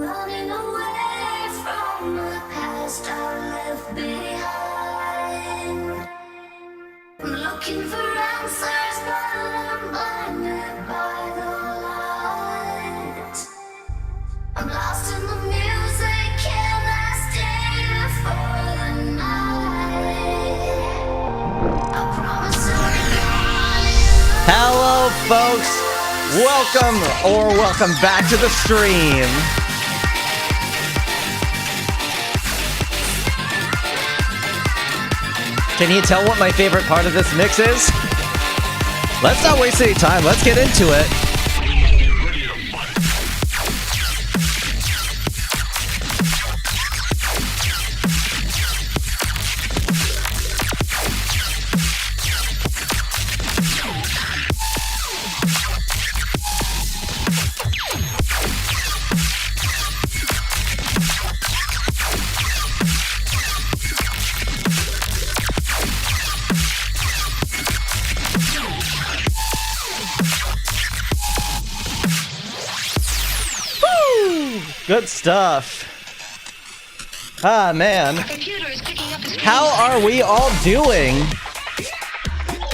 Running away from the past I left behind. I'm looking for answers, but I'm blinded by the light. I'm lost in the music, can I stay here for the night? I promise I'll be gone. Hello, folks. Welcome back to the stream. Can you tell what my favorite part of this mix is? Let's not waste any time. Let's get into it. Good stuff. Ah, man. How are we all doing?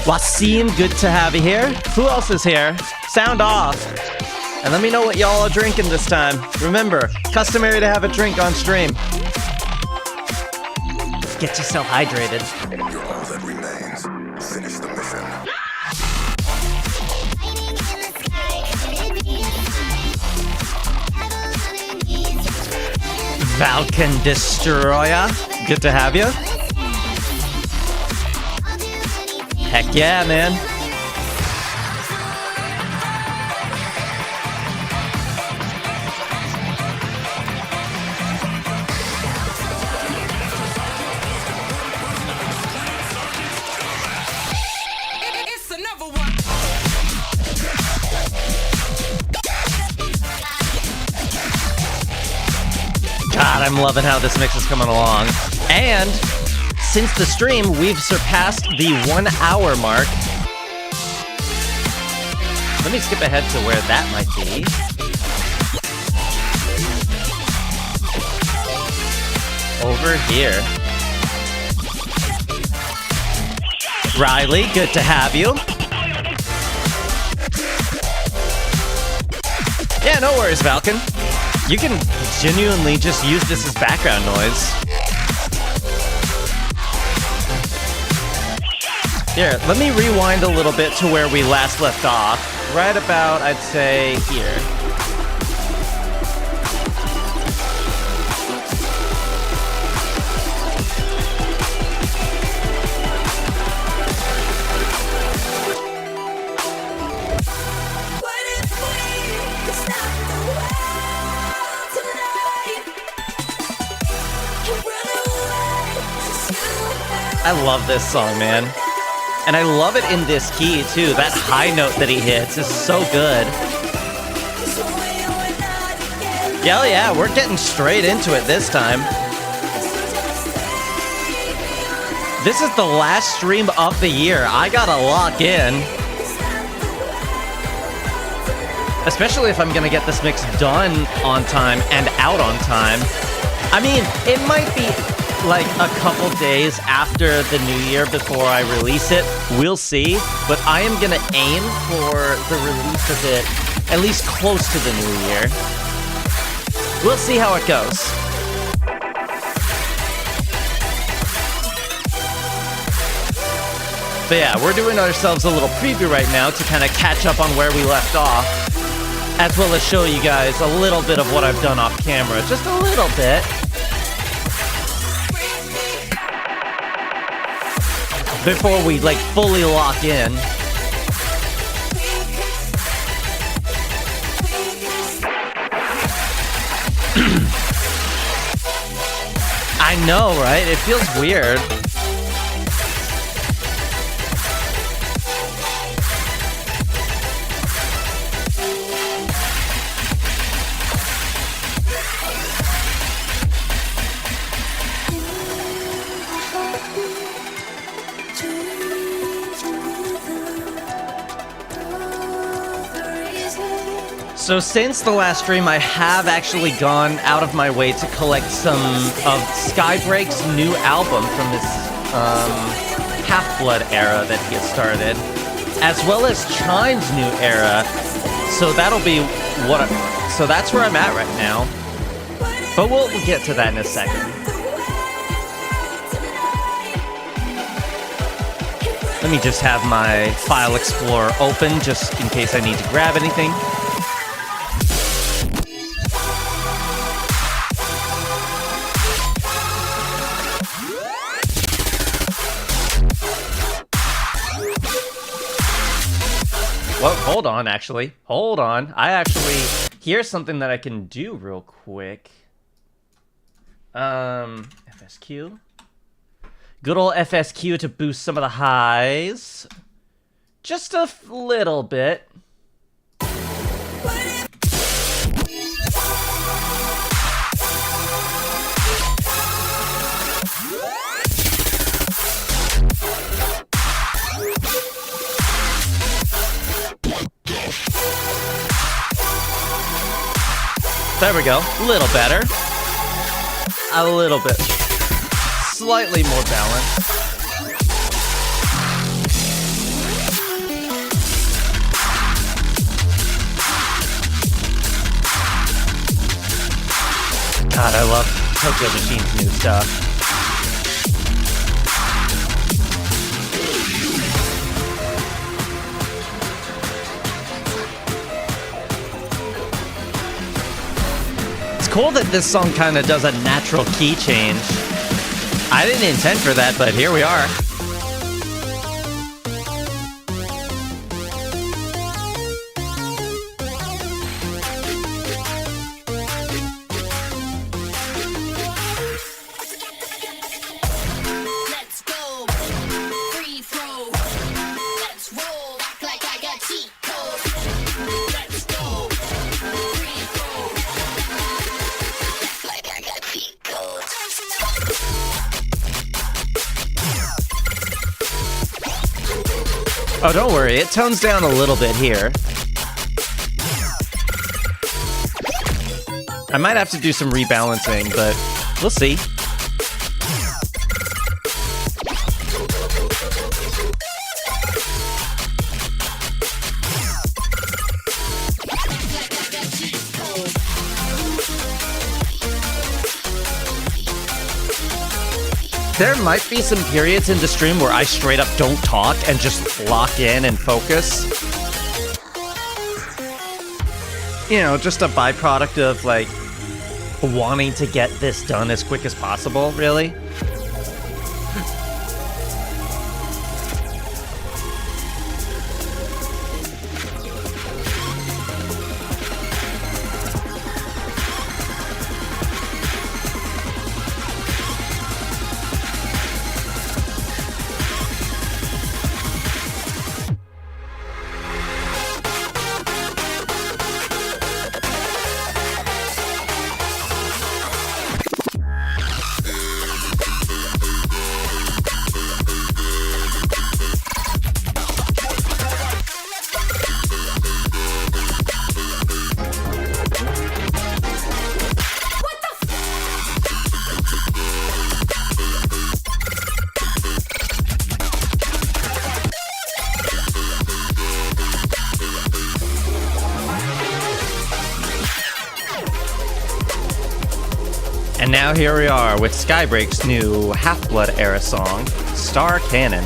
Wasim, good to have you here. Who else is here? Sound off. And let me know what y'all are drinking this time. Remember, customary to have a drink on stream. Get yourself hydrated. You're all that remains. Finish the mission. Falcon Destroyer, good to have you. Heck yeah, man. God, I'm loving how this mix is coming along. And since the stream, we've surpassed the 1 hour mark. Let me skip ahead to where that might be. Over here. Riley, good to have you. Yeah, no worries, Falcon. You can genuinely just use this as background noise. Here, let me rewind a little bit to where we last left off. Right about, I'd say, here. I love this song, man. And I love it in this key, too. That high note that he hits is so good. Yeah, yeah, we're getting straight into it this time. This is the last stream of the year. I gotta lock in. Especially if I'm gonna get this mix done on time and out on time. I mean, it might be like a couple days after the new year before I release it. We'll see. But I am gonna aim for the release of it at least close to the new year. We'll see how it goes. But yeah, we're doing ourselves a little preview right now to kind of catch up on where we left off, as well as show you guys a little bit of what I've done off camera. Just a little bit. Before we, like, fully lock in. I know, right? It feels weird. So since the last stream, I have actually gone out of my way to collect some of Skybreak's new album from his Half-Blood era that he has started, as well as Chime's new era. So that'll be so that's where I'm at right now. But we'll get to that in a second. Let me just have my file explorer open just in case I need to grab anything. Well, hold on, actually. Hold on. Here's something that I can do real quick. FSQ. Good old FSQ to boost some of the highs. Just a little bit. There we go. A little better. A little bit. Slightly more balanced. God, I love Tokyo Machine's new stuff. It's cool that this song kind of does a natural key change. I didn't intend for that, but here we are. Let's go. Free throw. Let's roll. Act like I got cheat codes. Let's go. Free throw. Act like I got cheat codes. Oh, don't worry. It tones down a little bit here. I might have to do some rebalancing, but we'll see. There might be some periods in the stream where I straight up don't talk and just lock in and focus. You know, just a byproduct of, like, wanting to get this done as quick as possible, really. And now here we are with Skybreak's new Half-Blood era song, Star Cannon.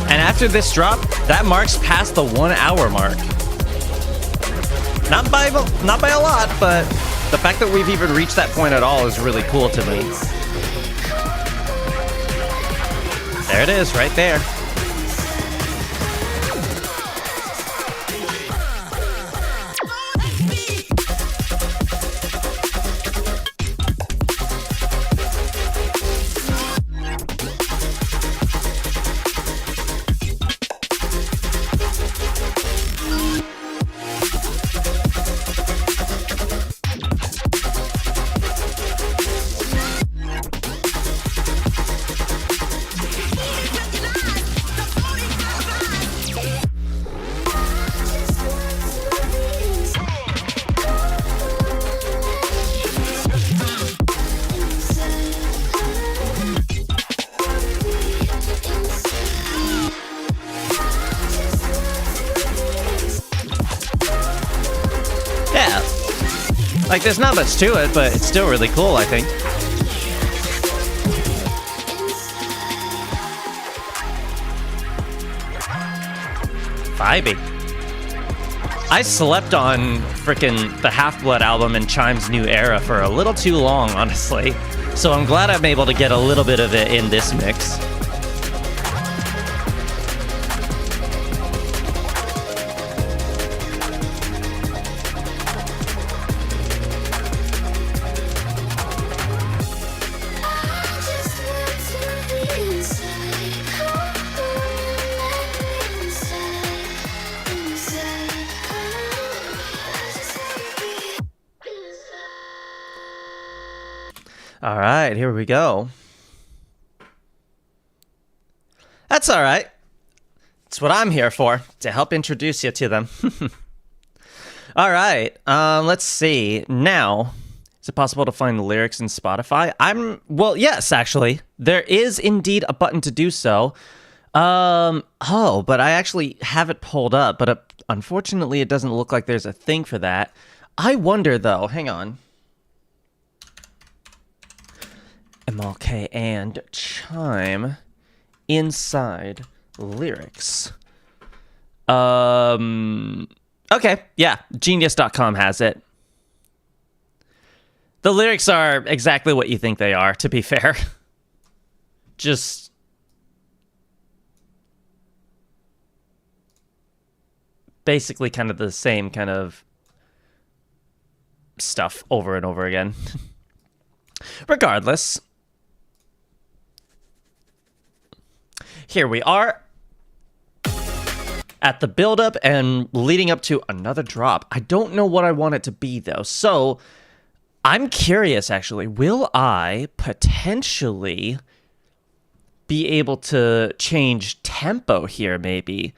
And after this drop, that marks past the 1 hour mark. Not by a lot, but the fact that we've even reached that point at all is really cool to me. There it is, right there. Like, there's not much to it, but it's still really cool, I think. Vibey. I slept on frickin' the Half-Blood album and Chime's New Era for a little too long, honestly. So I'm glad I'm able to get a little bit of it in this mix. All right, here we go. That's all right. It's what I'm here for, to help introduce you to them. All right, let's see. Now, is it possible to find the lyrics in Spotify? Well, yes, actually. There is indeed a button to do so. But I actually have it pulled up, but unfortunately it doesn't look like there's a thing for that. I wonder, though, hang on. MLK and Chime inside lyrics. Okay, yeah, genius.com has it. The lyrics are exactly what you think they are, to be fair. Just basically kind of the same kind of stuff over and over again. Regardless, here we are at the build-up and leading up to another drop. I don't know what I want it to be, though. So I'm curious, actually. Will I potentially be able to change tempo here, maybe?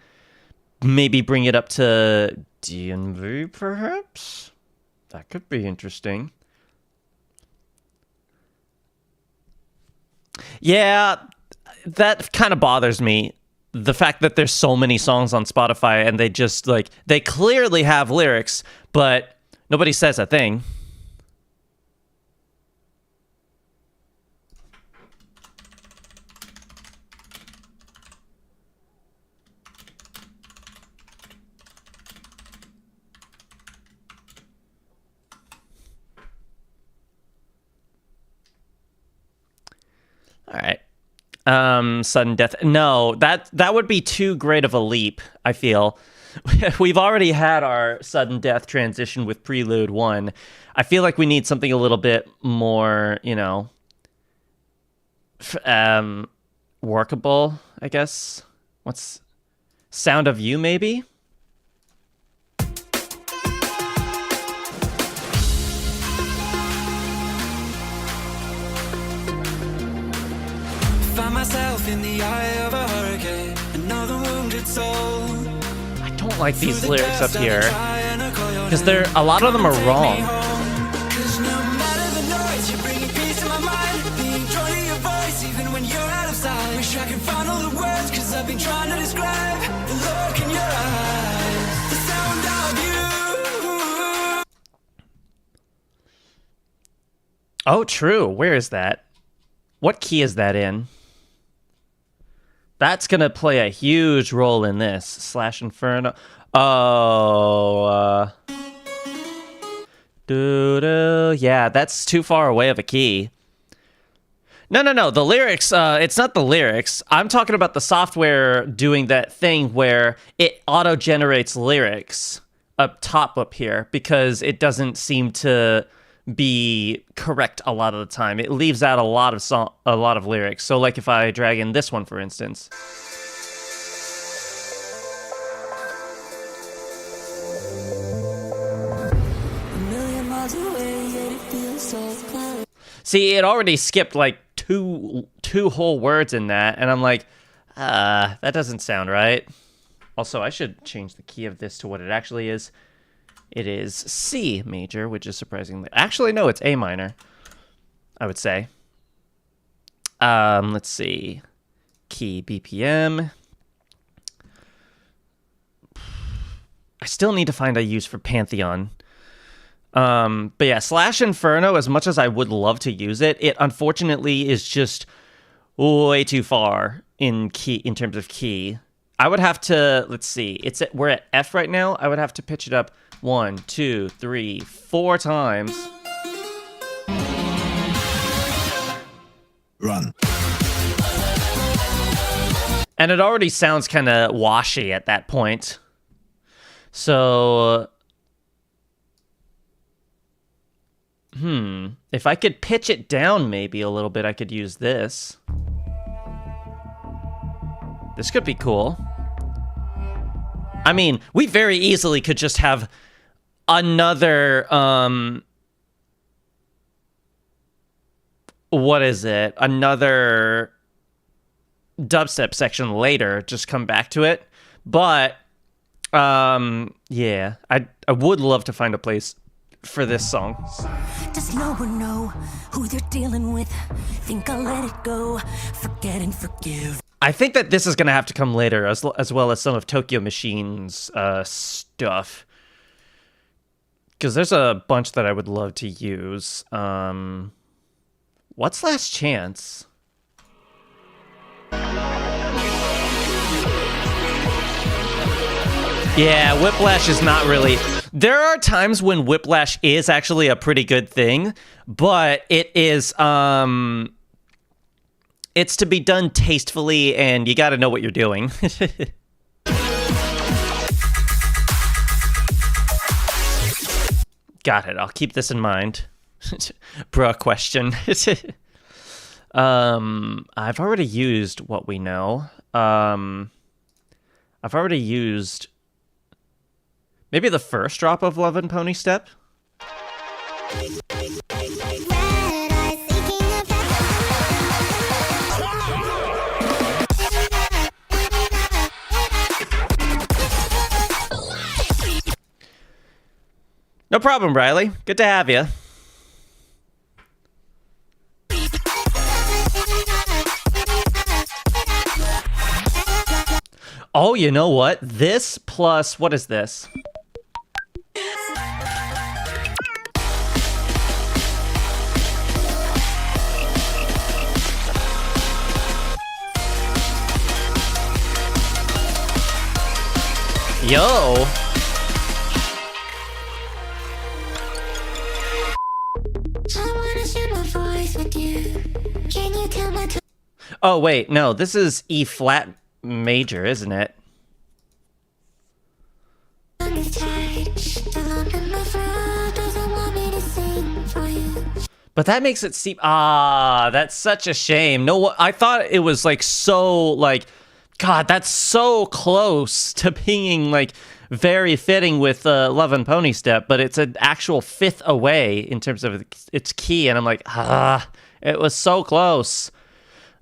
Maybe bring it up to DNV, perhaps? That could be interesting. Yeah, that kind of bothers me. The fact that there's so many songs on Spotify and they just, like, they clearly have lyrics, but nobody says a thing. All right. Sudden death. No, that would be too great of a leap, I feel. We've already had our sudden death transition with Prelude 1. I feel like we need something a little bit more, you know, workable, I guess. What's Sound of You, maybe? Myself in the eye of a hurricane, another wounded soul. I don't like these lyrics up here because a lot of them are wrong. Cause no matter the noise, you're bringing peace to my mind. Being drawn to your voice, even when you're out of sight. Wish I could find all the words, cause I've been trying to describe the look in your eyes, the sound of you. Oh, true. Where is that? What key is that in? That's going to play a huge role in this. Slash Inferno. Oh. Yeah, that's too far away of a key. No. The lyrics, it's not the lyrics. I'm talking about the software doing that thing where it auto-generates lyrics up top up here because it doesn't seem to be correct a lot of the time. It leaves out a lot of lyrics. So like if I drag in this one, for instance. See, it already skipped like two whole words in that, and I'm like, that doesn't sound right. Also, I should change the key of this to what it actually is. It is C major, which is surprisingly... Actually, no, it's A minor, I would say. Let's see. Key BPM. I still need to find a use for Pantheon. But yeah, Slash Inferno, as much as I would love to use it, it unfortunately is just way too far in terms of key. I would have to, let's see, we're at F right now. I would have to pitch it up 1, 2, 3, 4 times. Run. And it already sounds kind of washy at that point. So, if I could pitch it down maybe a little bit, I could use this. This could be cool. I mean, we very easily could just have another, what is it? Another dubstep section later, just come back to it. But, yeah, I would love to find a place for this song. Does no one know who they're dealing with? Think I'll let it go, forget and forgive. I think that this is going to have to come later, as well as some of Tokyo Machine's stuff. Because there's a bunch that I would love to use. What's Last Chance? Yeah, Whiplash is not really... There are times when Whiplash is actually a pretty good thing, but it is... It's to be done tastefully, and you gotta know what you're doing. Got it. I'll keep this in mind. Bruh question. I've already used what we know. I've already used maybe the first drop of Love and Pony Step. No problem, Riley. Good to have you. Oh, you know what? This plus, what is this? Yo. Oh, wait, no, this is E flat major, isn't it? But that makes it seem... Ah, that's such a shame. No, I thought it was, like, so, like... God, that's so close to being, like, very fitting with Love and Pony Step, but it's an actual fifth away in terms of its key, and I'm like, it was so close.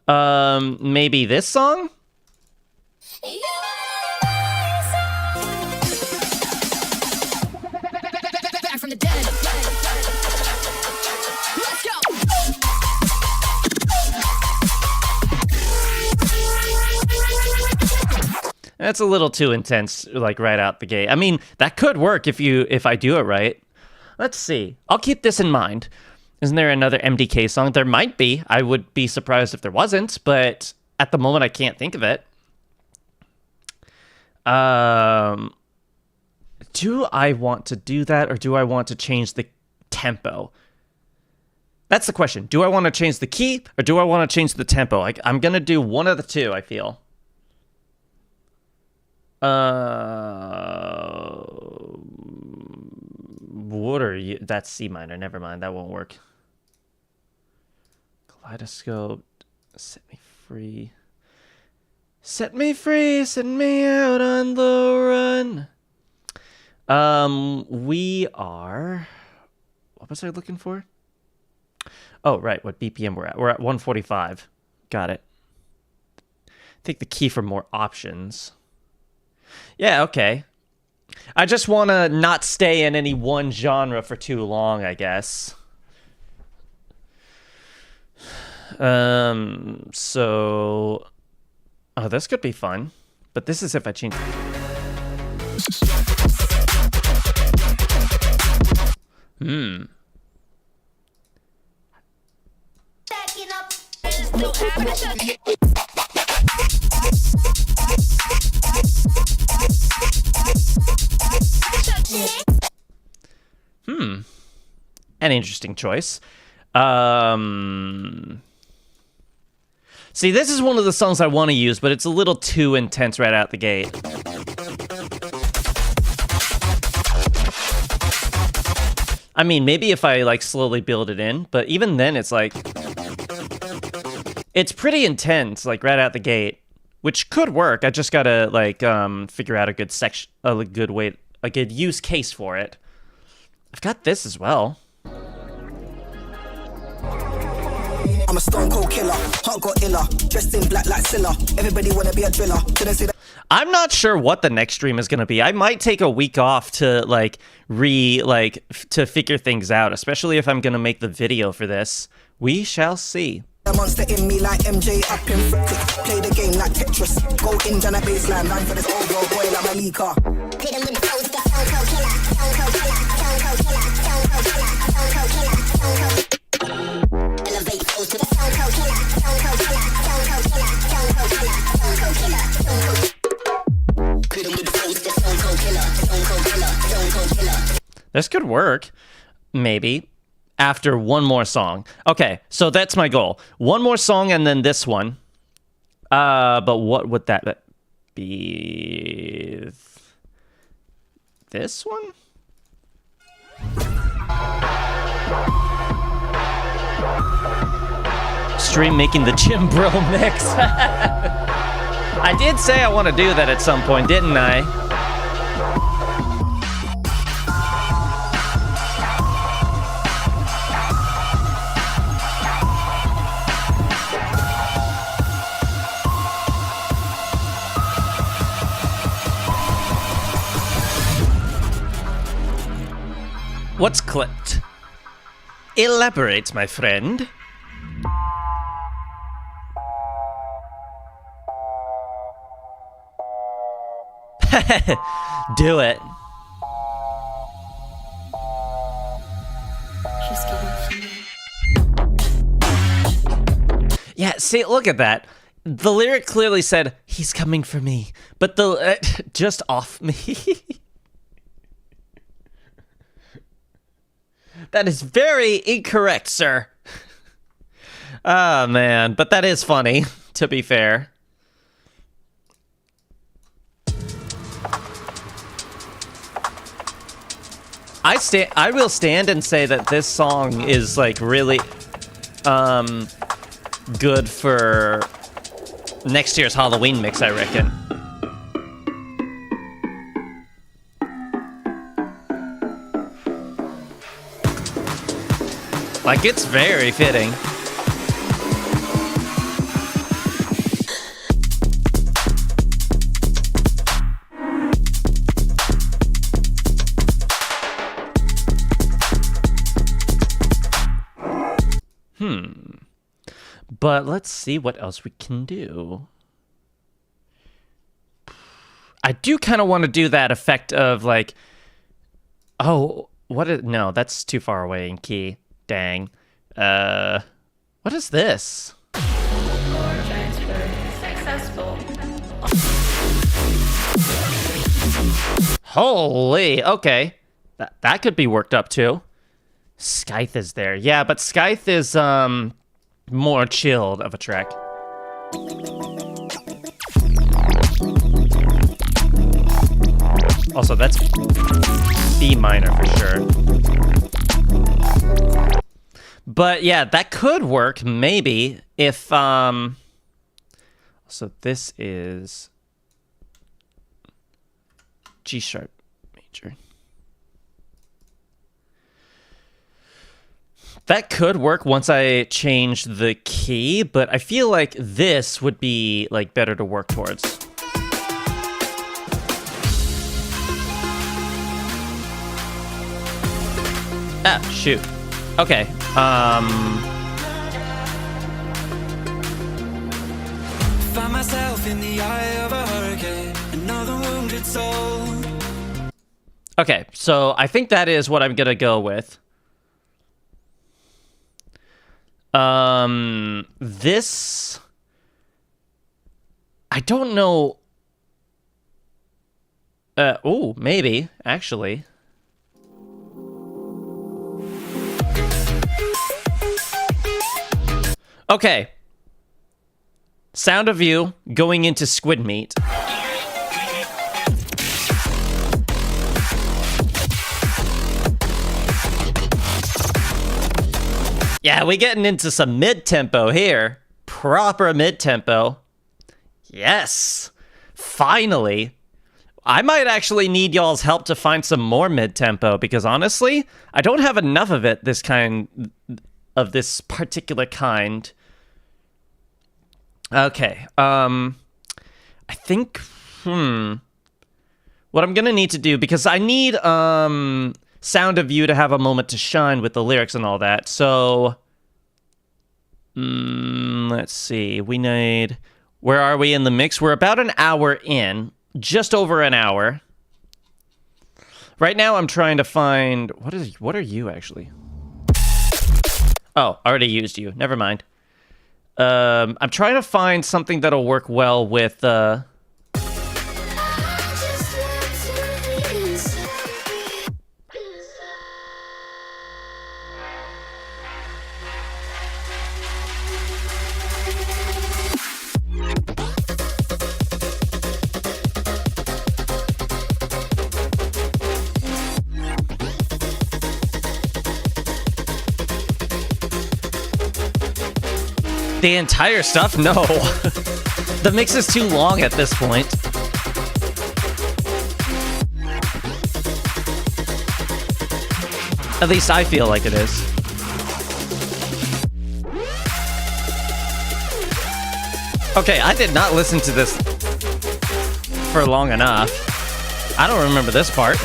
Maybe this song? Back from the dead. Let's go. That's a little too intense, like right out the gate. I mean, that could work if I do it right. Let's see. I'll keep this in mind. Isn't there another MDK song? There might be. I would be surprised if there wasn't, but at the moment I can't think of it. Do I want to do that, or do I want to change the tempo? That's the question. Do I want to change the key, or do I want to change the tempo? I'm going to do one of the two, I feel. What are you? That's C minor. Never mind. That won't work. Kaleidoscope. Set me free. Set me free. Send me out on the run. We are... What was I looking for? Oh, right. What BPM we're at. We're at 145. Got it. Take the key for more options. Yeah, okay. I just want to not stay in any one genre for too long, I guess. So... Oh, this could be fun. But this is if I change... Backing up. An interesting choice. See, this is one of the songs I want to use, but it's a little too intense right out the gate. I mean, maybe if I, like, slowly build it in, but even then, it's like... It's pretty intense, like, right out the gate, which could work. I just gotta, like, figure out a good section, a good use case for it. I've got this as well. I'm a stone cold killer, heart got iller, dressed in black like Silla. Everybody wanna be a driller. Couldn't see that. I'm not sure what the next stream is gonna be. I might take a week off to to figure things out, especially if I'm gonna make the video for this. We shall see. A monster in me like MJ up in Frictic. Play the game like Tetris. Go in down a baseline, line for this old girl boy like my leaker. Hit him with the flows, the stone cold killer, stone cold killer, stone cold killer, stone cold killer, stone cold killer, stone cold. Elevate flows to the stone cold killer, stone cold killer, stone cold killer, stone cold killer, stone cold killer, stone cold. Hit him with the flows, the stone cold killer, stone cold killer, stone cold killer. This could work, maybe. After one more song. Okay, so that's my goal. One more song and then this one. But what would that be? This one? Stream making the Jim Bro mix. I did say I want to do that at some point, didn't I? What's clipped? Elaborate, my friend. Do it. Yeah, see, look at that. The lyric clearly said, he's coming for me. But the, just off me. That is very incorrect, sir. Oh, man. But that is funny, to be fair. I will stand and say that this song is, like, really, good for next year's Halloween mix, I reckon. Like, it's very fitting. But let's see what else we can do. I do kind of want to do that effect of, like... Oh, what is... No, that's too far away in key. Dang. What is this? Transfer successful. Holy, okay. That could be worked up too. Scythe is there. Yeah, but Scythe is more chilled of a track. Also, that's B minor for sure. But yeah, that could work maybe if so this is G sharp major. That could work once I change the key, but I feel like this would be like better to work towards. Ah, shoot. Okay. Find myself in the eye of a hurricane, another wounded soul. Okay, so I think that is what I'm gonna go with. This... I don't know... oh, maybe, actually. Okay. Sound of You going into Squid Meat. Yeah, we getting into some mid-tempo here. Proper mid-tempo. Yes. Finally. I might actually need y'all's help to find some more mid-tempo, because honestly, I don't have enough of it, this particular kind. Okay, I think, what I'm gonna need to do, because I need, Sound of You to have a moment to shine with the lyrics and all that, so, let's see, we need, where are we in the mix? We're about an hour in, just over an hour. Right now I'm trying to find, what are you actually? Oh, already used you, never mind. I'm trying to find something that'll work well with, the entire stuff? No. The mix is too long at this point. At least I feel like it is. Okay, I did not listen to this for long enough. I don't remember this part.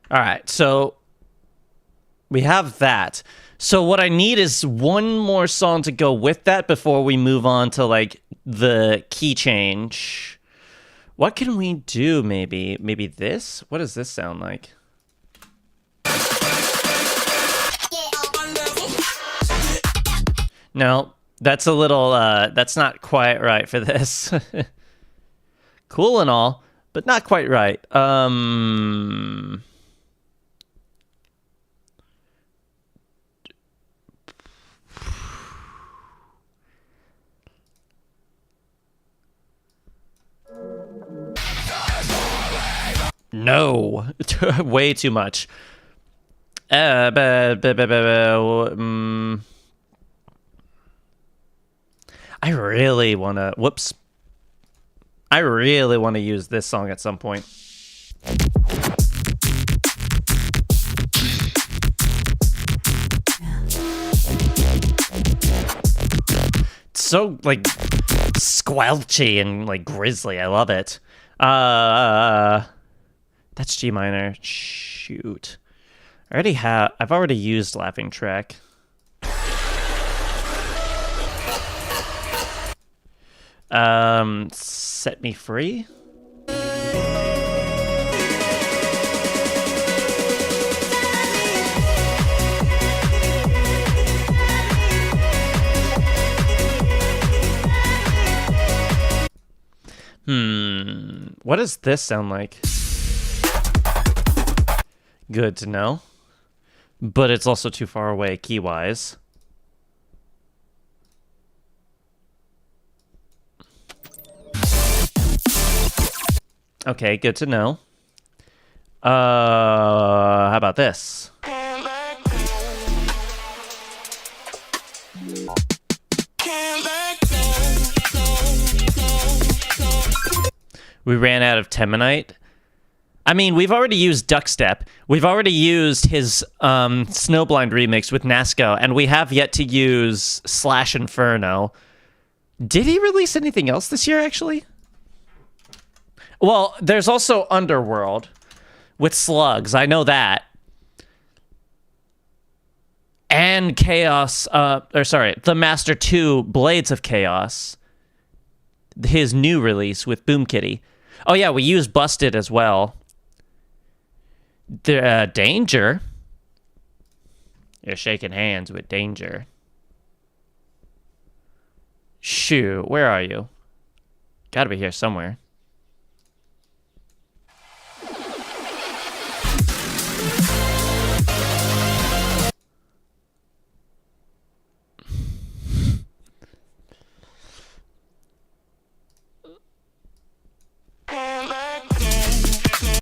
All right, so we have that. So what I need is one more song to go with that before we move on to, like, the key change. What can we do, maybe? Maybe this? What does this sound like? No, that's a little, that's not quite right for this. Cool and all, but not quite right. No, way too much. I really want to... Whoops. I really want to use this song at some point. It's so, like, squelchy and, like, grisly. I love it. That's G minor. Shoot. I've already used Laughing Track. Set Me Free? What does this sound like? Good to know. But it's also too far away key-wise. Okay, good to know. How about this? We ran out of Temanite. I mean, we've already used Duckstep. We've already used his Snowblind remix with Nasco, and we have yet to use Slash Inferno. Did he release anything else this year, actually? Well, there's also Underworld with Slugs. I know that. and Chaos, the Master 2 Blades of Chaos, his new release with Boom Kitty. Oh yeah, we used Busted as well. The Danger. You're shaking hands with Danger. Shoo, where are you? Gotta be here somewhere.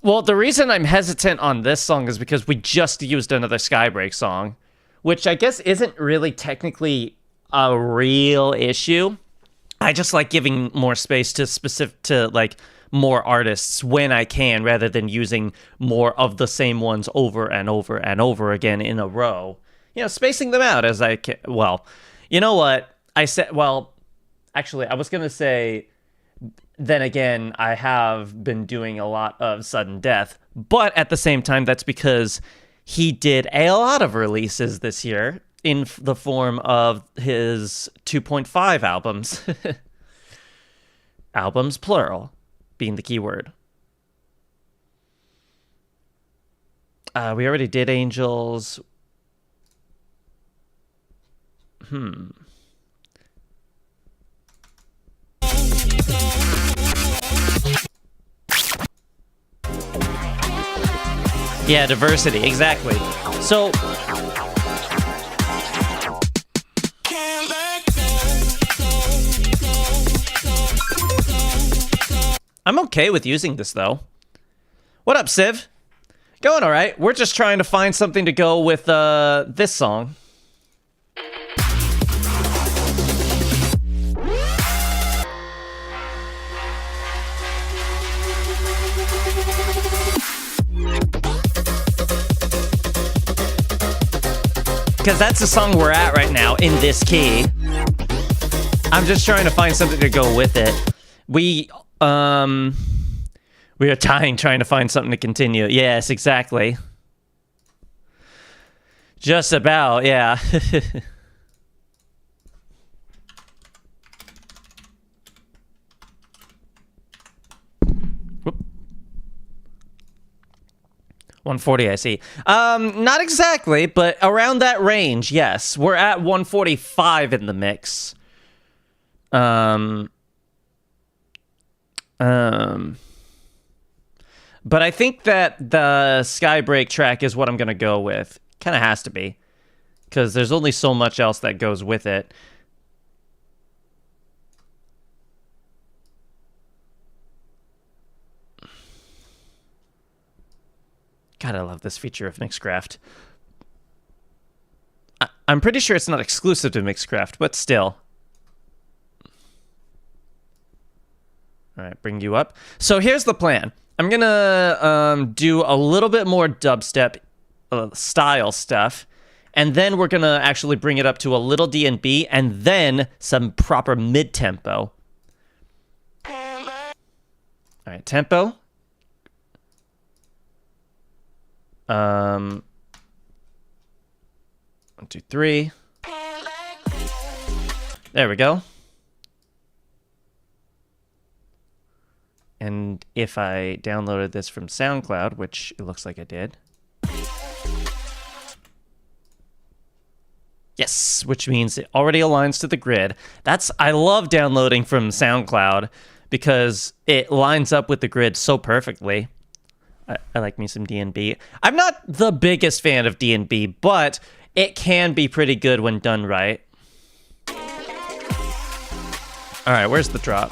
Well, the reason I'm hesitant on this song is because we just used another Skybreak song, which I guess isn't really technically a real issue. I just like giving more space to like more artists when I can, rather than using more of the same ones over and over and over again in a row. You know, spacing them out as I can. Well, you know what? Actually, I was going to say, then again, I have been doing a lot of sudden death, but at the same time, that's because he did a lot of releases this year in the form of his 2.5 albums. Albums, plural, being the key word. We already did Angels. Yeah, diversity, exactly. So, I'm okay with using this, though. What up, Civ? Going all right. We're just trying to find something to go with this song. Because that's the song we're at right now in this key. I'm just trying to find something to go with it. We are trying to find something to continue. Yes, exactly. Just about, yeah. Whoop. 140, I see. Not exactly, but around that range, yes. We're at 145 in the mix. But I think that the Skybreak track is what I'm going to go with. Kind of has to be. Because there's only so much else that goes with it. God, I love this feature of Mixcraft. I'm pretty sure it's not exclusive to Mixcraft, but still. All right, bring you up. So here's the plan. I'm going to do a little bit more dubstep style stuff, and then we're going to actually bring it up to a little D&B, and then some proper mid-tempo. All right, tempo. 1, 2, 3. There we go. And if I downloaded this from SoundCloud, which it looks like I did. Yes, which means it already aligns to the grid. I love downloading from SoundCloud because it lines up with the grid so perfectly. I like me some D&B. I'm not the biggest fan of D&B, but it can be pretty good when done right. All right, where's the drop?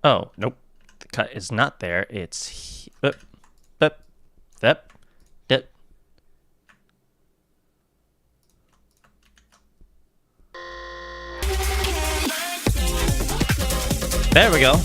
Oh, nope. The cut is not there. It's... Yep. Yep. Yep. Yep. There we go.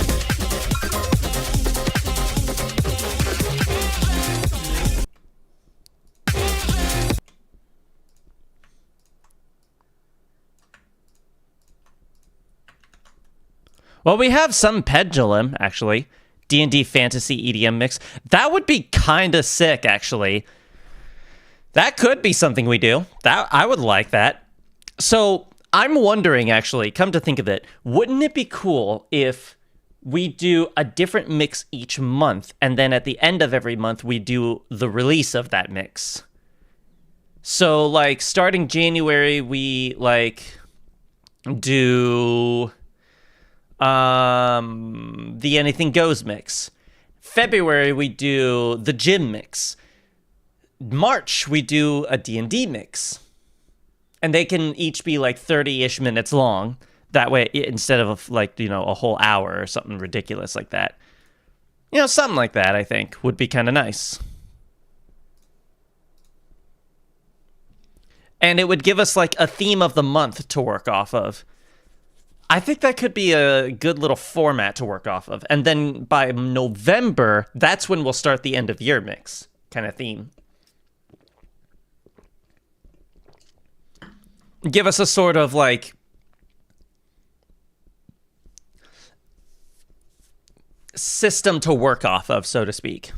Well, we have some pendulum, actually. D&D fantasy EDM mix. That would be kind of sick, actually. That could be something we do. That I would like that. So I'm wondering, actually, come to think of it, wouldn't it be cool if we do a different mix each month, and then at the end of every month, we do the release of that mix? So, like, starting January, we, like, do... the Anything Goes mix. February, we do the gym mix. March, we do a D&D mix. And they can each be like 30-ish minutes long. That way, instead of like, you know, a whole hour or something ridiculous like that. You know, something like that, I think, would be kind of nice. And it would give us like a theme of the month to work off of. I think that could be a good little format to work off of. And then by November, that's when we'll start the end of year mix kind of theme. Give us a sort of like system to work off of, so to speak.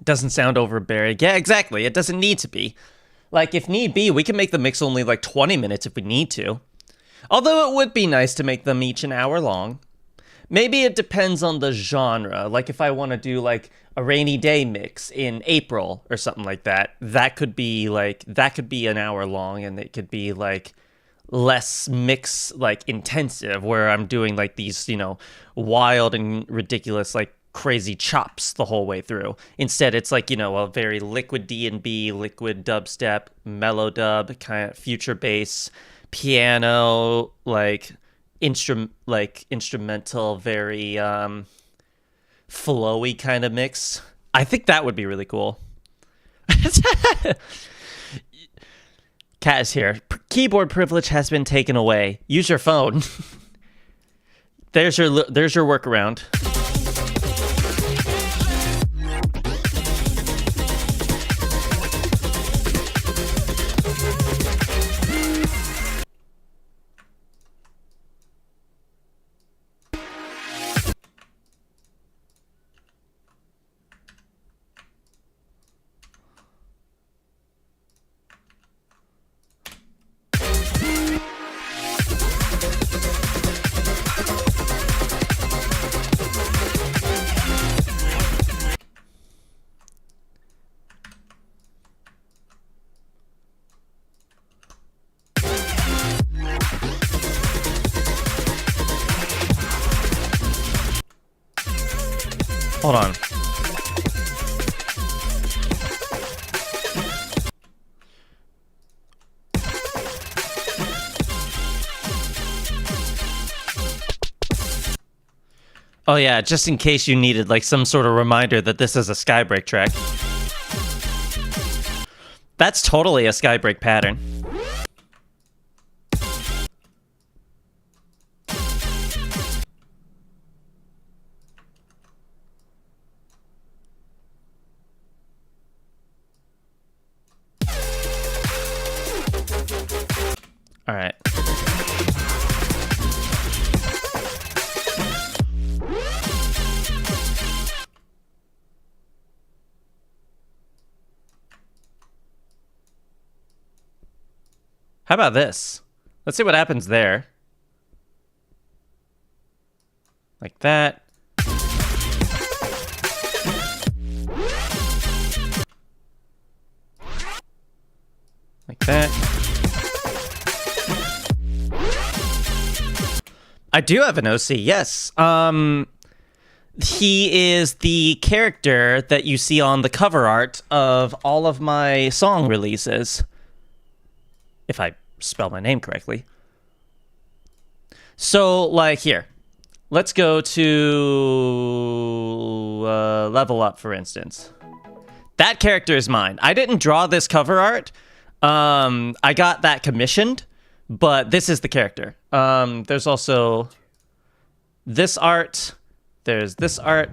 Doesn't sound overbearing. Yeah, exactly. It doesn't need to be. Like, if need be, we can make the mix only like 20 minutes if we need to. Although it would be nice to make them each an hour long. Maybe it depends on the genre. Like if I want to do like a rainy day mix in April or something like that, that could be an hour long, and it could be like less mix like intensive, where I'm doing like these, you know, wild and ridiculous like crazy chops the whole way through. Instead, it's like, you know, a very liquid D&B, liquid dubstep, mellow dub, kind of future bass, piano, like instrumental, very flowy kind of mix. I think that would be really cool. Cat is here. Keyboard privilege has been taken away. Use your phone. There's your workaround. Hold on. Oh yeah, just in case you needed like some sort of reminder that this is a Skybreak track. That's totally a Skybreak pattern. All right. How about this? Let's see what happens there. Like that. Like that. I do have an OC, yes. He is the character that you see on the cover art of all of my song releases. If I spell my name correctly. So, like, here. let's go to level up, for instance. That character is mine. I didn't draw this cover art. I got that commissioned, but this is the character. There's also this art. There's this art.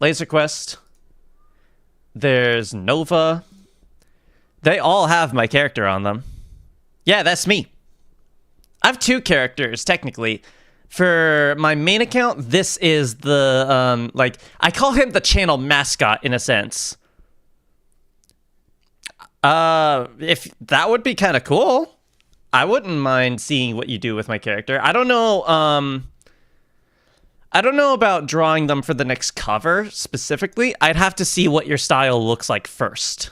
Laser Quest. There's Nova. They all have my character on them. Yeah, that's me. I have 2 characters, technically. For my main account, this is the, I call him the channel mascot, in a sense. If that would be kind of cool. I wouldn't mind seeing what you do with my character. I don't know about drawing them for the next cover, specifically. I'd have to see what your style looks like first.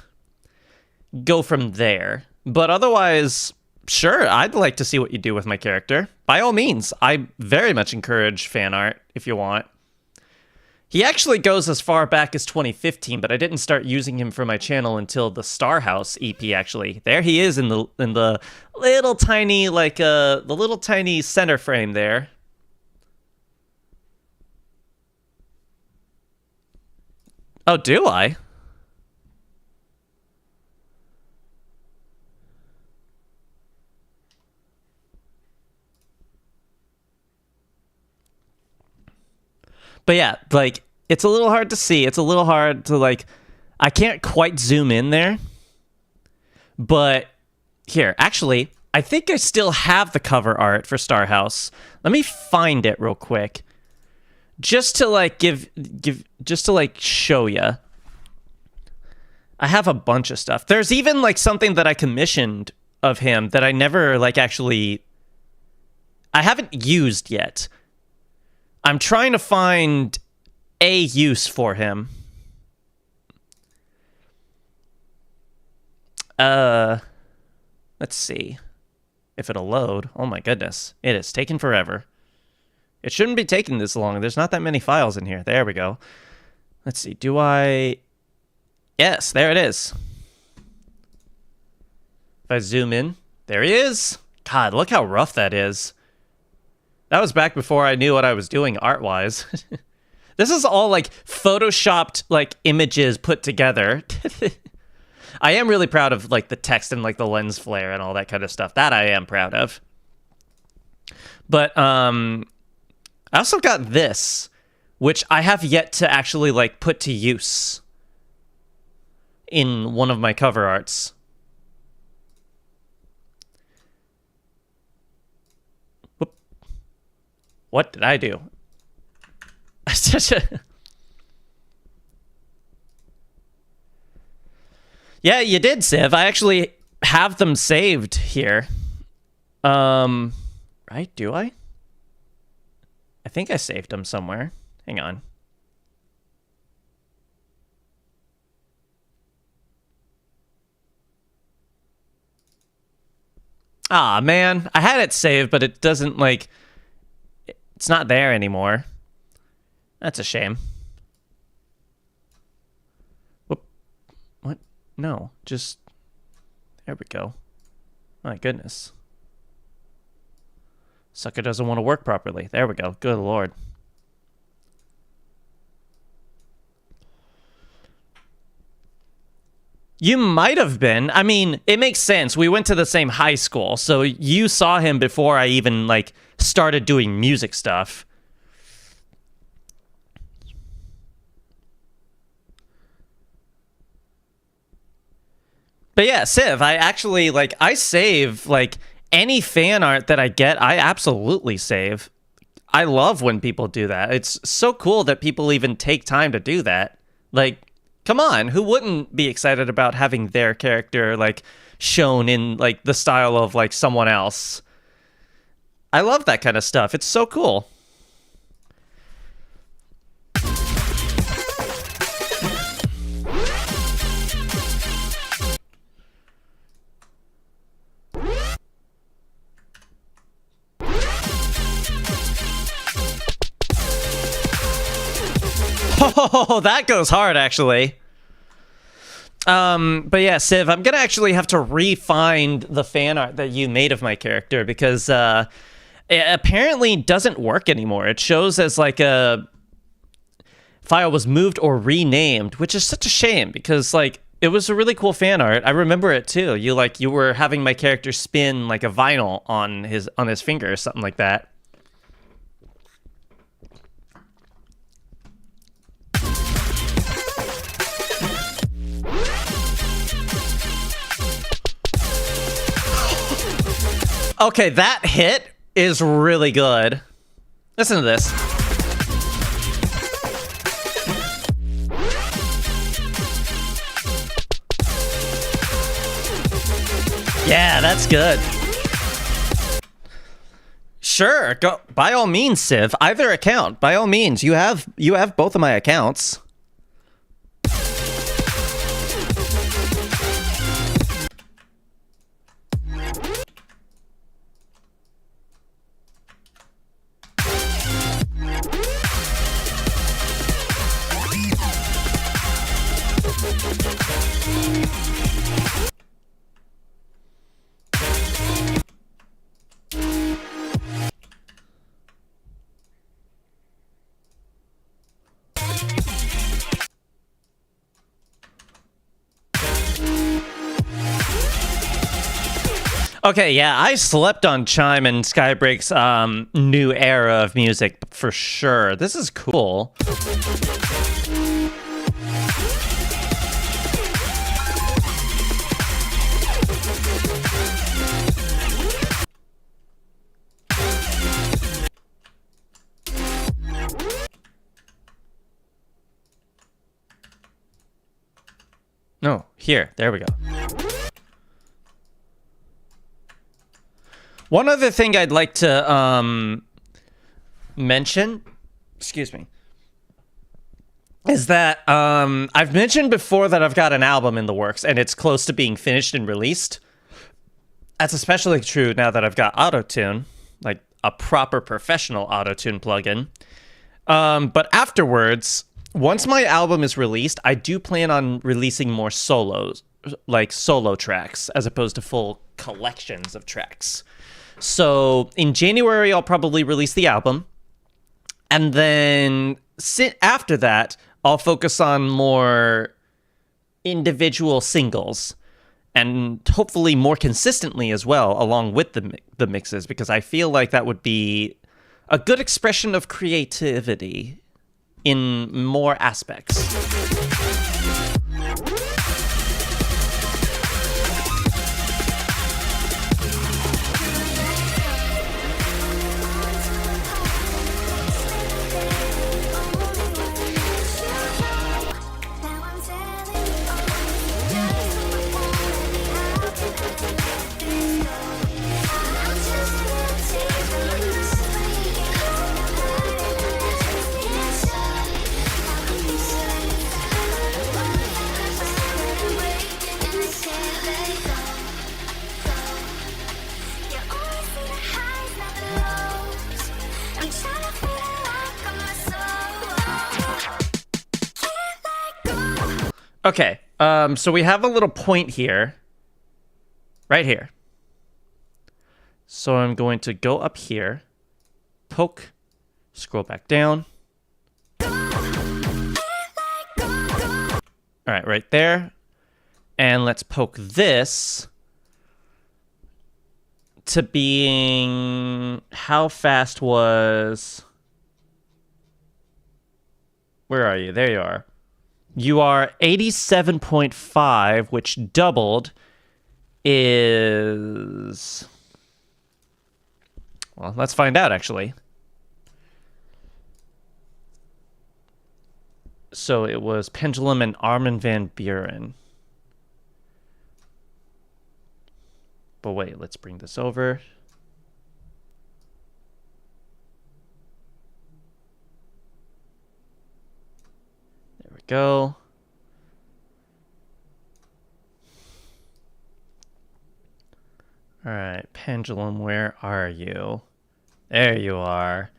Go from there. But otherwise, sure, I'd like to see what you do with my character. By all means, I very much encourage fan art if you want. He actually goes as far back as 2015, but I didn't start using him for my channel until the Star House EP, actually. There he is in the little tiny, the little tiny center frame there. Oh, do I? But yeah, it's a little hard to see. It's a little hard to, I can't quite zoom in there. But here, actually, I think I still have the cover art for Star House. Let me find it real quick. Just to, show you. I have a bunch of stuff. There's even, something that I commissioned of him that I never, I haven't used yet. I'm trying to find a use for him. Let's see if it'll load. Oh my goodness. It is taking forever. It shouldn't be taking this long. There's not that many files in here. There we go. Let's see. Do I... Yes, there it is. If I zoom in, there he is. God, look how rough that is. That was back before I knew what I was doing art-wise. This is all, photoshopped, images put together. I am really proud of, the text and, the lens flare and all that kind of stuff. That I am proud of. But, I also got this, which I have yet to actually, put to use in one of my cover arts. What did I do? Yeah, you did, Civ. I actually have them saved here. Right? Do I? I think I saved them somewhere. Hang on. Ah, man. I had it saved, but it doesn't, it's not there anymore. That's a shame. Whoop. What? No, just... There we go. My goodness. Sucker doesn't want to work properly. There we go. Good lord. You might have been. I mean, it makes sense. We went to the same high school, so you saw him before I even, started doing music stuff. But yeah, Civ, I actually, I save, any fan art that I get, I absolutely save. I love when people do that. It's so cool that people even take time to do that. Come on, who wouldn't be excited about having their character, shown in, the style of, someone else? I love that kind of stuff. It's so cool. Oh, that goes hard, actually. But yeah, Civ, I'm gonna actually have to re-find the fan art that you made of my character because, It apparently doesn't work anymore. It shows as like a file was moved or renamed, which is such a shame because like it was a really cool fan art. I remember it too. You were having my character spin like a vinyl on his finger or something like that. Okay, that hit is really good. Listen to this. Yeah, that's good. Sure, go by all means, Civ. Either account, by all means. You have both of my accounts. Okay, yeah, I slept on Chime and Skybreak's new era of music for sure. This is cool. No, here, there we go. One other thing I'd like to mention, excuse me, is that I've mentioned before that I've got an album in the works and it's close to being finished and released. That's especially true now that I've got Autotune, like a proper professional Autotune plugin. But afterwards, once my album is released, I do plan on releasing more solos, like solo tracks, as opposed to full collections of tracks. So in January, I'll probably release the album. And then after that, I'll focus on more individual singles. And hopefully more consistently as well, along with the mixes, because I feel like that would be a good expression of creativity in more aspects. Okay, so we have a little point here, right here. So I'm going to go up here, poke, scroll back down. All right, right there. And let's poke this to being, how fast was, where are you? There you are. You are 87.5, which doubled is... Well, let's find out, actually. So it was Pendulum and Armin van Buren. But wait, let's bring this over. Go. All right, Pendulum, where are you? There you are.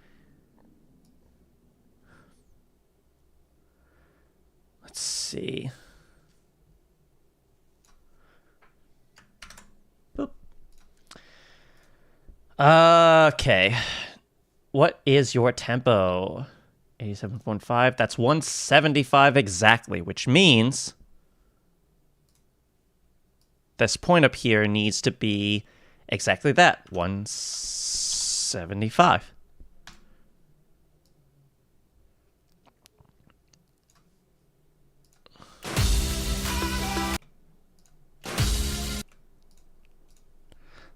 Let's see. Boop. Okay. What is your tempo? 87.5. That's 175 exactly, which means this point up here needs to be exactly that, 175.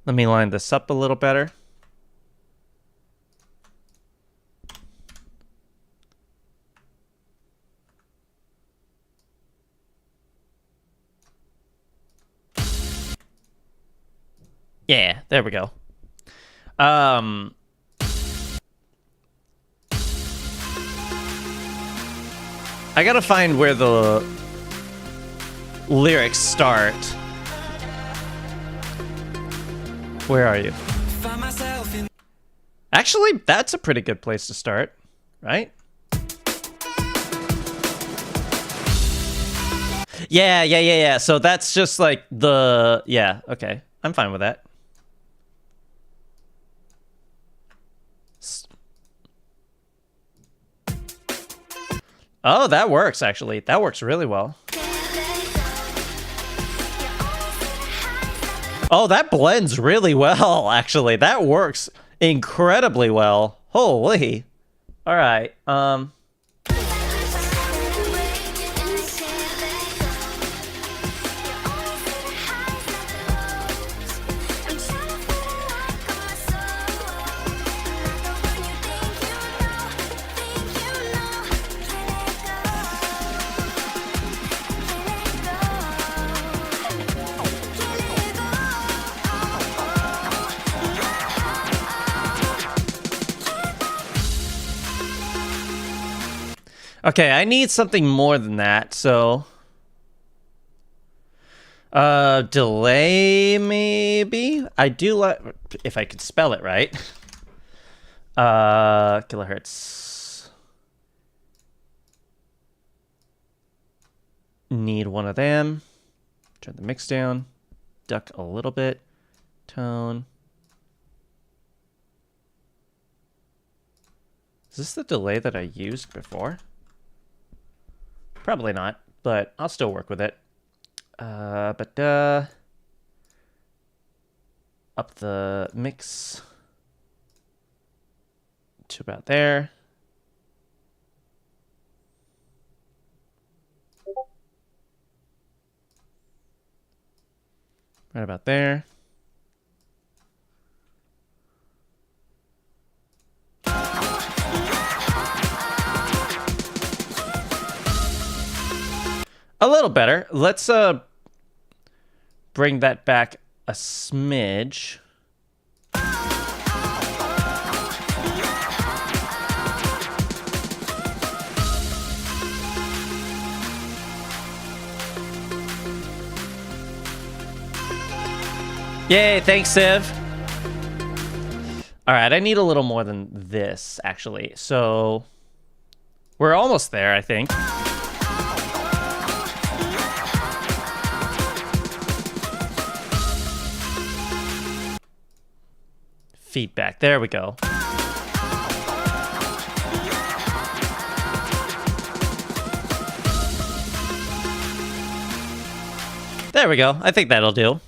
Let me line this up a little better. Yeah, there we go. I gotta find where the lyrics start. Where are you? Actually, that's a pretty good place to start, right? Yeah. So that's just like the... Yeah, okay. I'm fine with that. Oh, that works, actually. That works really well. Oh, that blends really well, actually. That works incredibly well. Holy. All right. Okay, I need something more than that, so... delay, maybe? I do like... If I could spell it right. Kilohertz. Need one of them. Turn the mix down. Duck a little bit. Tone. Is this the delay that I used before? Probably not, but I'll still work with it. Up the mix to about there. Right about there. A little better. Let's bring that back a smidge. Yay, thanks, Civ. All right, I need a little more than this, actually. So we're almost there, I think. Feedback. There we go. There we go. I think that'll do.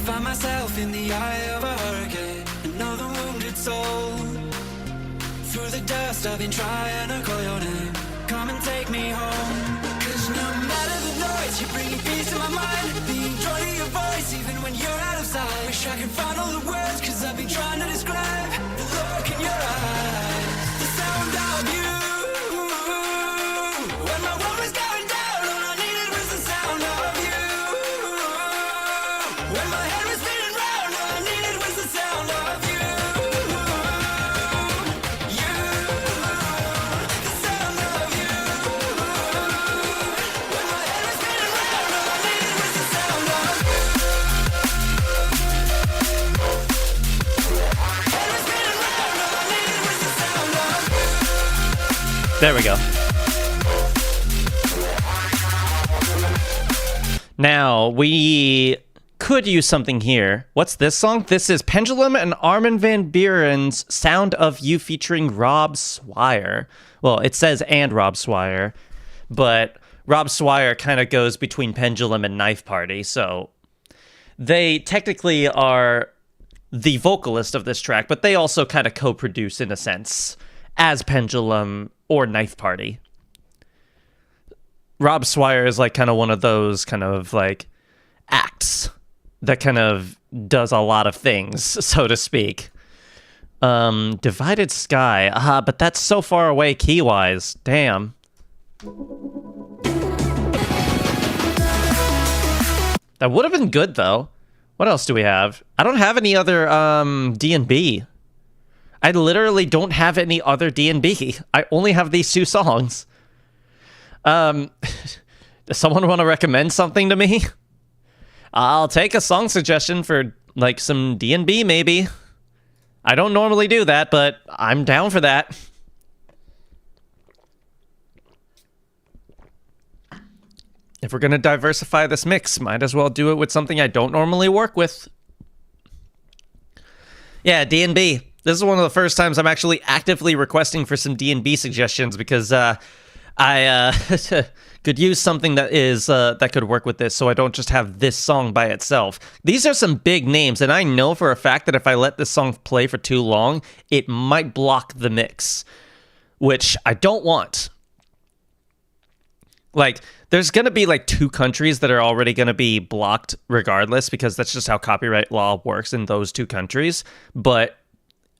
Find myself in the eye of a hurricane, another wounded soul. Through the dust, I've been trying to call your name. Come and take me home. Cause no matter the noise, you're bringing peace to my mind. Being drawn to your voice, even when you're out of sight. Wish I could find all the words, cause I've been trying to describe the look in your eyes, the sound of you. When my world was going down, all I needed was the sound of you. When my head was spinning round, all I needed was the sound of you. You, the sound of you. When my head was spinning round, all I needed was the sound of you. There we go. Now, we could use something here. What's this song? This is Pendulum and Armin van Buuren's Sound of You featuring Rob Swire. Well, it says and Rob Swire, but Rob Swire kind of goes between Pendulum and Knife Party, so they technically are the vocalist of this track, but they also kind of co-produce in a sense as Pendulum or Knife Party. Rob Swire is like kind of one of those kind of like acts that kind of does a lot of things, so to speak. Divided Sky. But that's so far away key-wise. Damn. That would have been good, though. What else do we have? I don't have any other D&B. I literally don't have any other D&B. I only have these two songs. Does someone want to recommend something to me? I'll take a song suggestion for, like, some D&B, maybe. I don't normally do that, but I'm down for that. If we're going to diversify this mix, might as well do it with something I don't normally work with. Yeah, D&B. This is one of the first times I'm actually actively requesting for some D&B suggestions because I could use something that is that could work with this, so I don't just have this song by itself. These are some big names, and I know for a fact that if I let this song play for too long, it might block the mix, which I don't want. Like, there's going to be like 2 countries that are already going to be blocked regardless, because that's just how copyright law works in those 2 countries. But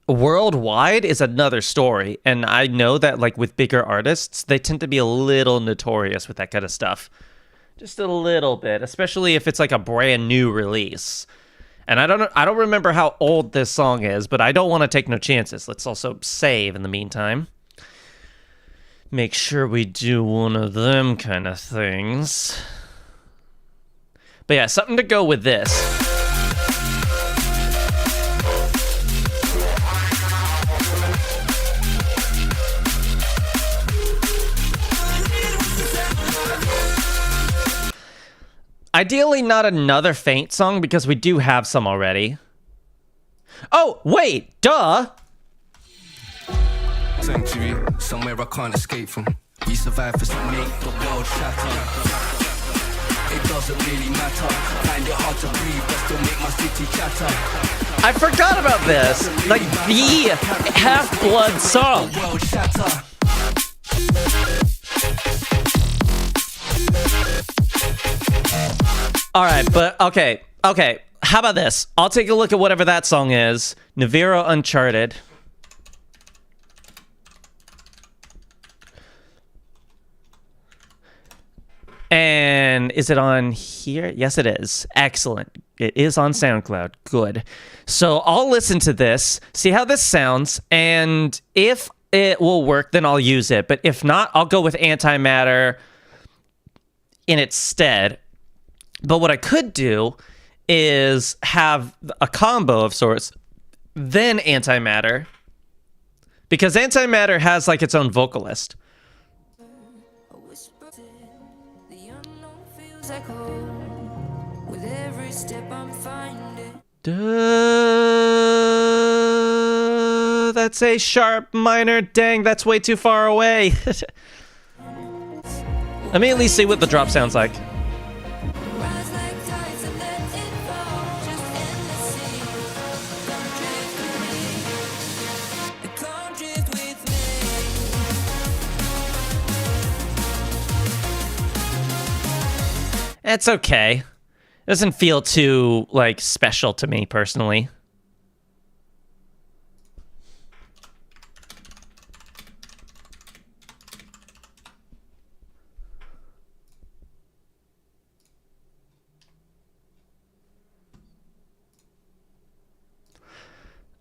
worldwide is another story. And I know that like with bigger artists, they tend to be a little notorious with that kind of stuff. Just a little bit, especially if it's like a brand new release. And I don't remember how old this song is, but I don't want to take no chances. Let's also save in the meantime. Make sure we do one of them kind of things. But yeah, something to go with this. Ideally, not another Faint song, because we do have some already. Oh, wait, duh! Sanctuary, somewhere I can't escape from. We survive for some make the world shatter. It doesn't really matter. Find it hard to breathe, but still make my city chatter. I forgot about this. Like the Half-Blood song. World shatter. All right, but okay. How about this? I'll take a look at whatever that song is. Navira Uncharted. And is it on here? Yes, it is. Excellent. It is on SoundCloud. Good. So I'll listen to this, see how this sounds, and if it will work, then I'll use it. But if not, I'll go with Antimatter in its stead. But what I could do is have a combo of sorts, then Antimatter, because Antimatter has like its own vocalist. That's a sharp minor. Dang, that's way too far away. Let me at least see what the drop sounds like. It's okay. It doesn't feel too, like, special to me, personally.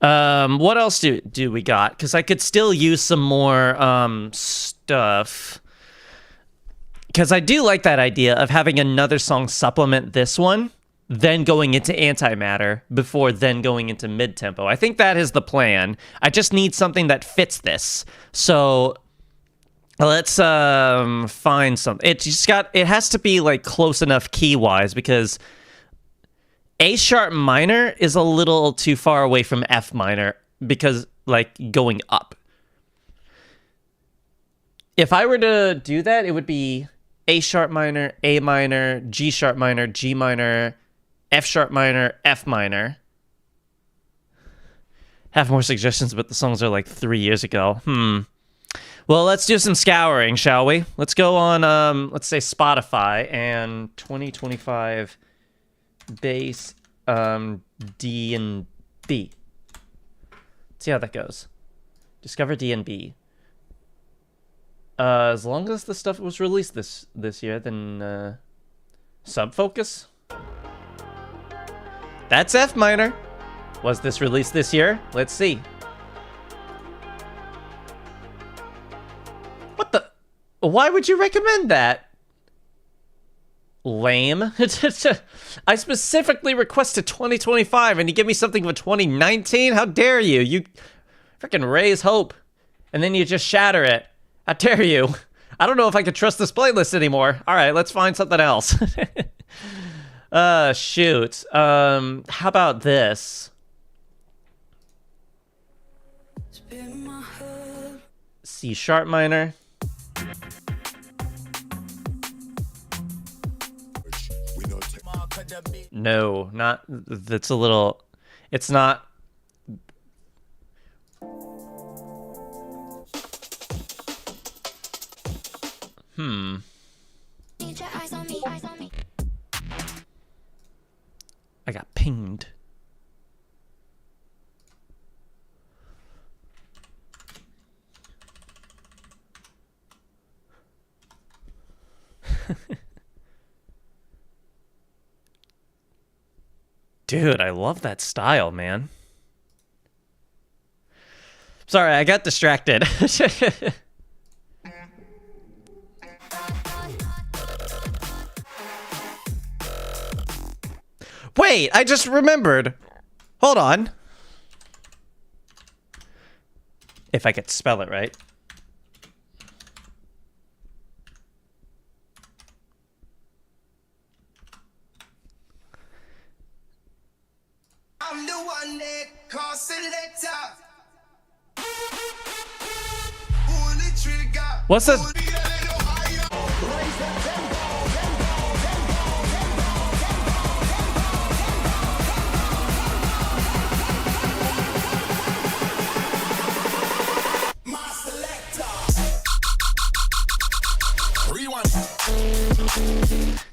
What else do we got? Because I could still use some more stuff. Because I do like that idea of having another song supplement this one, then going into Antimatter, before then going into mid-tempo. I think that is the plan. I just need something that fits this. So Let's find something. It has to be like close enough key wise because A sharp minor is a little too far away from F minor because like going up. If I were to do that, it would be A sharp minor, A minor, G sharp minor, G minor, F sharp minor, F minor. Have more suggestions, but the songs are like 3 years ago. Well, let's do some scouring, shall we? Let's go on, let's say Spotify and 2025 bass, D and B. See how that goes. Discover D and B. As long as the stuff was released this year, then Subfocus. That's F minor. Was this released this year? Let's see. What the? Why would you recommend that? Lame. I specifically requested 2025 and you give me something for 2019? How dare you? You freaking raise hope and then you just shatter it. How dare you? I don't know if I could trust this playlist anymore. All right, let's find something else. Shoot. How about this? C sharp minor. No, not. That's a little. It's not. I got pinged. Dude, I love that style, man. Sorry, I got distracted. Wait, I just remembered. Hold on. If I could spell it right. I'm the one that calls selector. Pull the trigger. What's this?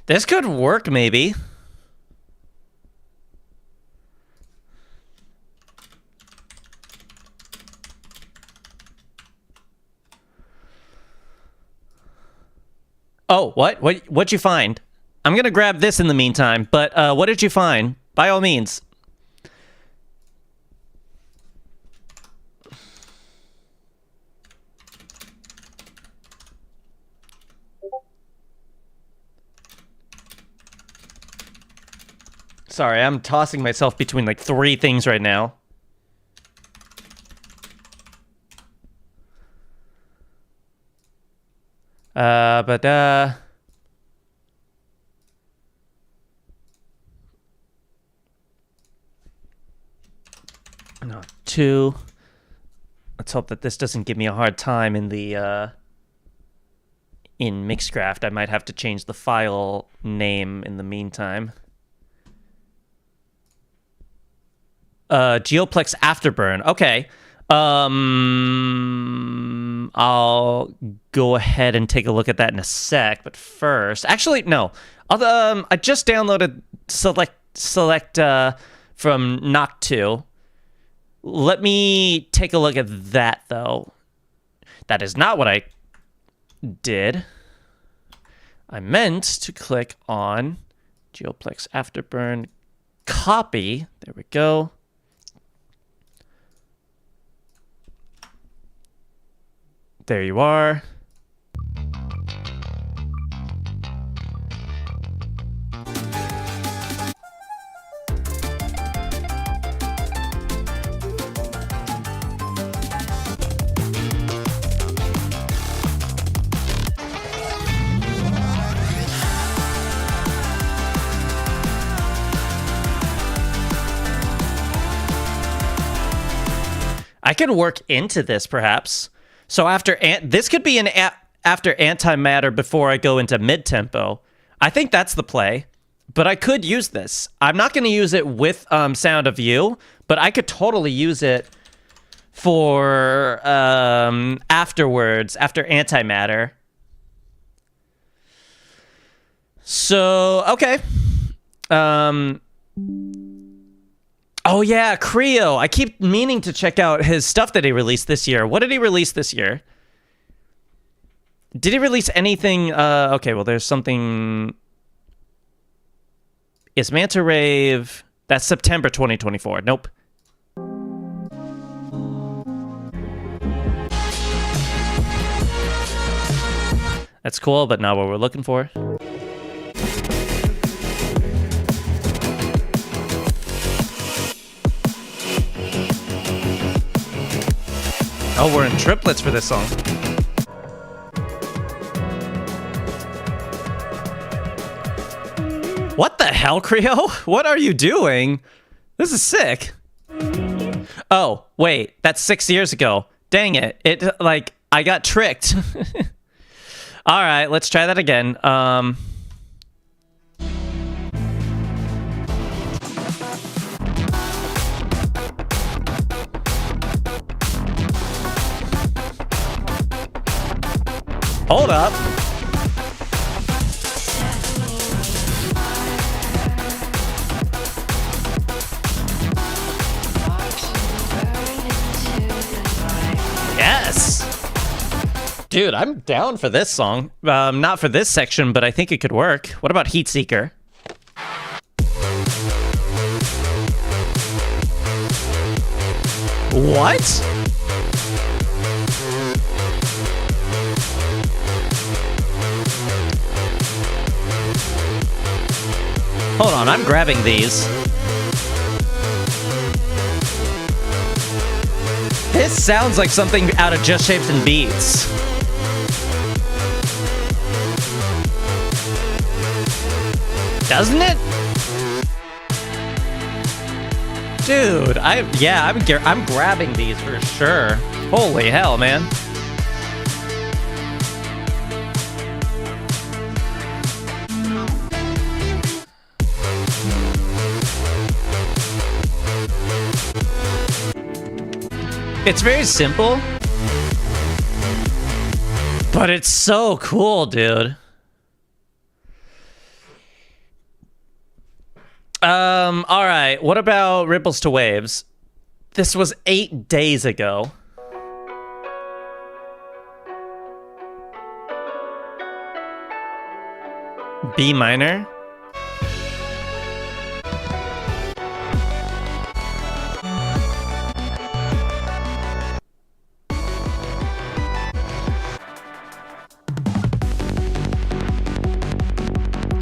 This could work, maybe. Oh, what'd you find? I'm gonna grab this in the meantime, but what did you find? By all means. Sorry, I'm tossing myself between like 3 things right now. No, 2. Let's hope that this doesn't give me a hard time in the in Mixcraft. I might have to change the file name in the meantime. Geoplex Afterburn. Okay. I'll go ahead and take a look at that in a sec, but first, actually, no. I just downloaded select from Knock2. Let me take a look at that, though. That is not what I did. I meant to click on Geoplex Afterburn, copy. There we go. There you are. could work into this, perhaps. So after this could be after antimatter before I go into mid-tempo. I think that's the play. But I could use this. I'm not going to use it with Sound of You, but I could totally use it for afterwards, after antimatter. So, okay. Oh yeah, Creo. I keep meaning to check out his stuff that he released this year. What did he release this year? Did he release anything? Okay, well, there's something. Is Manta Rave? That's September 2024. Nope. That's cool, but not what we're looking for. Oh, we're in triplets for this song. What the hell, Creo? What are you doing? This is sick. Oh, wait, that's 6 years ago. Dang it. I got tricked. All right, let's try that again. Hold up. Yes. Dude, I'm down for this song. Not for this section, but I think it could work. What about Heat Seeker? What? Hold on, I'm grabbing these. This sounds like something out of Just Shapes and Beats. Doesn't it? Dude, I'm grabbing these for sure. Holy hell, man. It's very simple, but it's so cool, dude. All right. What about Ripples to Waves? This was 8 days ago. B minor.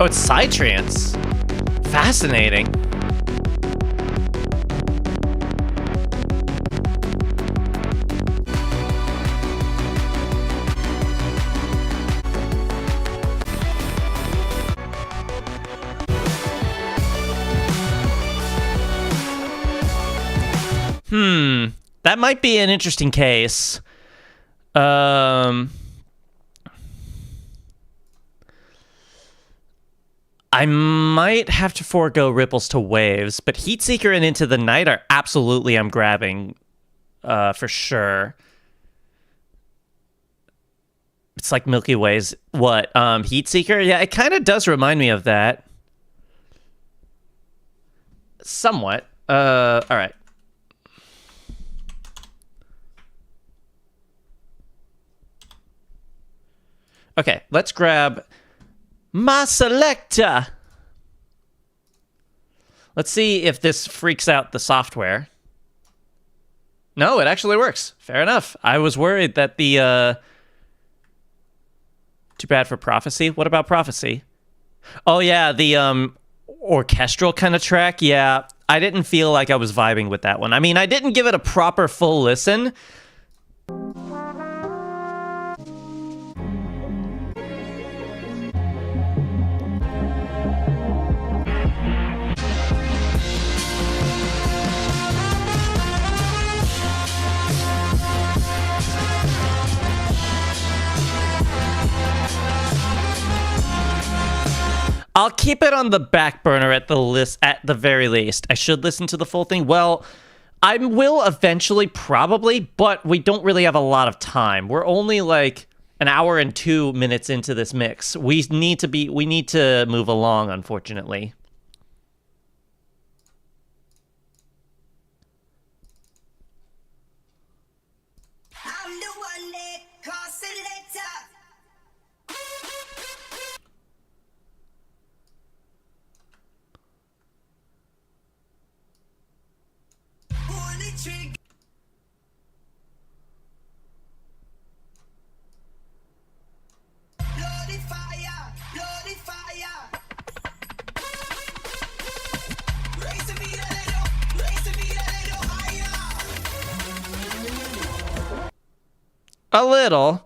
Oh, it's Psytrance. Fascinating. That might be an interesting case. I might have to forego Ripples to Waves, but Heatseeker and Into the Night are absolutely I'm grabbing for sure. It's like Milky Way's what? Heatseeker? Yeah, it kind of does remind me of that. Somewhat. All right. Okay, let's grab my selector. Let's see if this freaks out the software. No, it actually works. Fair enough. I was worried that the... Too bad for Prophecy. What about Prophecy? Oh, yeah, the orchestral kind of track. Yeah, I didn't feel like I was vibing with that one. I mean, I didn't give it a proper full listen. I'll keep it on the back burner at the very least. I should listen to the full thing. Well, I will eventually, probably, but we don't really have a lot of time. We're only like an hour and 2 minutes into this mix. We need to move along, unfortunately. I'm the one that calls selector. Only trick. Bloody fire, bloody fire. Raise the beat a little, raise the beat a little higher. A little.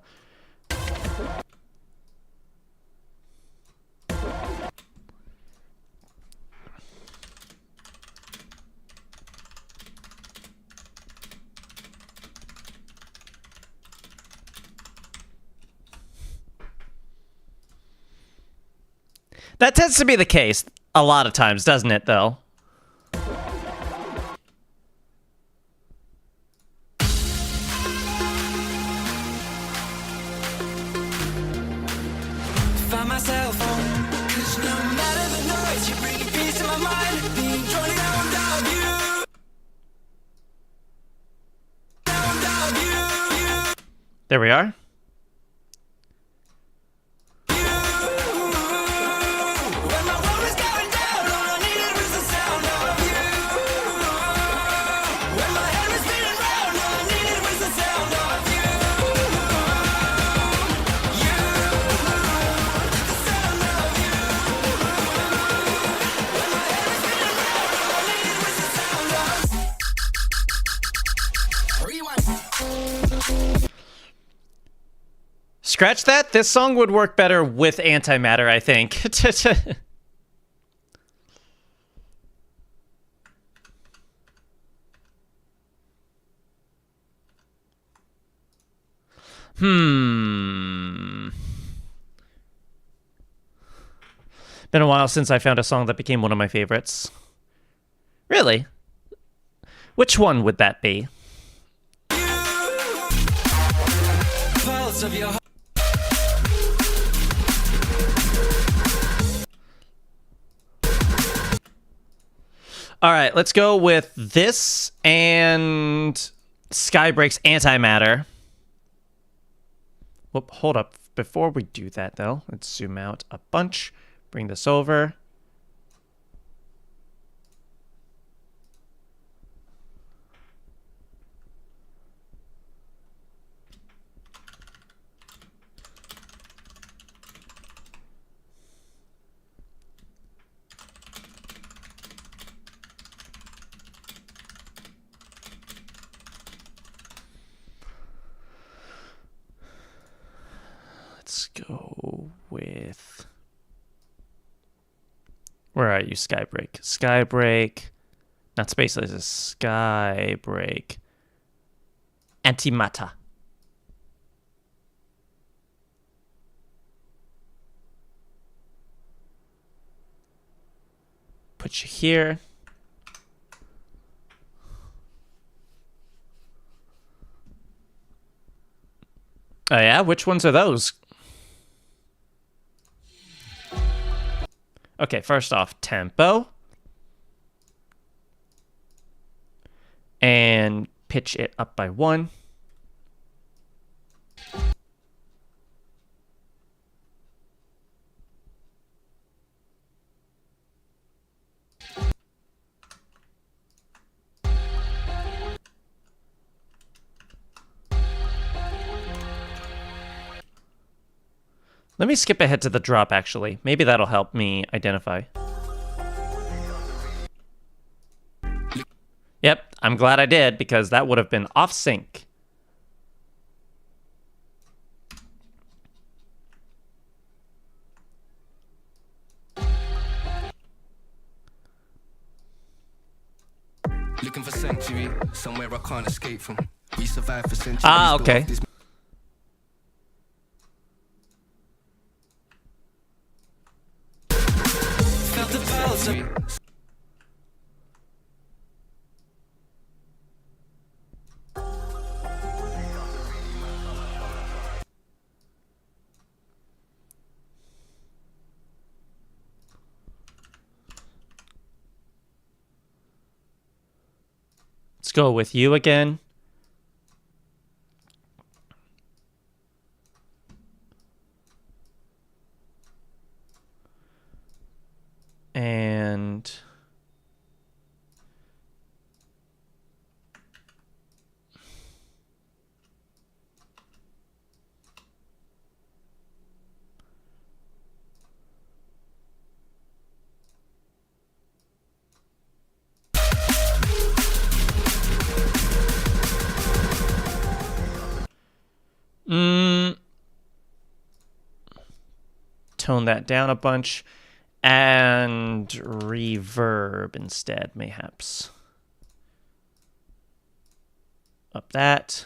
That tends to be the case a lot of times, doesn't it, though? Find myself on, 'cause no matter the noise, you're bringing peace to my mind. Being drawn down without you. Down without you. There we are. When my world was going down, all I needed was the sound of you. When my head was spinning round, all I needed was the sound of you. You, the sound of you. When my head was spinning round, all I needed was the sound of Rewind. Scratch that. This song would work better with antimatter, I think. Been a while since I found a song that became one of my favorites. Really? Which one would that be? Pulse of your heart. All right, let's go with this and Skybreak's Antimatter. Whoop, hold up. Before we do that, though, let's zoom out a bunch. Bring this over. Let's go with... Where are you, Skybreak? Skybreak. Not Space Laser. Skybreak. Antimatter. Put you here. Oh yeah? Which ones are those? Okay, first off, tempo. And pitch it up by 1. Let me skip ahead to the drop, actually. Maybe that'll help me identify. Yep, I'm glad I did, because that would have been off sync. Looking for sanctuary, somewhere I can't escape from. We survived for centuries. Ah, okay. built up this go with you again. And tone that down a bunch and reverb instead, mayhaps. Up that,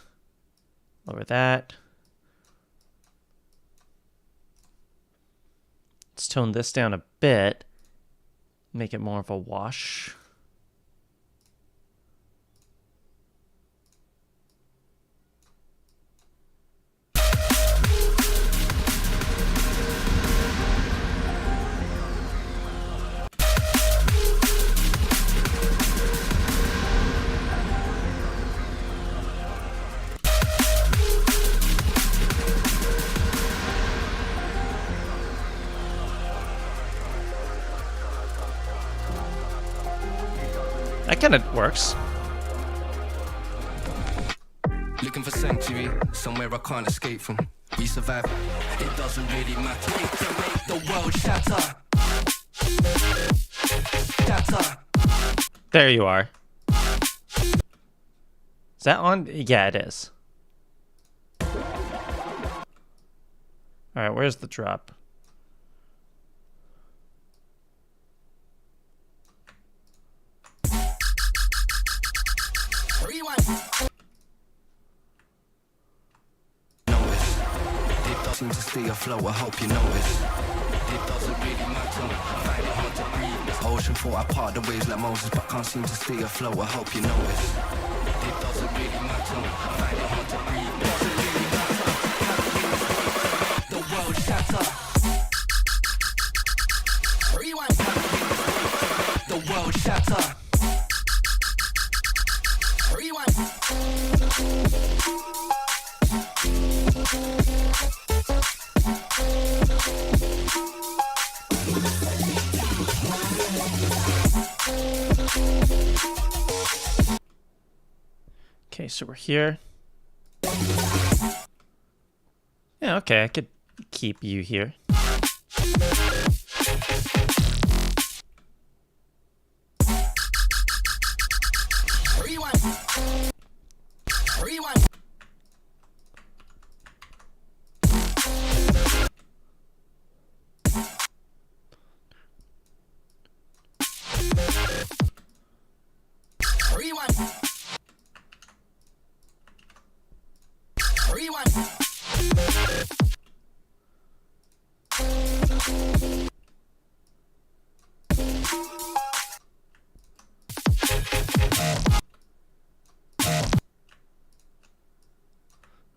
lower that. Let's tone this down a bit, make it more of a wash. That kind of works. Looking for sanctuary, somewhere I can't escape from. We survive, it doesn't really matter. To make the world shatter. Shatter. There you are. Is that on? Yeah, it is. Alright, where's the drop? Seem to stay afloat, I hope you notice. It doesn't really matter, I find it hard to breathe. This ocean thought I part the waves like Moses, but can't seem to stay afloat, I hope you notice. It doesn't really matter, I find it hard to breathe. It doesn't really matter, the world shatter. Rewind. The world shatter. Okay, so we're here. Yeah, okay, I could keep you here.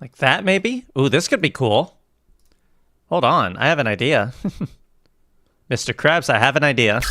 Like that, maybe? Ooh, this could be cool. Hold on, I have an idea. Mr. Krabs, I have an idea.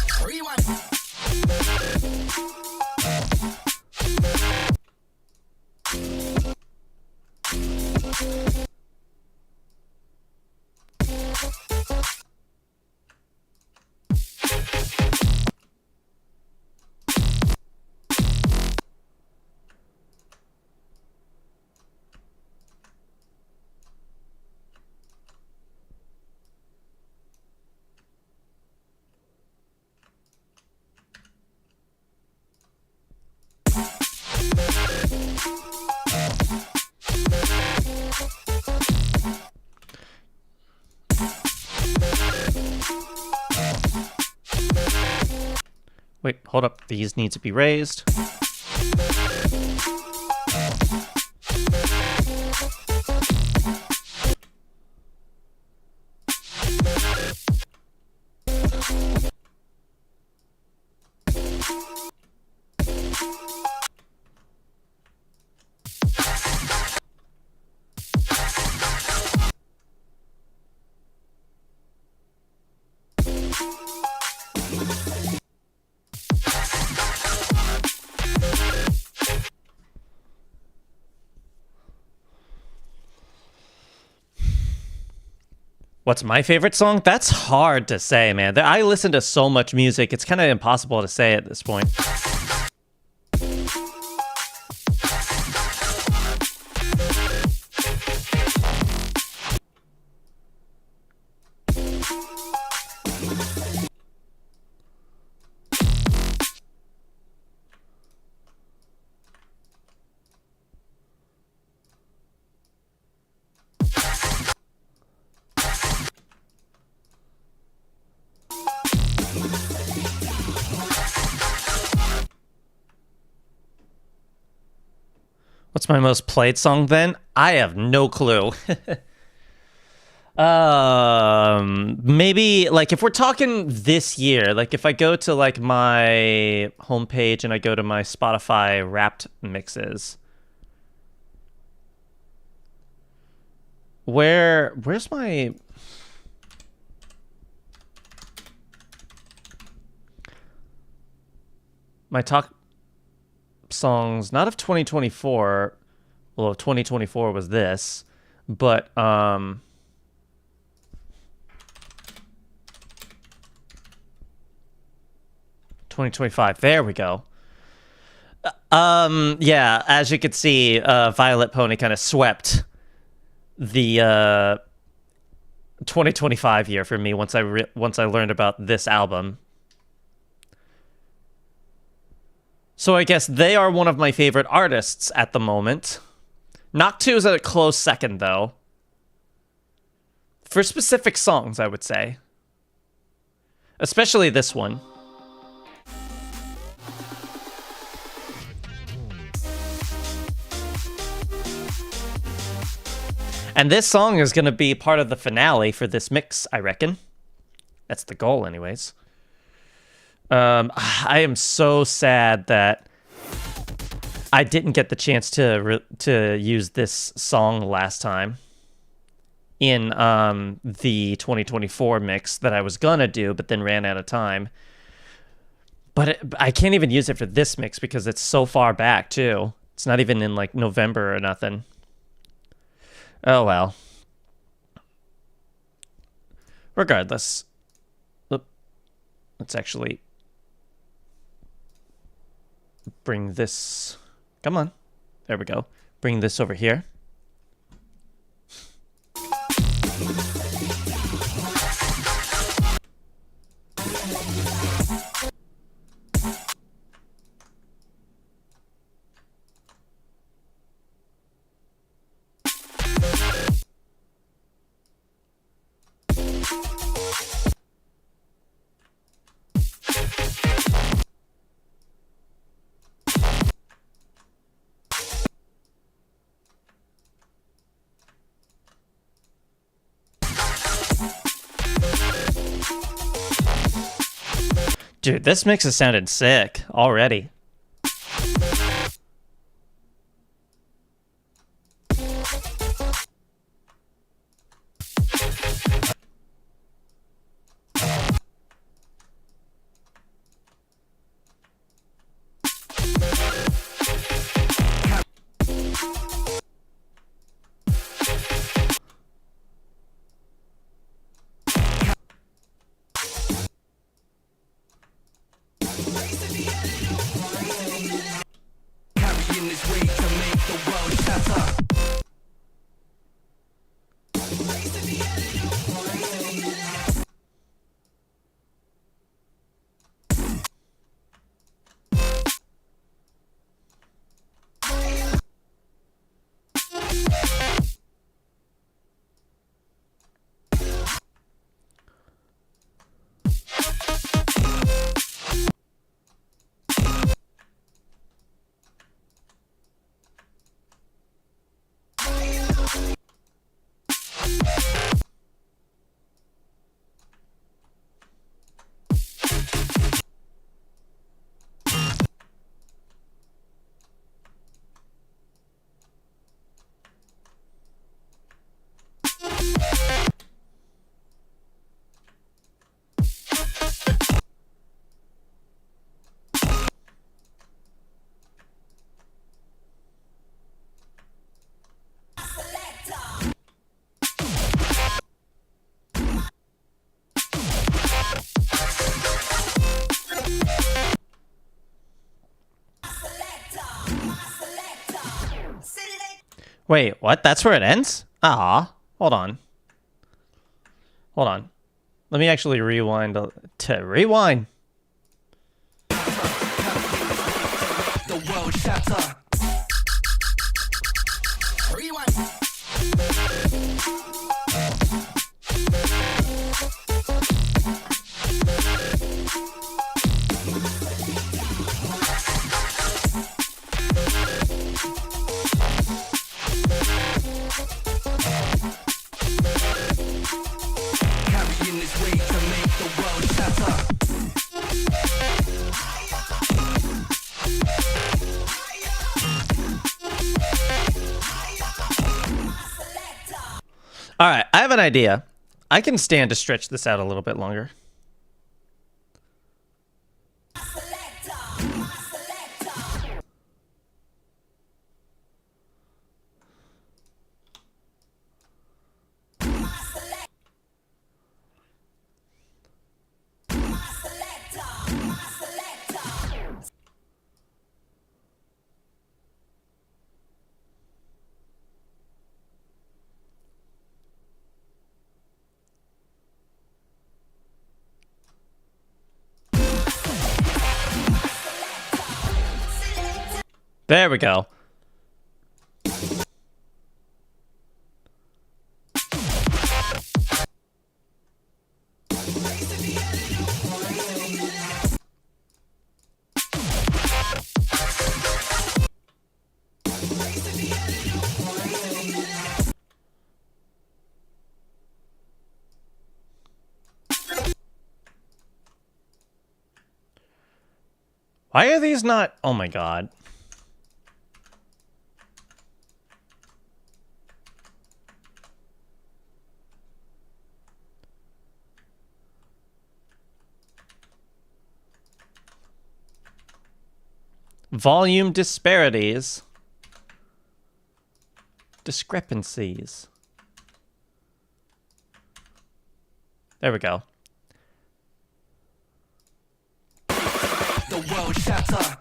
Wait, hold up. These need to be raised. What's my favorite song? That's hard to say, man. I listen to so much music, it's kind of impossible to say at this point. What's my most played song then? I have no clue. Maybe like if we're talking this year, like if I go to like my homepage and I go to my Spotify Wrapped mixes, where's my top songs, not of 2024, well, 2024 was this, but 2025, there we go. Yeah, as you can see, Violet Pony kind of swept the 2025 year for me once I learned about this album. So I guess they are one of my favorite artists at the moment. Knock 2 is a close second, though. For specific songs, I would say. Especially this one. And this song is going to be part of the finale for this mix, I reckon. That's the goal, anyways. I am so sad that I didn't get the chance to use this song last time in the 2024 mix that I was gonna do, but then ran out of time. But I can't even use it for this mix because it's so far back too. It's not even in like November or nothing. Oh well. Regardless, let's actually bring this, come on, there we go, bring this over here. Dude, this mix has sounded sick already. Wait, what? That's where it ends? Ah, hold on. Hold on. Let me actually rewind to rewind. The world shatter. Carrying this weight to make the world shatter. All right, I have an idea. I can stand to stretch this out a little bit longer. There we go. Why are these not? Oh my god. Volume disparities. Discrepancies. There we go. The world shatter.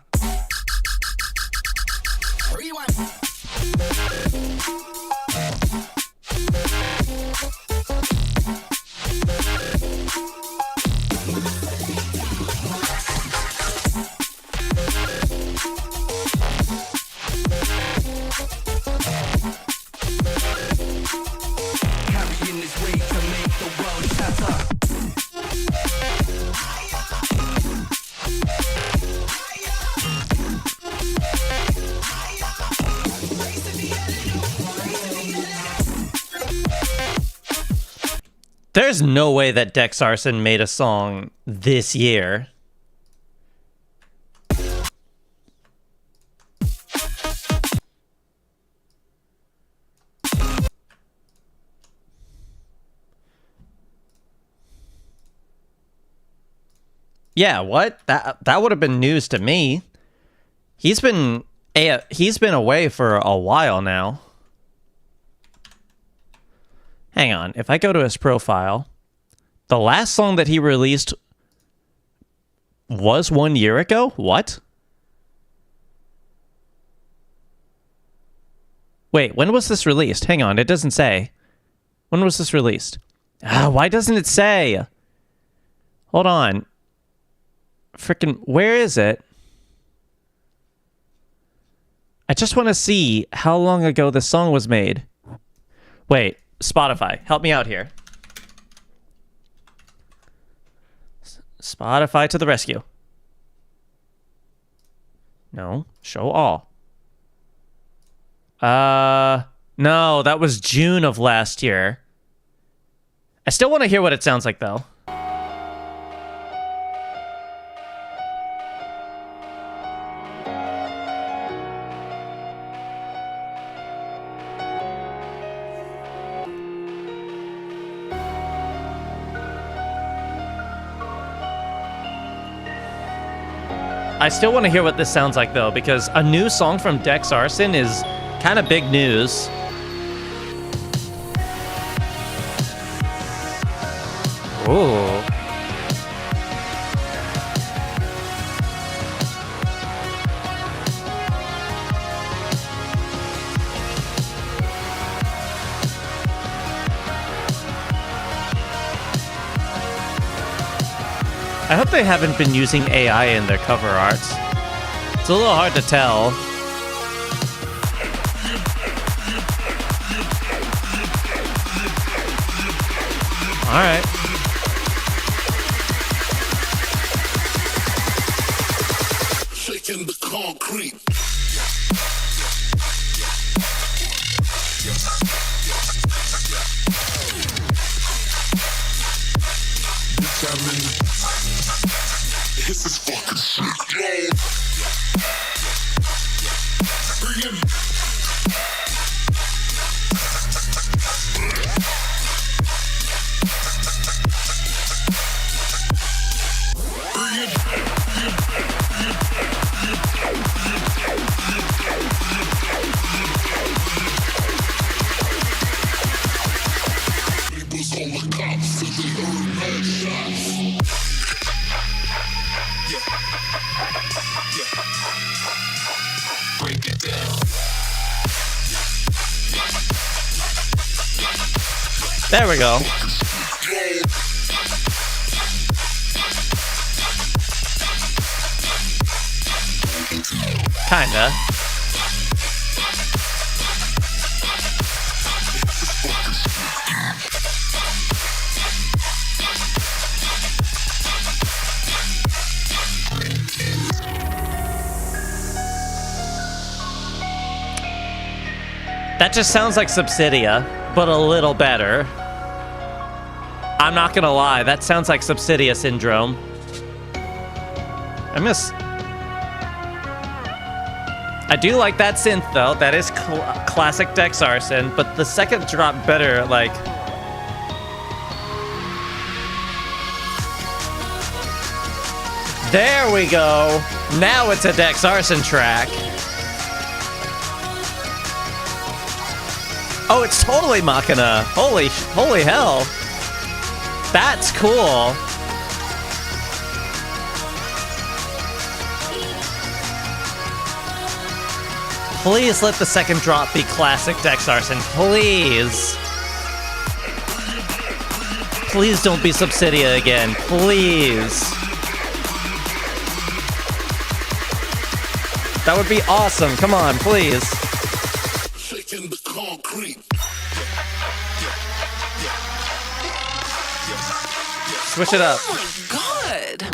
Carrying this weight to make the world shatter. There's no way that Dex Arson made a song this year. Yeah, what? That would have been news to me. He's been away for a while now. Hang on, if I go to his profile, the last song that he released was 1 year ago? What? Wait, when was this released? Hang on, it doesn't say. When was this released? Why doesn't it say? Hold on. Frickin', where is it? I just want to see how long ago this song was made. Wait, Spotify, help me out here. Spotify to the rescue. No, show all. No, that was June of last year. I still want to hear what it sounds like, though. I still want to hear what this sounds like, though, because a new song from Dex Arson is kind of big news. Ooh. I hope they haven't been using AI in their cover arts. It's a little hard to tell. All right. Shaking the concrete. This is fucking shit. Bring it. There we go. Kinda. That just sounds like Subsidia, but a little better. I'm not gonna lie, that sounds like Subsidia Syndrome. I do like that synth though. That is classic Dex Arson, but the second drop better, like. There we go. Now it's a Dex Arson track. Oh, it's totally Machina. Holy hell. That's cool. Please let the second drop be classic Dex Arson. Please. Please don't be Subsidia again. Please. That would be awesome. Come on, please. Shaking the concrete. Switch it up. Oh my god!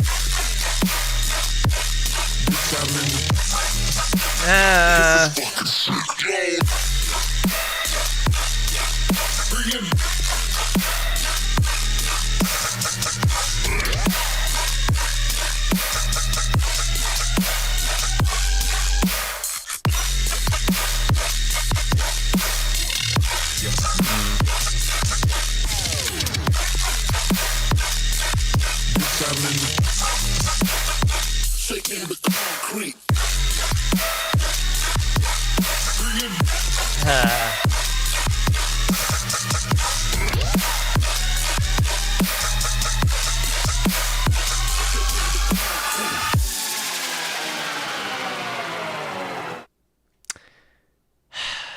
Shaking the concrete.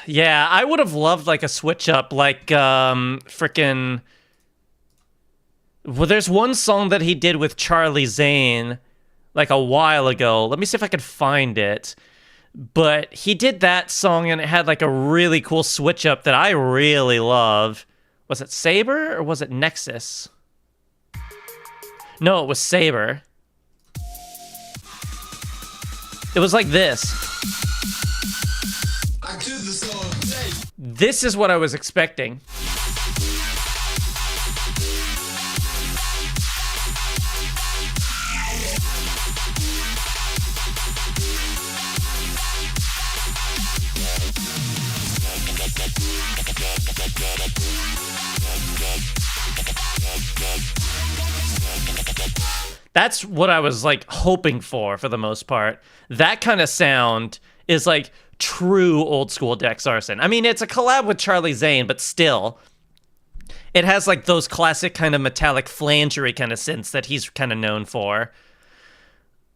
Yeah, I would have loved like a switch up, like frickin'. Well, there's one song that he did with Charlie Zane like a while ago. Let me see if I can find it. But he did that song and it had like a really cool switch up that I really love. Was it Saber or was it Nexus? No, it was Saber. It was like this. I did this all day. This is what I was expecting. That's what I was like hoping for the most part. That kind of sound is like true old school Dex Arson. I mean, it's a collab with Charlie Zane, but still, it has like those classic kind of metallic flangery kind of synths that he's kind of known for.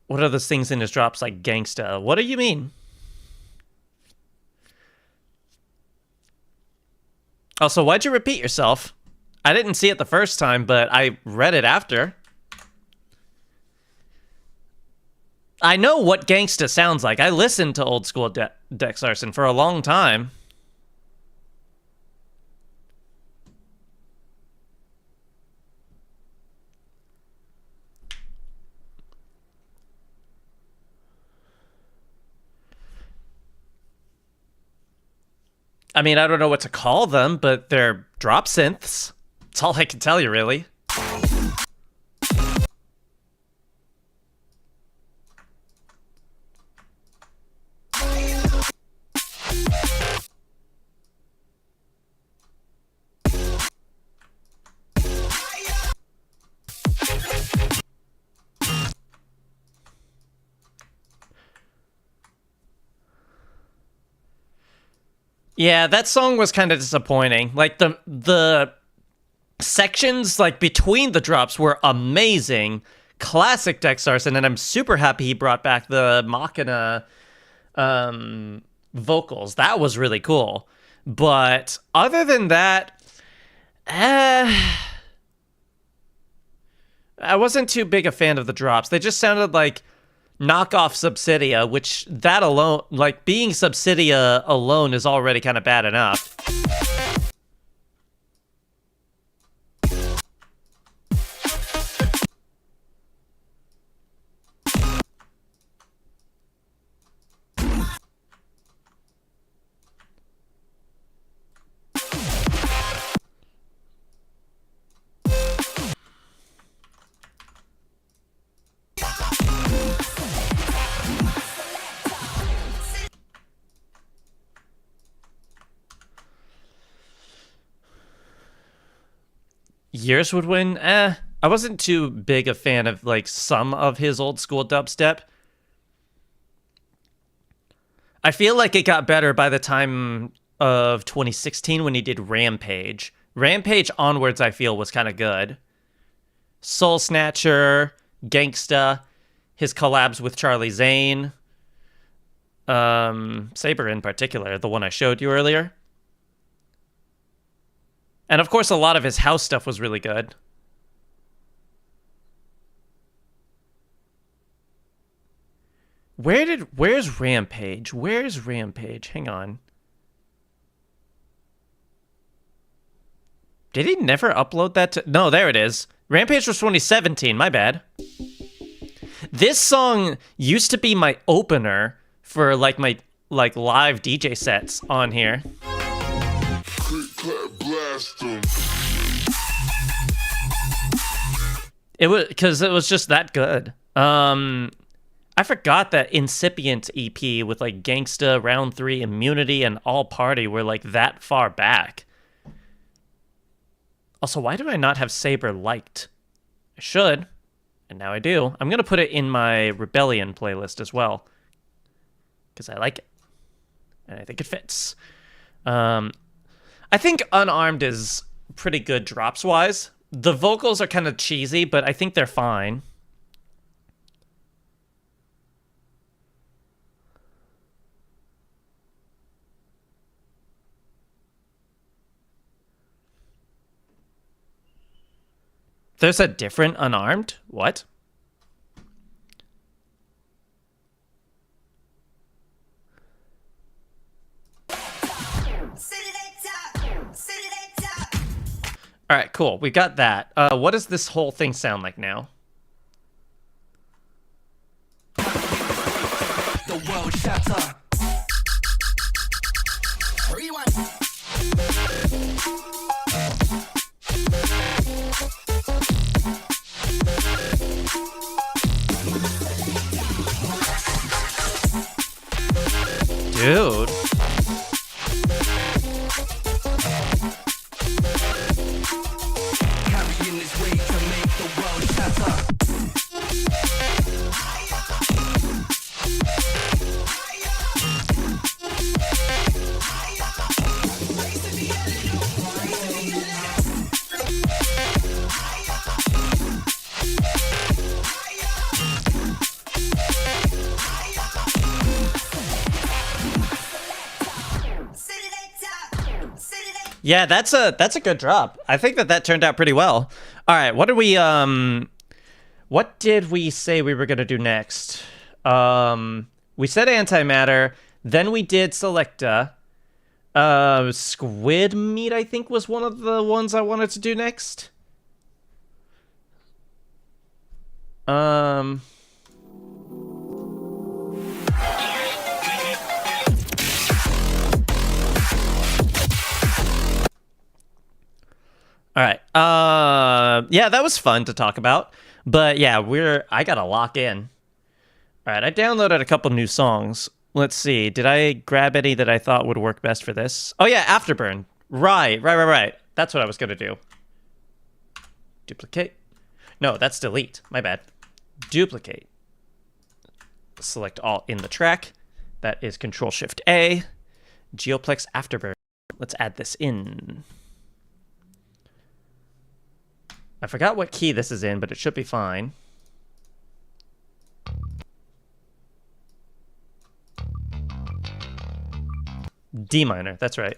What are those things in his drops like Gangsta? What do you mean? Also, why'd you repeat yourself? I didn't see it the first time, but I read it after. I know what gangsta sounds like. I listened to old school Dex Arson for a long time. I mean, I don't know what to call them, but they're drop synths. That's all I can tell you, really. Yeah, that song was kind of disappointing. Like the sections like between the drops were amazing. Classic Dex Arson, and I'm super happy he brought back the Machina vocals. That was really cool. But other than that, I wasn't too big a fan of the drops. They just sounded like knockoff Subsidia, which that alone, like being Subsidia alone is already kind of bad enough. Years would win? I wasn't too big a fan of like some of his old school dubstep. I feel like it got better by the time of 2016 when he did Rampage. Rampage onwards, I feel, was kind of good. Soul Snatcher, Gangsta, his collabs with Charlie Zane, Saber in particular, the one I showed you earlier. And of course, a lot of his house stuff was really good. Where's Rampage? Where's Rampage? Hang on. Did he never upload that to... No, there it is. Rampage was 2017, my bad. This song used to be my opener for like my live DJ sets on here. It was because it was just that good. I forgot that Incipient EP with like Gangsta, Round 3, Immunity, and All Party were like that far back. Also, why do I not have Saber liked? I should, and now I do. I'm gonna put it in my Rebellion playlist as well because I like it and I think it fits. I think Unarmed is pretty good drops-wise. The vocals are kind of cheesy, but I think they're fine. There's a different Unarmed? What? All right, cool. We got that. What does this whole thing sound like now? The world shatter. Dude. Carrying this weight to make the world shatter. Yeah, that's a good drop. I think that turned out pretty well. All right, what did we say we were gonna do next? We said antimatter, then we did selecta. Squid meat, I think, was one of the ones I wanted to do next. All right. Yeah, that was fun to talk about. But yeah, I gotta lock in. All right, I downloaded a couple new songs. Let's see. Did I grab any that I thought would work best for this? Oh yeah, Afterburn. Right. That's what I was gonna do. Duplicate. No, that's delete. My bad. Duplicate. Select all in the track. That is Control-Shift-A. Geoplex Afterburn. Let's add this in. I forgot what key this is in, but it should be fine. D minor, that's right.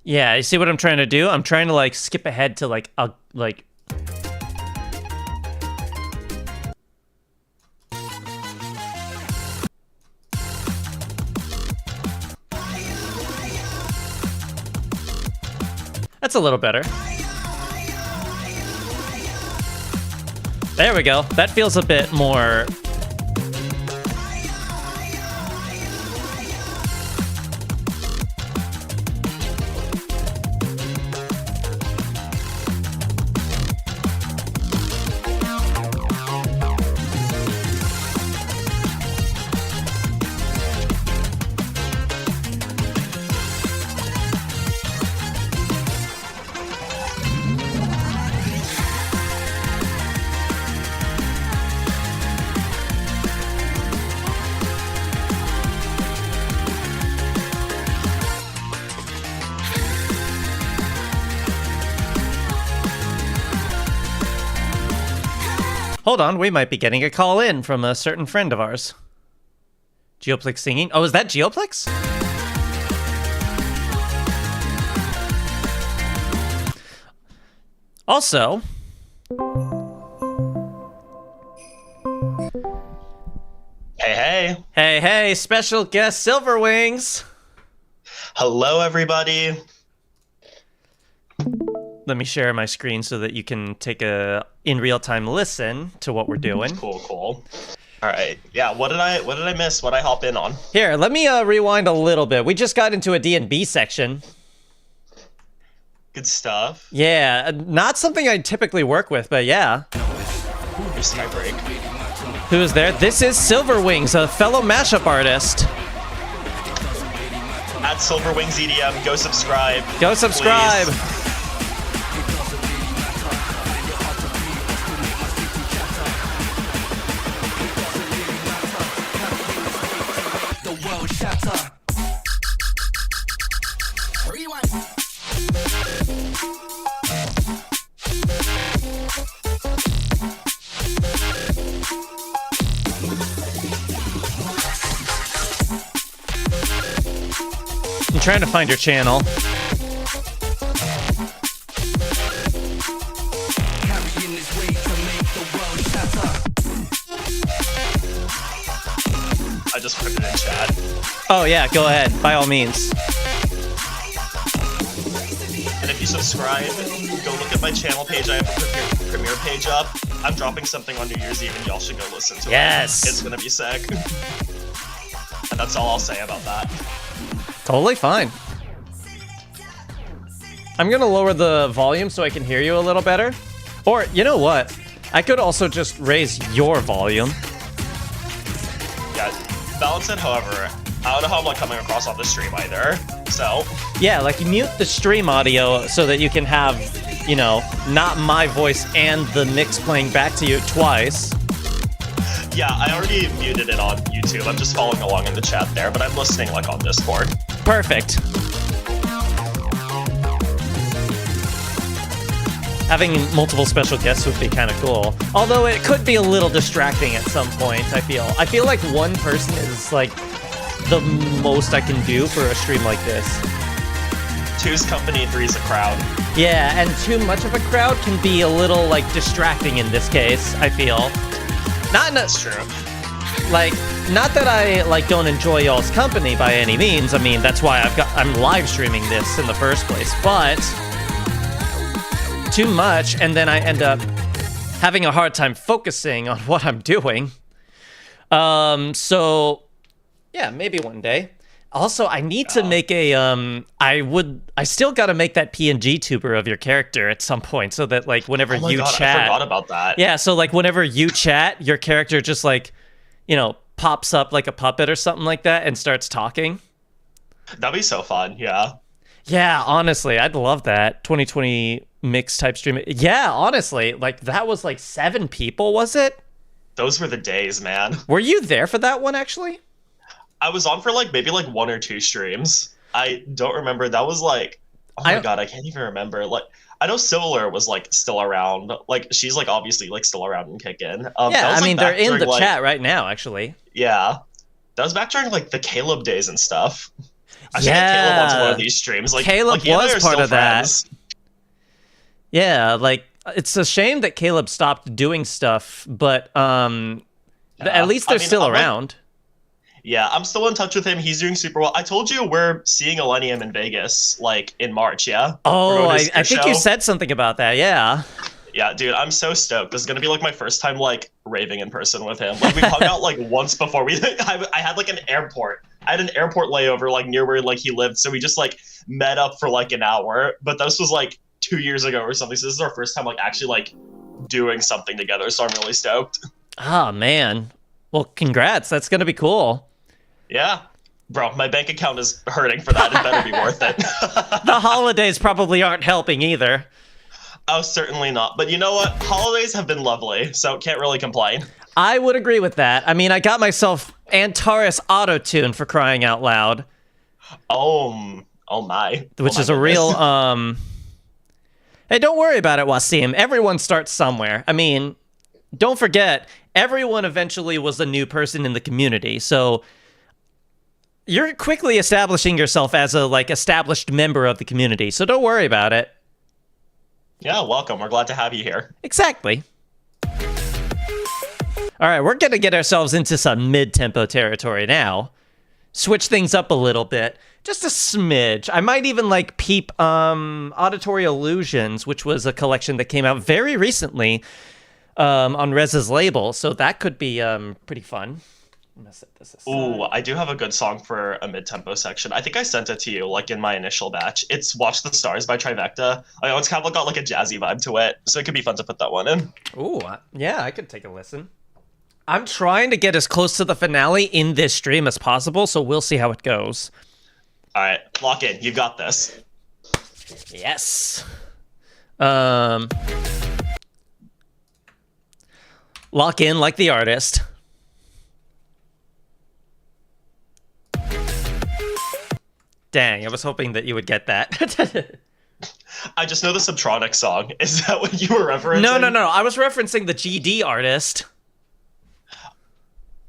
Yeah, you see what I'm trying to do? I'm trying to like skip ahead to like a like That's a little better. There we go. That feels a bit more. Hold on, we might be getting a call in from a certain friend of ours. Geoplex singing. Oh, is that Geoplex? Also, hey, special guest Silverwings. Hello, everybody. Let me share my screen so that you can take a in real time listen to what we're doing. Cool. All right. Yeah. What did I miss? What I hop in on? Here, let me rewind a little bit. We just got into a D&B section. Good stuff. Yeah, not something I typically work with, but yeah. Just my break. Who is there? This is Silverwings, a fellow mashup artist. At Silverwings EDM, go subscribe. Go subscribe. Please. I'm trying to find your channel. I just put it in chat. Oh yeah, go ahead, by all means. And if you subscribe, go look at my channel page. I have a premiere page up. I'm dropping something on New Year's Eve, and y'all should go listen to it. Yes. It's gonna be sick. And that's all I'll say about that. Totally fine. I'm gonna lower the volume so I can hear you a little better. Or, you know what? I could also just raise your volume. Yeah, balance it, however, I don't know how I'm like coming across on the stream either, so. Yeah, like mute the stream audio so that you can have, you know, not my voice and the mix playing back to you twice. Yeah, I already muted it on YouTube. I'm just following along in the chat there, but I'm listening like on Discord. Perfect. Having multiple special guests would be kind of cool. Although it could be a little distracting at some point, I feel. I feel like one person is like the most I can do for a stream like this. 2's company, 3's a crowd. Yeah, and too much of a crowd can be a little like distracting in this case, I feel. That's true. Like, not that I like don't enjoy y'all's company by any means. I mean, that's why I'm live streaming this in the first place. But too much, and then I end up having a hard time focusing on what I'm doing. So yeah, maybe one day. Also, I need to make a I still got to make that PNG tuber of your character at some point, so that like whenever you chat, I forgot about that. Yeah, so like whenever you chat, your character just like, you know, pops up like a puppet or something like that and starts talking. That'd be so fun, yeah. Yeah, honestly, I'd love that. 2020 mix type stream. Yeah, honestly, like that was like 7 people, was it? Those were the days, man. Were you there for that one actually? I was on for like maybe like 1 or 2 streams. I don't remember. That was like, oh my god, I can't even remember. Like, I know Similar was like still around. Like, she's like obviously like still around and kicking. Yeah, I mean they're in the chat right now, actually. Yeah, that was back during like the Caleb days and stuff. I should get Caleb onto one of these streams. Like, Caleb like, was part of that. Yeah, like it's a shame that Caleb stopped doing stuff, but at least they're still around. Yeah, I'm still in touch with him. He's doing super well. I told you we're seeing Millennium in Vegas, like, in March, yeah? Oh, I think you said something about that, yeah. Yeah, dude, I'm so stoked. This is going to be, like, my first time, like, raving in person with him. Like, we've hung out, like, once before. I had, like, an airport. I had an airport layover, like, near where, like, he lived. So we just, like, met up for, like, an hour. But this was, like, 2 years ago or something. So this is our first time, like, actually, like, doing something together. So I'm really stoked. Oh, man. Well, congrats. That's going to be cool. Yeah. Bro, my bank account is hurting for that. It better be worth it. The holidays probably aren't helping either. Oh, certainly not. But you know what? Holidays have been lovely, so can't really complain. I would agree with that. I mean, I got myself Antares Auto-Tune for crying out loud. Oh my. Which is a real, Hey, don't worry about it, Wasim. Everyone starts somewhere. I mean, don't forget, everyone eventually was a new person in the community, so you're quickly establishing yourself as a, like, established member of the community, so don't worry about it. Yeah, welcome. We're glad to have you here. Exactly. All right, we're going to get ourselves into some mid-tempo territory now. Switch things up a little bit. Just a smidge. I might even, like, peep Auditory Illusions, which was a collection that came out very recently on Rez's label, so that could be pretty fun. I'm gonna set this aside. Ooh, I do have a good song for a mid-tempo section. I think I sent it to you, like, in my initial batch. It's Watch the Stars by Trivecta. I know it's kind of got, like, a jazzy vibe to it, so it could be fun to put that one in. Ooh, yeah, I could take a listen. I'm trying to get as close to the finale in this stream as possible, so we'll see how it goes. All right, lock in. You've got this. Yes. Lock in like the artist. Dang, I was hoping that you would get that. I just know the Subtronic song. Is that what you were referencing? No. I was referencing the GD artist.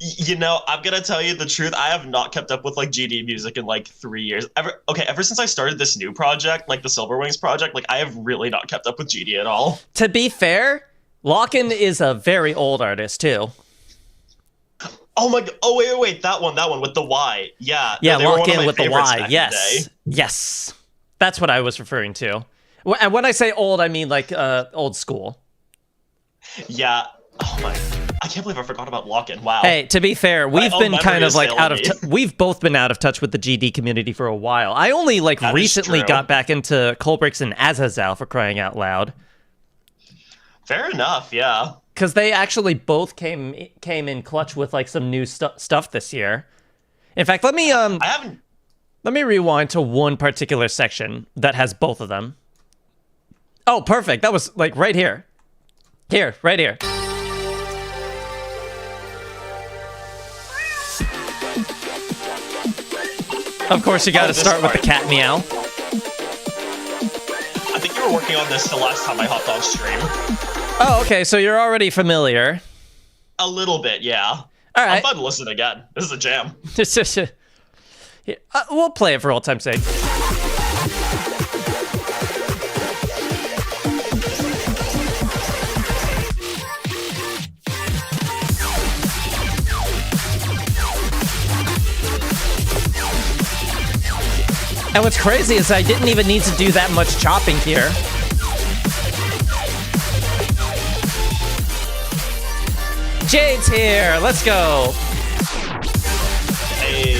You know, I'm gonna tell you the truth. I have not kept up with, like, GD music in, like, 3 years. Ever since I started this new project, like the Silver Wings project, like, I have really not kept up with GD at all. To be fair, Lock-In is a very old artist too. Oh my god! Oh wait! That one with the Y. Yeah. Yeah, no, Lock-In with the Y. Yes. That's what I was referring to. And when I say old, I mean like old school. Yeah. Oh my! I can't believe I forgot about Lock-In. Wow. Hey, to be fair, we've been kind of like we've both been out of touch with the GD community for a while. I only like recently got back into Colbrix and Azazel, for crying out loud. Fair enough. Yeah. because they actually both came in clutch with like some new stuff this year. In fact, let me rewind to one particular section that has both of them. Oh, perfect. That was like right here. Here, right here. Of course, you got to start with the cat meow. I think you were working on this the last time I hopped on stream. Oh, okay. So you're already familiar. A little bit, yeah. All right. I'm fun to listen again. This is a jam. We'll play it for old time's sake. And what's crazy is I didn't even need to do that much chopping here. Jade's here. Let's go. Hey.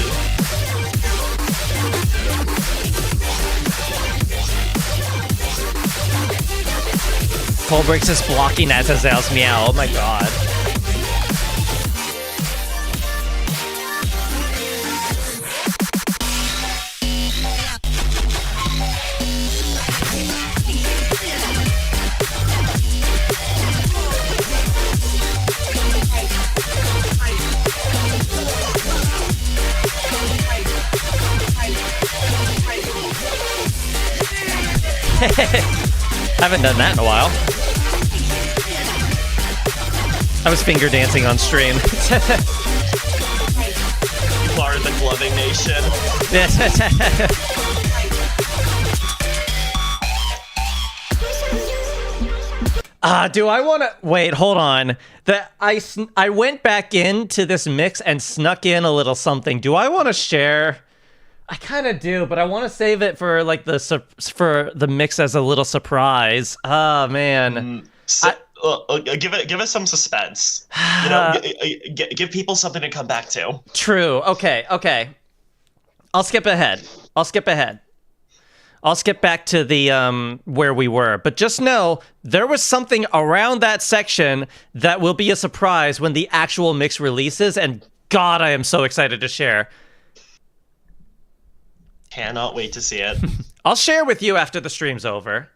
Colbrix is blocking Azazel's meow. Oh my god. Haven't done that in a while. I was finger dancing on stream. You are the gloving nation. Do I want to wait? Hold on. I went back into this mix and snuck in a little something. Do I want to share? I kind of do, but I want to save it for like for the mix as a little surprise. Oh man. Give it some suspense. You know, give people something to come back to. True. Okay. I'll skip ahead. I'll skip back to the where we were. But just know there was something around that section that will be a surprise when the actual mix releases, and God, I am so excited to share. Cannot wait to see it. I'll share with you after the stream's over.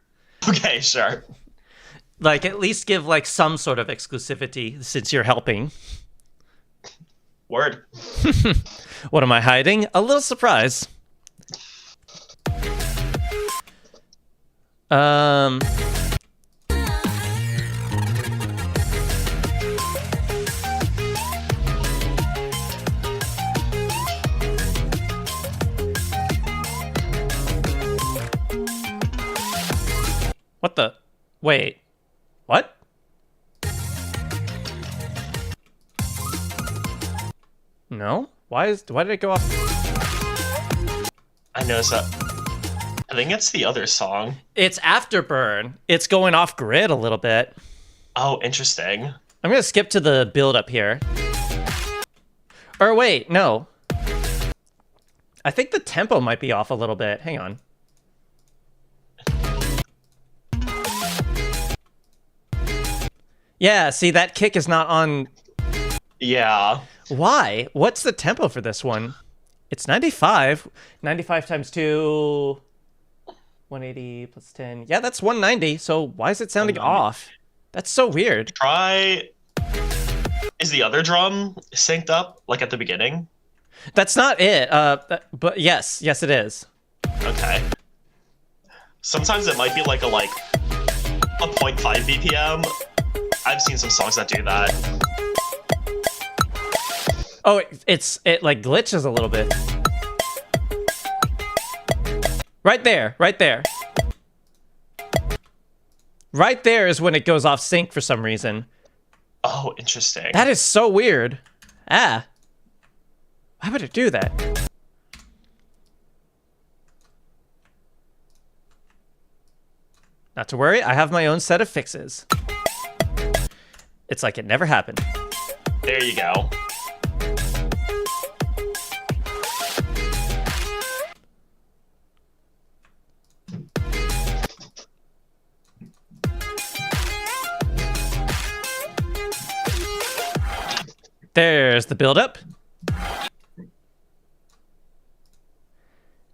Okay, sure. Like, at least give, like, some sort of exclusivity since you're helping. Word. What am I hiding? A little surprise. What the? Wait. What? No? Why did it go off? I noticed that. I think it's the other song. It's Afterburn. It's going off grid a little bit. Oh, interesting. I'm gonna skip to the build up here. Or wait, no. I think the tempo might be off a little bit. Hang on. Yeah, see, that kick is not on. Yeah. Why? What's the tempo for this one? It's 95. 95 times 2. 180 plus 10. Yeah, that's 190. So why is it sounding off? That's so weird. Try. Is the other drum synced up, like at the beginning? That's not it. But yes, it is. Okay. Sometimes it might be like a 0.5 BPM. I've seen some songs that do that. Oh, it like glitches a little bit. Right there. Right there is when it goes off sync for some reason. Oh, interesting. That is so weird. Why would it do that? Not to worry, I have my own set of fixes. It's like it never happened. There you go. There's the build-up.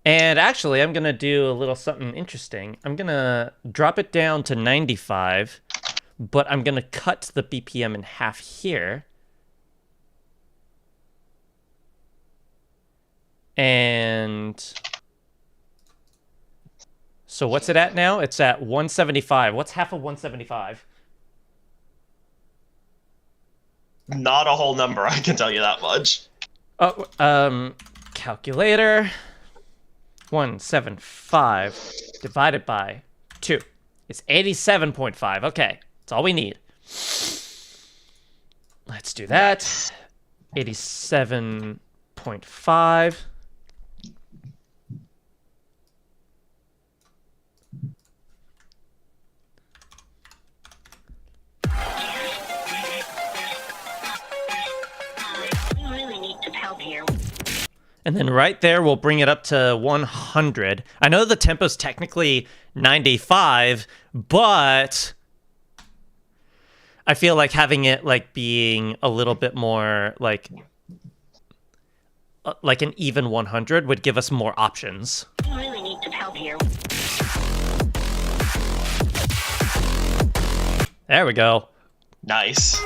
And actually, I'm going to do a little something interesting. I'm going to drop it down to 95, but I'm going to cut the BPM in half here. And so what's it at now? It's at 175. What's half of 175? Not a whole number, I can tell you that much. Oh, calculator. 175 divided by 2 is 87.5. Okay, that's all we need. Let's do that. 87.5. We really need some help here. And then right there, we'll bring it up to 100. I know the tempo's technically 95, but I feel like having it like being a little bit more like an even 100 would give us more options. We really need some help here. There we go. Nice.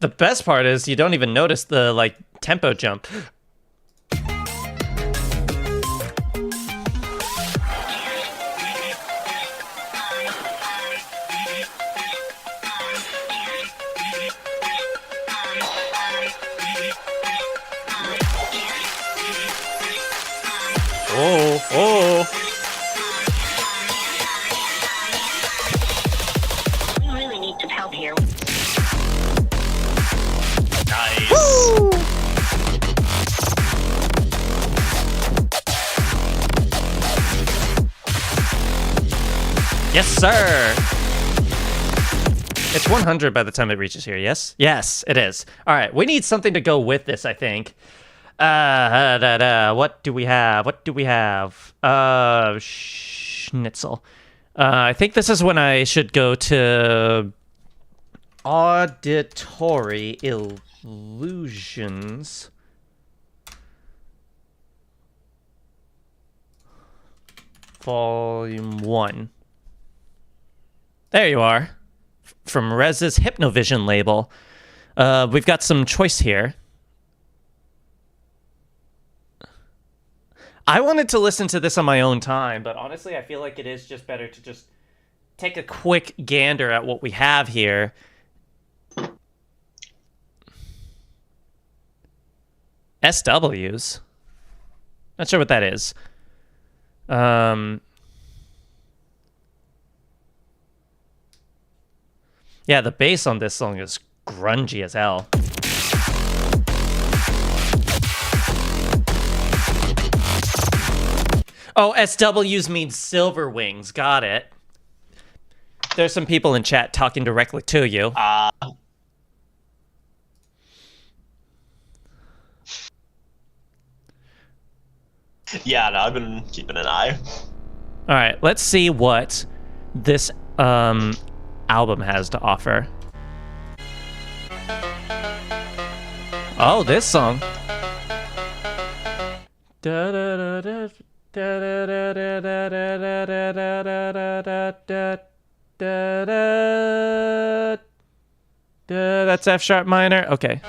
The best part is you don't even notice the like tempo jump. Oh. We really need some help here. Nice. Woo! Yes, sir. It's 100 by the time it reaches here, yes? Yes, it is. All right, we need something to go with this, I think. What do we have? Schnitzel. I think this is when I should go to Auditory Illusions. Volume 1. There you are. From Rez's Hypnovision label. We've got some choice here. I wanted to listen to this on my own time, but honestly, I feel like it is just better to just take a quick gander at what we have here. SWs? Not sure what that is. Yeah, the bass on this song is grungy as hell. Oh, SWs means silver wings. Got it. There's some people in chat talking directly to you. Yeah, no, I've been keeping an eye. All right, let's see what this album has to offer. Oh, this song. That's F sharp minor. Okay.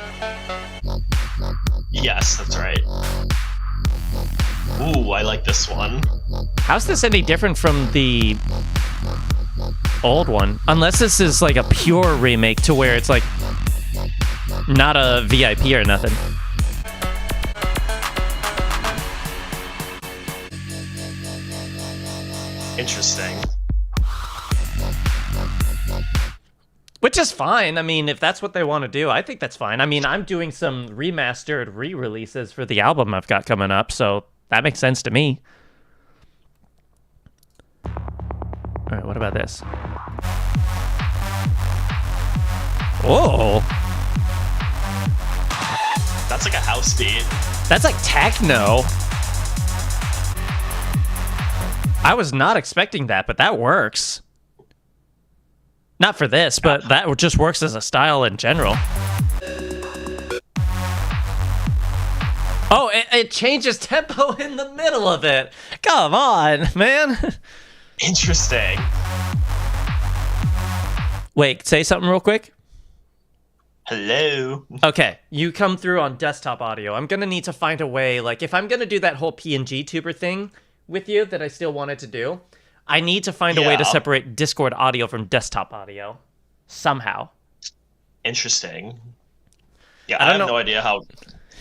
Yes, that's right. Ooh, I like this one. How's this any different from the old one? Unless this is like a pure remake to where it's like not a VIP or nothing. Interesting. Which is fine. I mean, if that's what they want to do, I think that's fine. I mean, I'm doing some remastered re-releases for the album I've got coming up, so that makes sense to me. All right, what about this? Oh, That's like a house beat. that's like techno. I was not expecting that, but that works. Not for this, but that just works as a style in general. Oh, it changes tempo in the middle of it. Come on, man. Interesting. Wait, say something real quick. Hello. Okay, you come through on desktop audio. I'm gonna need to find a way, like, if I'm gonna do that whole PNG tuber thing with you that I still wanted to do, I need to find a way to separate Discord audio from desktop audio. Somehow. Interesting. Yeah, I have no idea how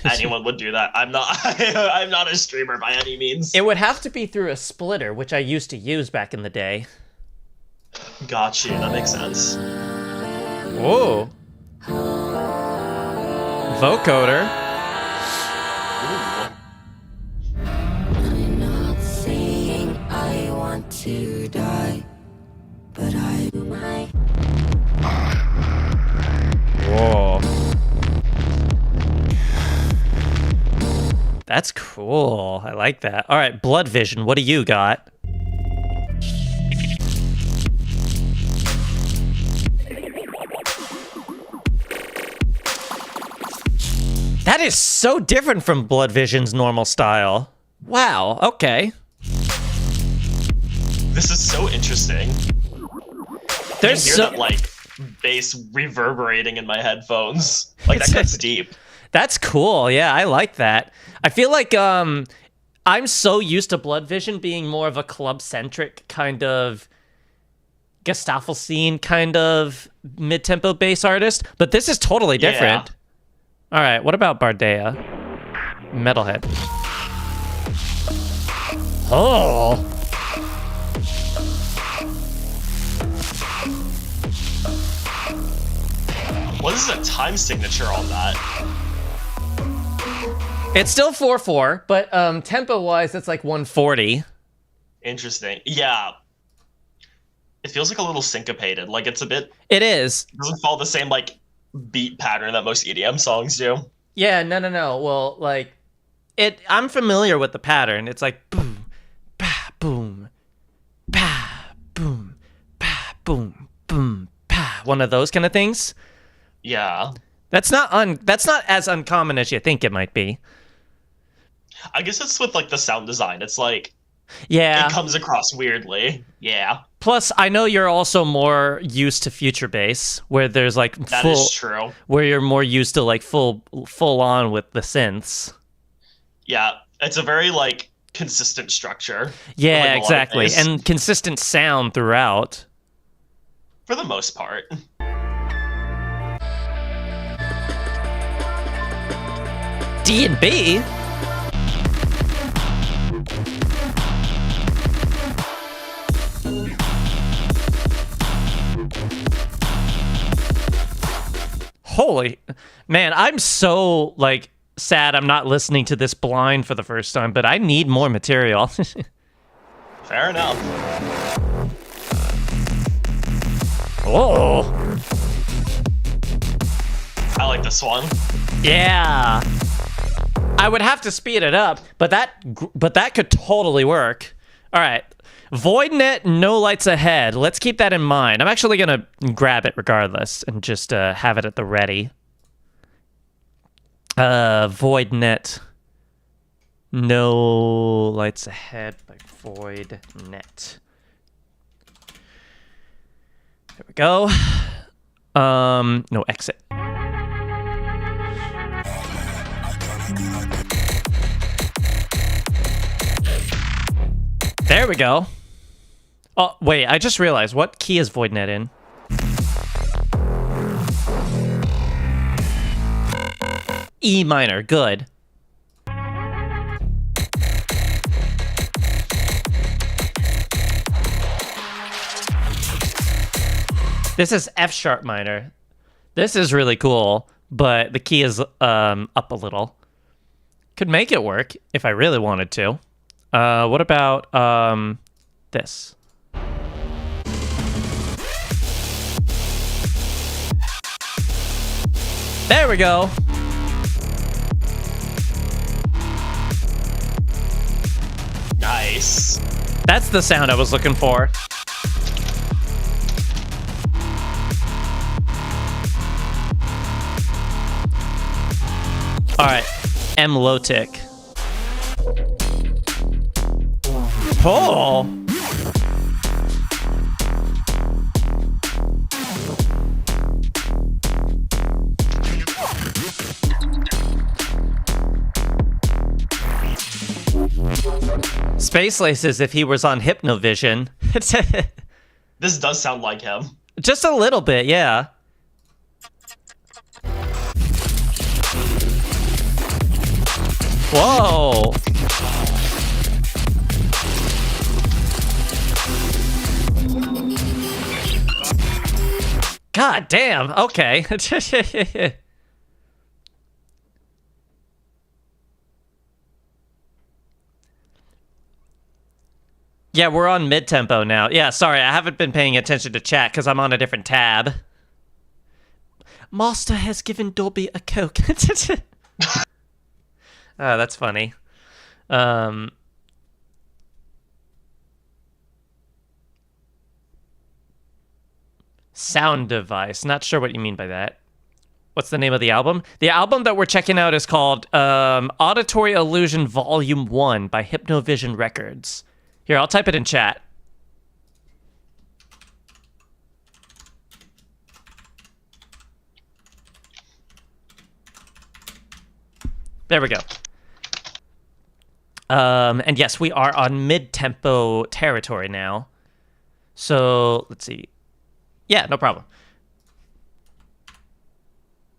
anyone would do that. I'm not I'm not a streamer by any means. It would have to be through a splitter, which I used to use back in the day. Got you, that makes sense. Whoa. Vocoder. I'm not saying I want to die, but I might. Whoa. That's cool. I like that. All right, Blood Vision, what do you got? That is so different from Blood Vision's normal style. Wow, okay. This is so interesting. There's I hear that, like, bass reverberating in my headphones. Like, that cuts deep. That's cool. Yeah, I like that. I feel like I'm so used to Blood Vision being more of a club-centric kind of Gestaffel scene kind of mid-tempo bass artist, but this is totally different. Yeah. All right, what about Bardea? Metalhead. Oh. What is the time signature on that? It's still 4/4, but tempo-wise, it's like 140. Interesting. Yeah. It feels like a little syncopated. Like, it's a bit... It is. It doesn't follow the same, like, beat pattern that most EDM songs do. Yeah, no. Well, like, I'm familiar with the pattern. It's like boom, pa, boom, pa, boom, pa, boom, boom, pa. One of those kind of things. Yeah. That's not as uncommon as you think it might be. I guess it's with, like, the sound design. It's like... Yeah. It comes across weirdly. Yeah. Plus, I know you're also more used to future bass, where there's like That is true. Where you're more used to like full on with the synths. Yeah, it's a very like consistent structure. Yeah, like, exactly, and consistent sound throughout. For the most part. D&B. Holy man, I'm so like sad I'm not listening to this blind for the first time, but I need more material. Fair enough. Oh. I like this one. Yeah. I would have to speed it up, but that could totally work. All right. VoidNet, No Lights Ahead. Let's keep that in mind. I'm actually going to grab it regardless and just have it at the ready. VoidNet, No Lights Ahead by VoidNet. There we go. No exit. There we go. Oh, wait, I just realized. What key is VoidNet in? E minor, good. This is F sharp minor. This is really cool, but the key is up a little. Could make it work if I really wanted to. What about this? There we go. Nice. That's the sound I was looking for. All right. M. Lotic. Paul? Space Laces if he was on Hypnovision. This does sound like him. Just a little bit, yeah. Whoa. God damn, okay. Yeah, we're on mid-tempo now. Yeah, sorry, I haven't been paying attention to chat because I'm on a different tab. Master has given Dobby a Coke. Oh, that's funny. Sound device. Not sure what you mean by that. What's the name of the album? The album that we're checking out is called Auditory Illusion Volume 1 by Hypnovision Records. Here, I'll type it in chat. There we go. And yes, we are on mid-tempo territory now. So, let's see. Yeah, no problem.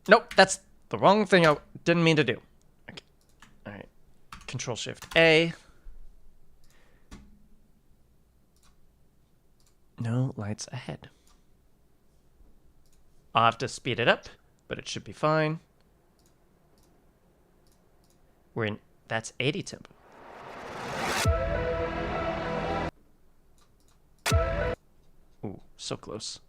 Nope, that's the wrong thing I didn't mean to do. Okay. All right. Control-Shift-A. No lights ahead. I'll have to speed it up, but it should be fine. We're in, that's 80 tempo. Ooh, so close.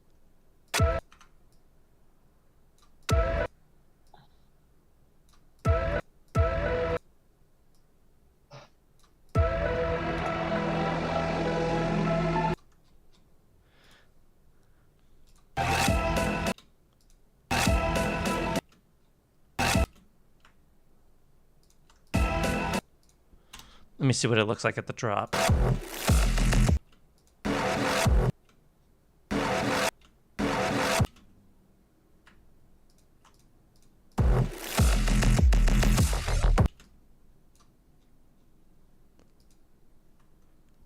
Let me see what it looks like at the drop.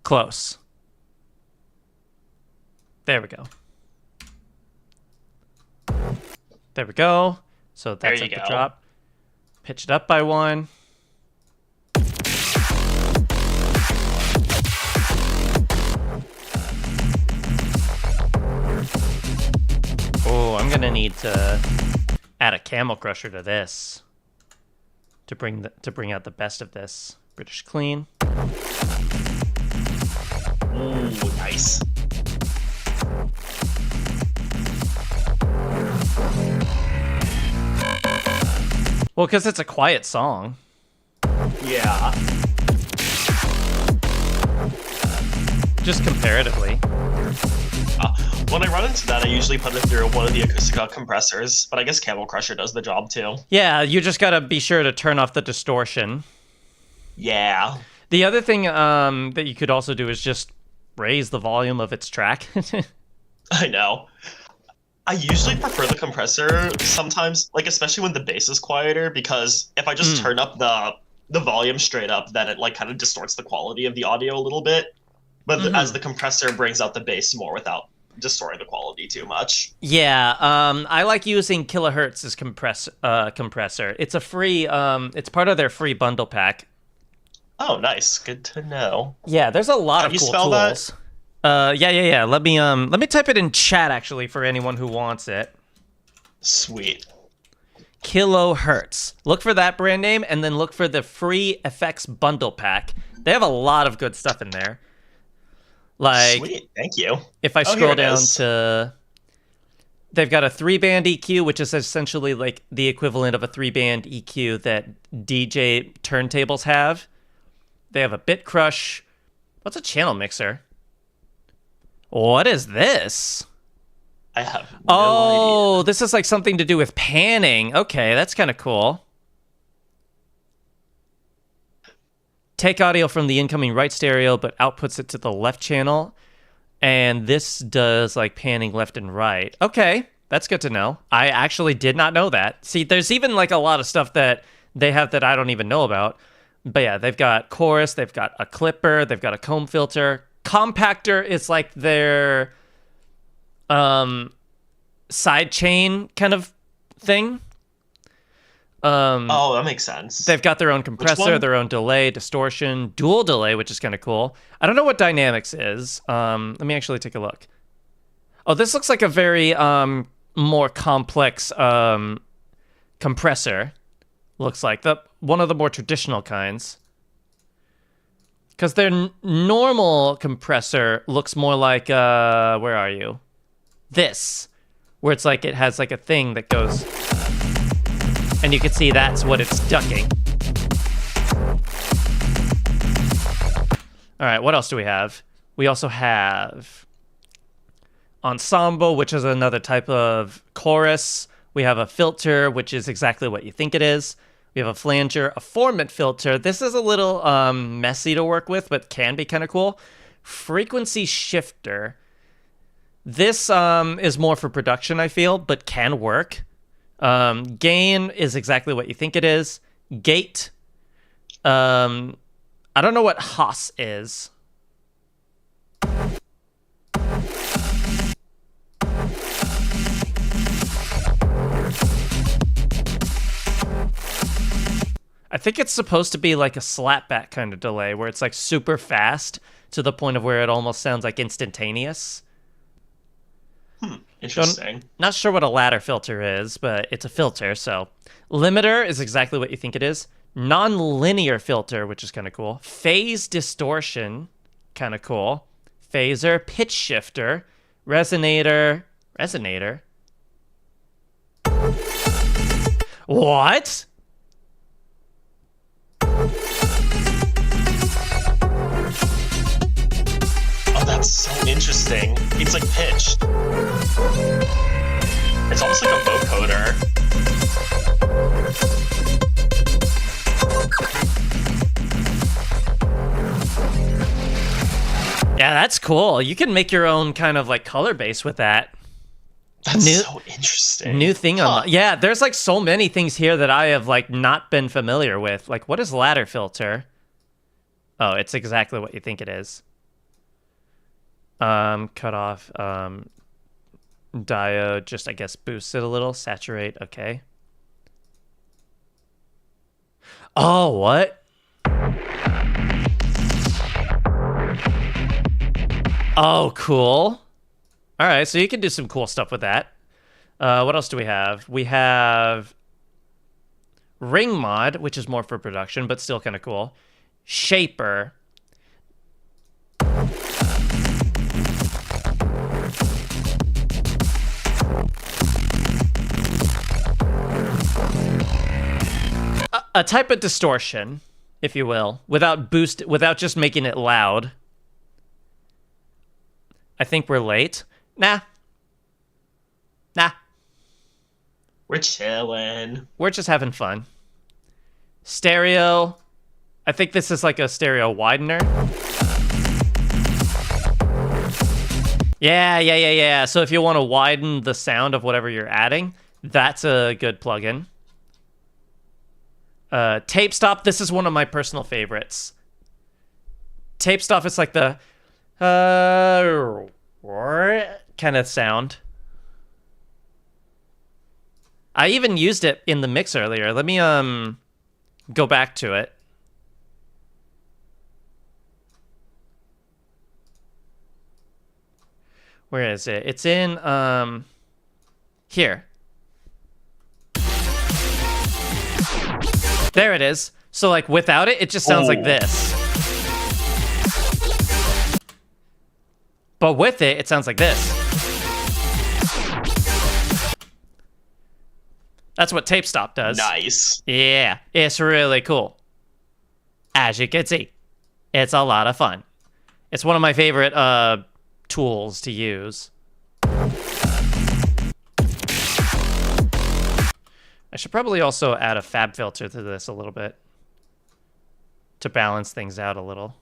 Close. There we go. There we go. So that's at the drop. Pitch it up by 1. Oh, I'm gonna need to add a Camel Crusher to this to bring out the best of this. British clean. Ooh, nice. Well, because it's a quiet song. Yeah. Just comparatively. When I run into that, I usually put it through one of the Acoustica compressors, but I guess Camel Crusher does the job too. Yeah, you just gotta be sure to turn off the distortion. Yeah. The other thing that you could also do is just raise the volume of its track. I know. I usually prefer the compressor sometimes, like especially when the bass is quieter, because if I just turn up the volume straight up, then it like kind of distorts the quality of the audio a little bit. But as the compressor brings out the bass more without distorting the quality too much. Yeah, I like using Kilohertz as compressor. It's a free, it's part of their free bundle pack. Oh, nice. Good to know. Yeah, there's a lot of cool tools. Yeah. Let me type it in chat actually for anyone who wants it. Sweet. Kilohertz. Look for that brand name and then look for the free effects bundle pack. They have a lot of good stuff in there. Like, sweet, thank you. If I scroll down to, they've got a 3-band EQ, which is essentially like the equivalent of a 3-band EQ that DJ turntables have. They have a bit crush. What's a channel mixer? What is this? I have no idea. This is like something to do with panning. Okay, that's kind of cool. take audio from the incoming right stereo, but outputs it to the left channel. And this does like panning left and right. Okay, that's good to know. I actually did not know that. See, there's even like a lot of stuff that they have that I don't even know about. But yeah, they've got chorus, they've got a clipper, they've got a comb filter. Compactor is like their side chain kind of thing. Oh, that makes sense. They've got their own compressor, their own delay, distortion, dual delay, which is kind of cool. I don't know what dynamics is. Let me actually take a look. Oh, this looks like a very more complex compressor. Looks like one of the more traditional kinds. Because their normal compressor looks more like, where are you? This, where it's like it has like a thing that goes, and you can see that's what it's ducking. All right, what else do we have? We also have ensemble, which is another type of chorus. We have a filter, which is exactly what you think it is. We have a flanger, a formant filter. This is a little messy to work with, but can be kind of cool. Frequency shifter. This is more for production, I feel, but can work. Gain is exactly what you think it is. Gate. I don't know what Haas is. I think it's supposed to be like a slapback kind of delay where it's like super fast to the point of where it almost sounds like instantaneous. Interesting. Not sure what a ladder filter is, but it's a filter, so. Limiter is exactly what you think it is. Non-linear filter, which is kind of cool. Phase distortion, kind of cool. Phaser, pitch shifter, resonator. Resonator? What? Oh, that's so interesting. It's like pitched. It's almost like a vocoder. Yeah, that's cool. You can make your own kind of like color base with that. That's so interesting. New thing on yeah, there's like so many things here that I have like not been familiar with. Like, what is ladder filter? Oh, it's exactly what you think it is. Cut off, diode, just I guess boost it a little, saturate, okay. Oh, what? Oh, cool. All right, so you can do some cool stuff with that. What else do we have? We have ring mod, which is more for production, but still kind of cool. Shaper. A type of distortion, if you will, without just making it loud. I think we're late. Nah. We're chilling. We're just having fun. Stereo. I think this is like a stereo widener. Yeah. So if you want to widen the sound of whatever you're adding, that's a good plugin. Tape stop. This is one of my personal favorites. Tape stop is like the kind of sound. I even used it in the mix earlier. Let me go back to it. Where is it? It's in here. There it is. So like without it, it just sounds like this. But with it, it sounds like this. That's what tape stop does. Nice. Yeah, it's really cool. As you can see, it's a lot of fun. It's one of my favorite tools to use. I should probably also add a fab filter to this a little bit to balance things out a little.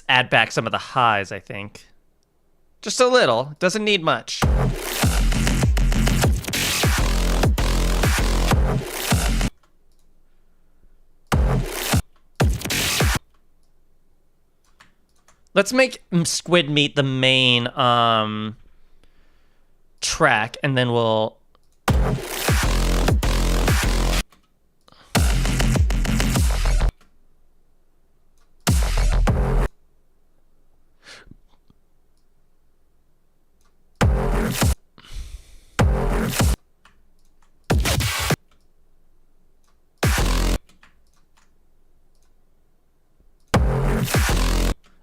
Add back some of the highs, I think. Just a little. Doesn't need much. Let's make Squid Meat the main track, and then we'll...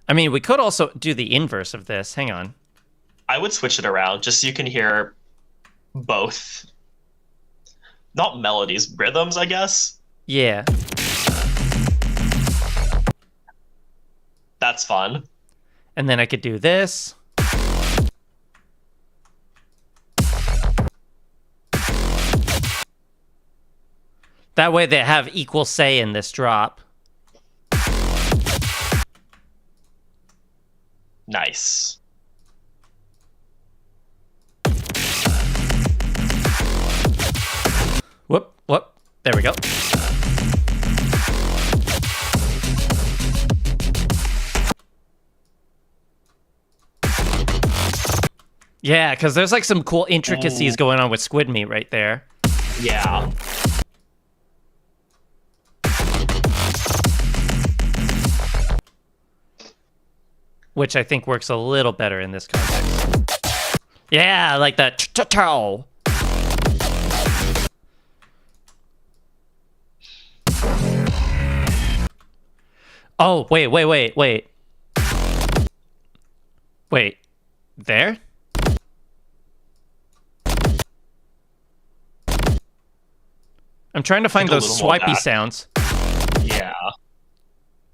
I mean, we could also do the inverse of this. Hang on. I would switch it around just so you can hear both. Not melodies, rhythms, I guess. Yeah. That's fun. And then I could do this. That way they have equal say in this drop. Nice. Whoop. There we go. Yeah, because there's like some cool intricacies going on with Squid Meat right there. Yeah. Which I think works a little better in this context. Yeah, like that. Ch-ch-chow. Oh, wait. Wait. There? I'm trying to find Think a those little more swipey back. sounds. Yeah.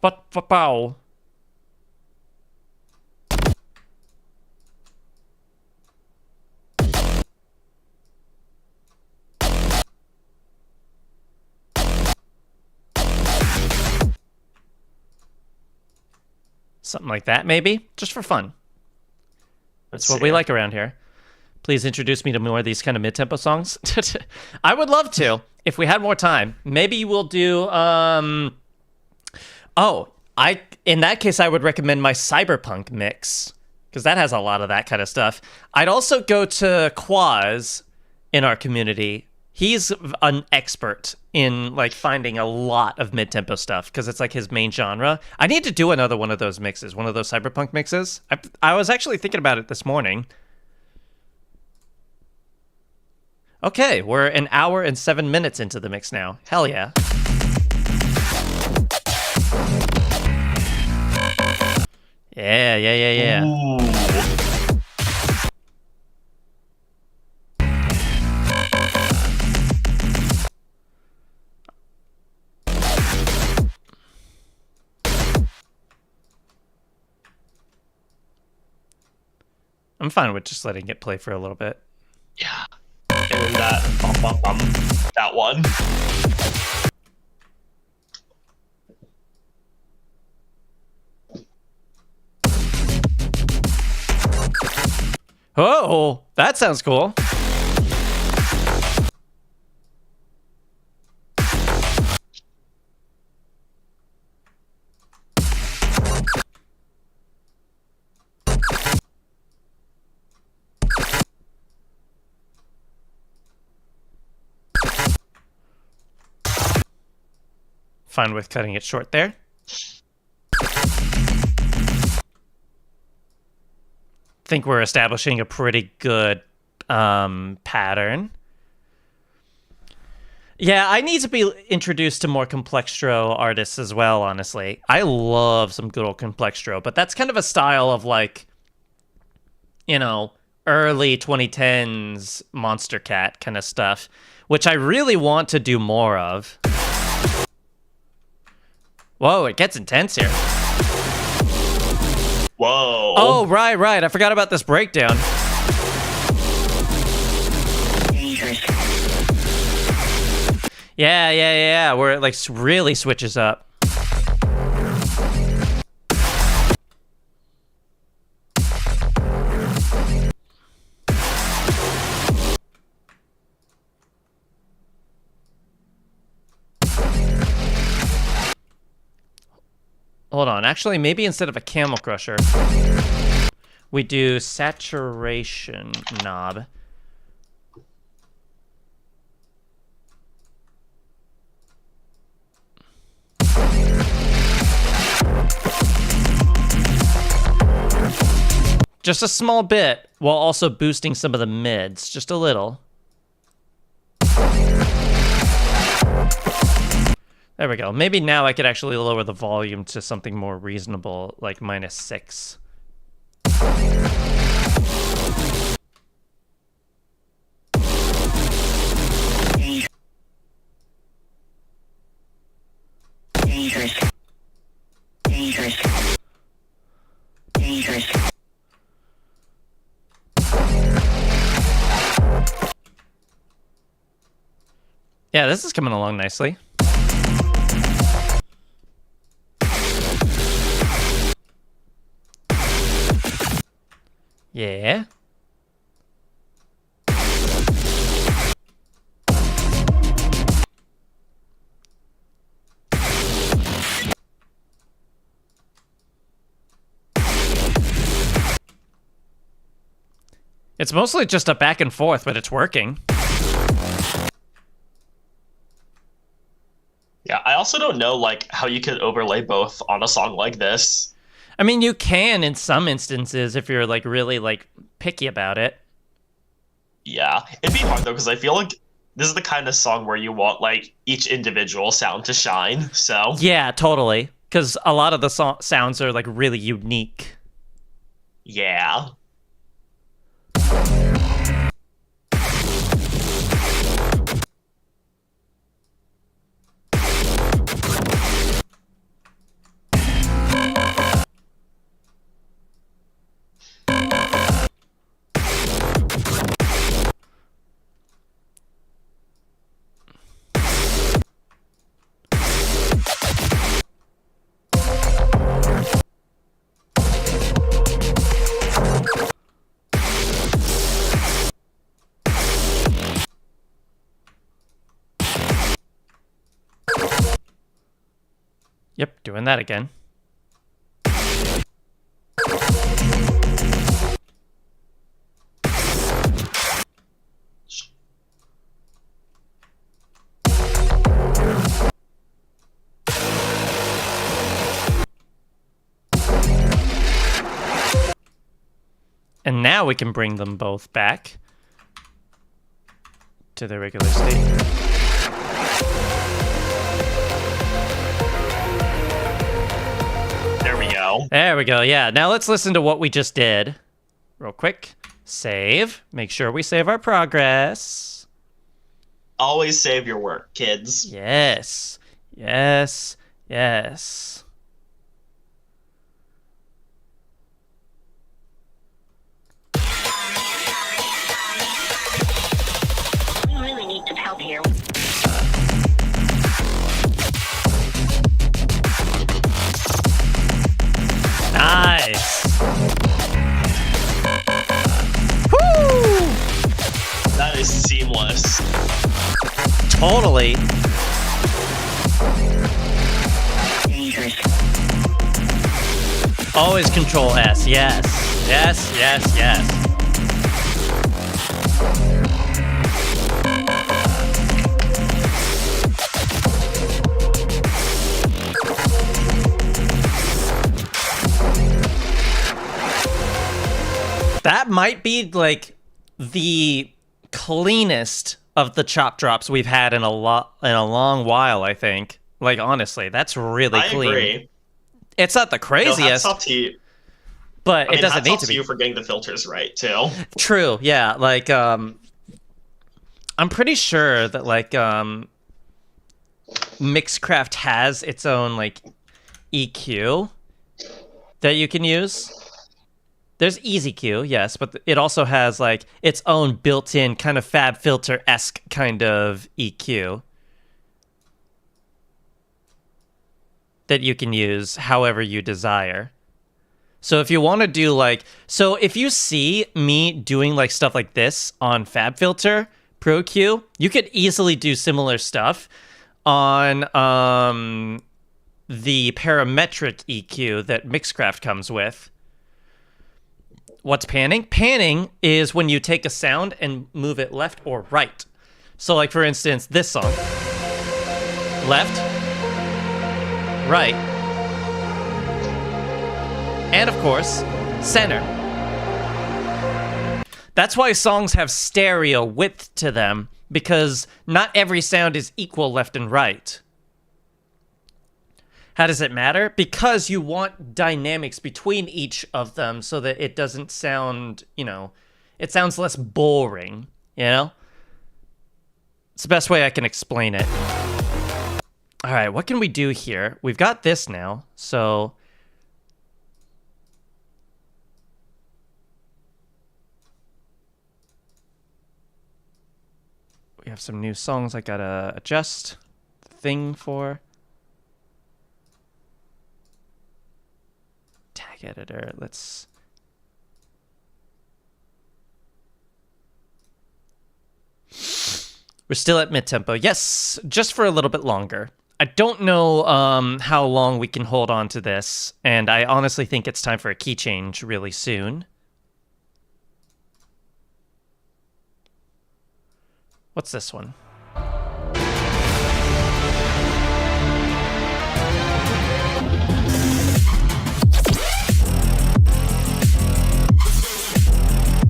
Pow. Something like that, maybe? Just for fun. That's what we like around here. Please introduce me to more of these kind of mid-tempo songs. I would love to, if we had more time. Maybe we'll do, in that case, I would recommend my cyberpunk mix, because that has a lot of that kind of stuff. I'd also go to Quaz in our community. He's an expert in like finding a lot of mid-tempo stuff because it's like his main genre. I need to do another one of those mixes, one of those cyberpunk mixes. I was actually thinking about it this morning. Okay, we're an hour and 7 minutes into the mix now. Hell yeah. Yeah. Ooh. I'm fine with just letting it play for a little bit. Yeah. And then that one. Oh, that sounds cool. Fine with cutting it short there. Think we're establishing a pretty good pattern. Yeah, I need to be introduced to more complextro artists as well, honestly. I love some good old complextro, but that's kind of a style of like, you know, early 2010s Monster Cat kind of stuff, which I really want to do more of. Whoa, it gets intense here. Whoa. Oh, right. I forgot about this breakdown. Dangerous. Yeah, where it like really switches up. Hold on, actually, maybe instead of a camel crusher, we do saturation knob. Just a small bit, while also boosting some of the mids, just a little. There we go. Maybe now I could actually lower the volume to something more reasonable, like -6. Dangerous. Dangerous. Dangerous. Yeah, this is coming along nicely. Yeah. It's mostly just a back and forth, but it's working. Yeah, I also don't know like how you could overlay both on a song like this. I mean, you can in some instances if you're like really like picky about it. Yeah, it'd be hard though because I feel like this is the kind of song where you want like each individual sound to shine. So Yeah, totally. Because a lot of the sounds are like really unique. yeah. Yep, doing that again. And now we can bring them both back to their regular state. There we go. There we go, yeah. Now let's listen to what we just did. Real quick. Save. Make sure we save our progress. Always save your work, kids. Yes. Yes. Yes. We really need some help here. Nice. Woo! That is seamless. Totally. Dangerous. Always control S. Yes. Yes, yes, yes. That might be like the cleanest of the chop drops we've had in a long while, I think. Like honestly, that's really I clean. agree. It's not the No, hats craziest, off to you. but it doesn't hats need off to be. you for getting the filters right too. True, yeah. Like I'm pretty sure that like Mixcraft has its own like EQ that you can use. There's EasyQ, yes, but it also has like its own built-in kind of Fab Filter-esque kind of EQ. that you can use however you desire. So if you want to do like, so if you see me doing like stuff like this on FabFilter Pro Q, you could easily do similar stuff on the parametric EQ that Mixcraft comes with. What's panning? Panning is when you take a sound and move it left or right. So like for instance, this song. Left, right, and of course, center. That's why songs have stereo width to them, because not every sound is equal left and right. How does it matter? Because you want dynamics between each of them so that it doesn't sound, it sounds less boring, It's the best way I can explain it. All right, what can we do here? We've got this now, so... We have some new songs I gotta adjust the thing for. Tag editor, let's... We're still at mid-tempo. Yes, just for a little bit longer. I don't know how long we can hold on to this, and I honestly think it's time for a key change really soon. What's this one?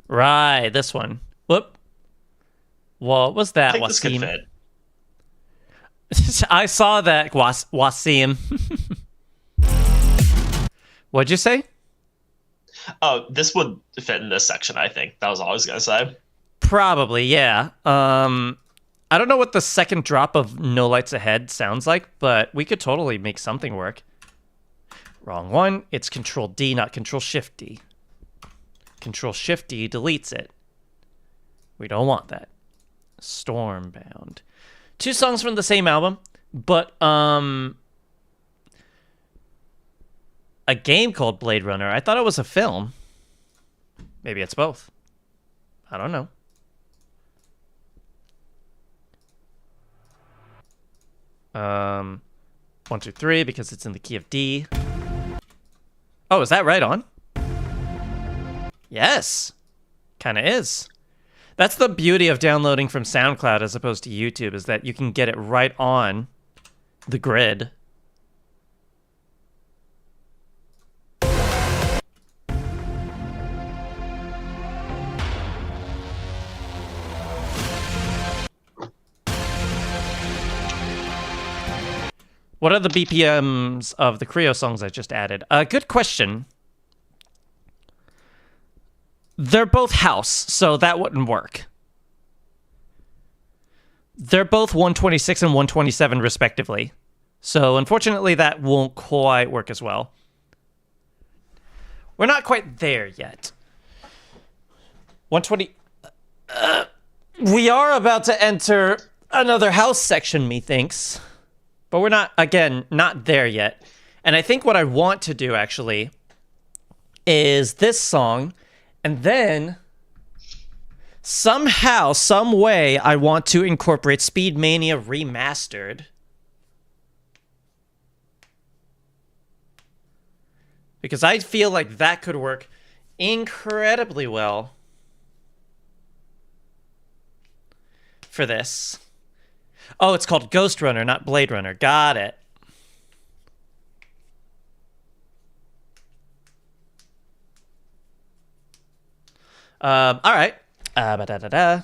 Right, this one. Whoop. What was that, I think this could Wasim? fit. I saw that, Wasim. What'd you say? Oh, this would fit in this section, I think. That was all I was going to say. Probably, yeah. I don't know what the second drop of No Lights Ahead sounds like, but we could totally make something work. Wrong one. It's Control-D, not Control-Shift-D. Control-Shift-D deletes it. We don't want that. Stormbound. 2 songs from the same album, but a game called Blade Runner. I thought it was a film. Maybe it's both. I don't know. Um, 1, 2, 3 because it's in the key of D. Oh, is that right on? Yes, kind of is. That's the beauty of downloading from SoundCloud as opposed to YouTube, is that you can get it right on the grid. What are the BPMs of the Creo songs I just added? Good question. They're both house, so that wouldn't work. They're both 126 and 127 respectively. So unfortunately that won't quite work as well. We're not quite there yet. 120... we are about to enter another house section, methinks. But we're not, again, not there yet. And I think what I want to do, actually, is this song, and then somehow, some way, I want to incorporate Speed Mania Remastered. Because I feel like that could work incredibly well for this. Oh, it's called Ghost Runner, not Blade Runner. Got it. All right. Ba-da-da-da.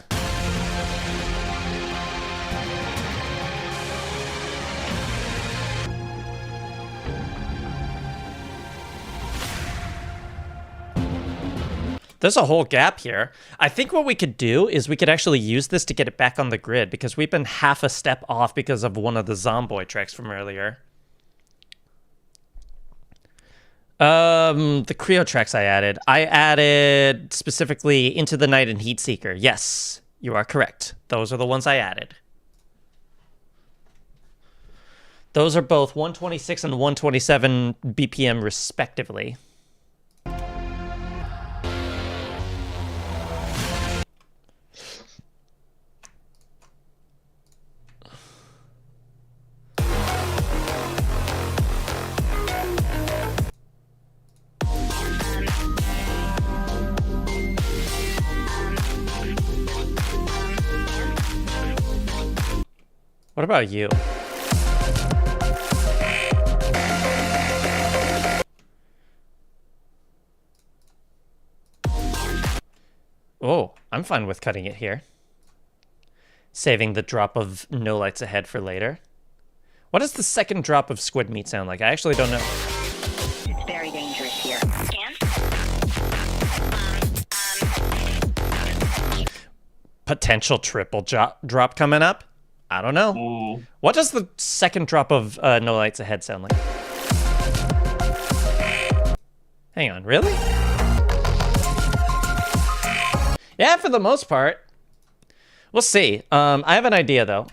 There's a whole gap here. I think what we could do is we could actually use this to get it back on the grid, because we've been half a step off because of one of the Zomboid tracks from earlier. The Creo tracks I added specifically Into the Night and Heatseeker. Yes, you are correct. Those are the ones I added. Those are both 126 and 127 BPM respectively. What about you? Oh, I'm fine with cutting it here. Saving the drop of No Lights Ahead for later. What does the second drop of squid meat sound like? I actually don't know. It's very dangerous here. Scan. Potential triple drop coming up? I don't know. Ooh. What does the second drop of No Lights Ahead sound like? Hang on, really? Yeah, for the most part. We'll see. I have an idea, though.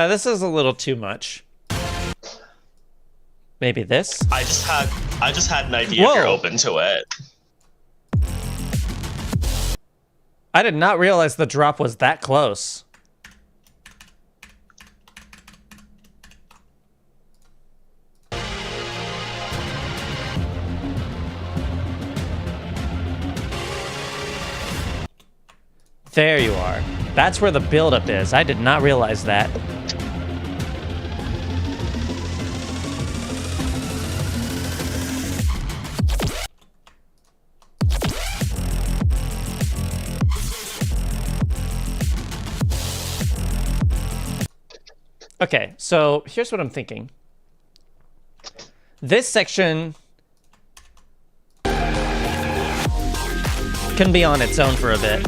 This is a little too much. Maybe this? I just had an idea if you're open to it. I did not realize the drop was that close. There you are. That's where the buildup is. I did not realize that. Okay, so here's what I'm thinking. This section can be on its own for a bit,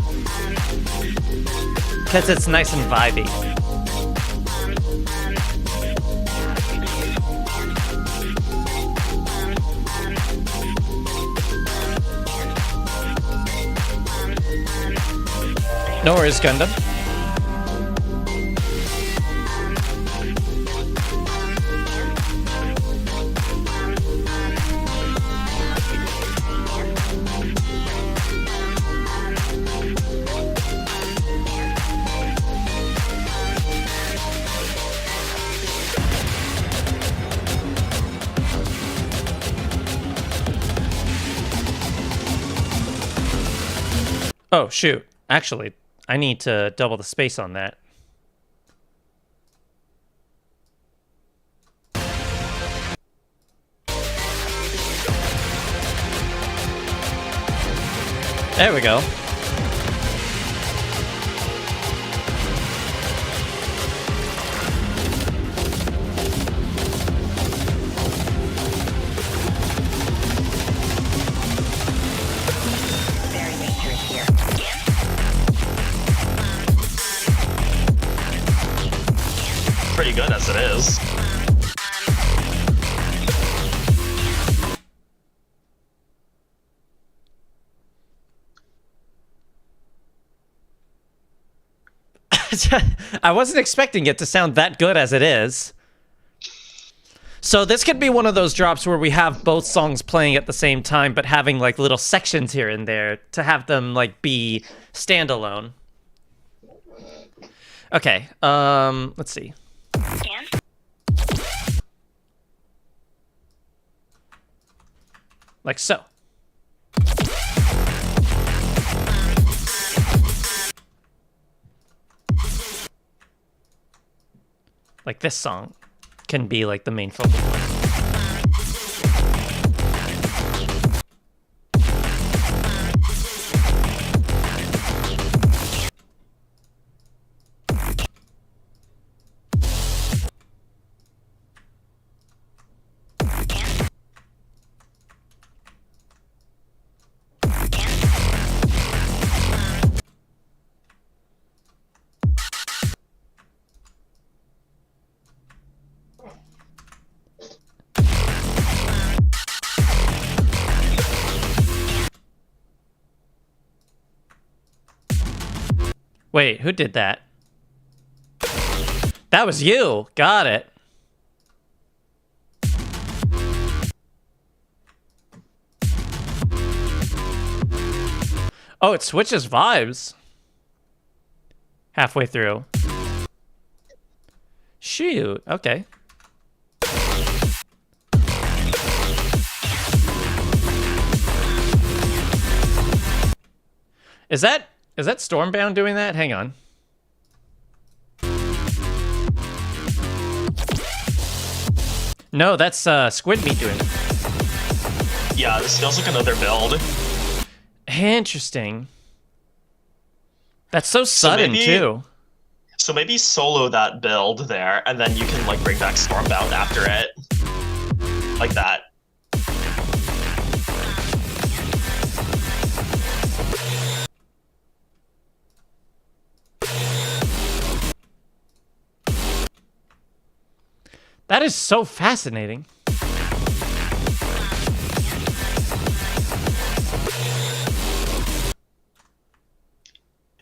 because it's nice and vibey. No worries, Gundam. Oh, shoot. Actually, I need to double the space on that. There we go. Very dangerous here. Pretty good as it is. I wasn't expecting it to sound that good as it is. So this could be one of those drops where we have both songs playing at the same time, but having like little sections here and there to have them like be standalone. Okay, let's see. Scan. Like so. Like this song can be like the main focal point. Wait, who did that? That was you. Got it. Oh, it switches vibes. Halfway through. Shoot. Okay. Is that Stormbound doing that? Hang on. No, that's Squid Meat doing it. Yeah, this feels like another build. Interesting. That's so sudden, too. So maybe solo that build there, and then you can like bring back Stormbound after it. Like that. That is so fascinating.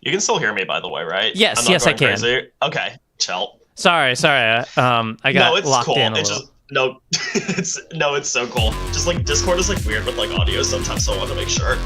You can still hear me, by the way, right? Yes, I'm not yes, I going can. crazy? Okay, chill. Sorry. I got locked cool. in a It's little. just it's so cool. Just like Discord is like weird with like audio sometimes, so I want to make sure.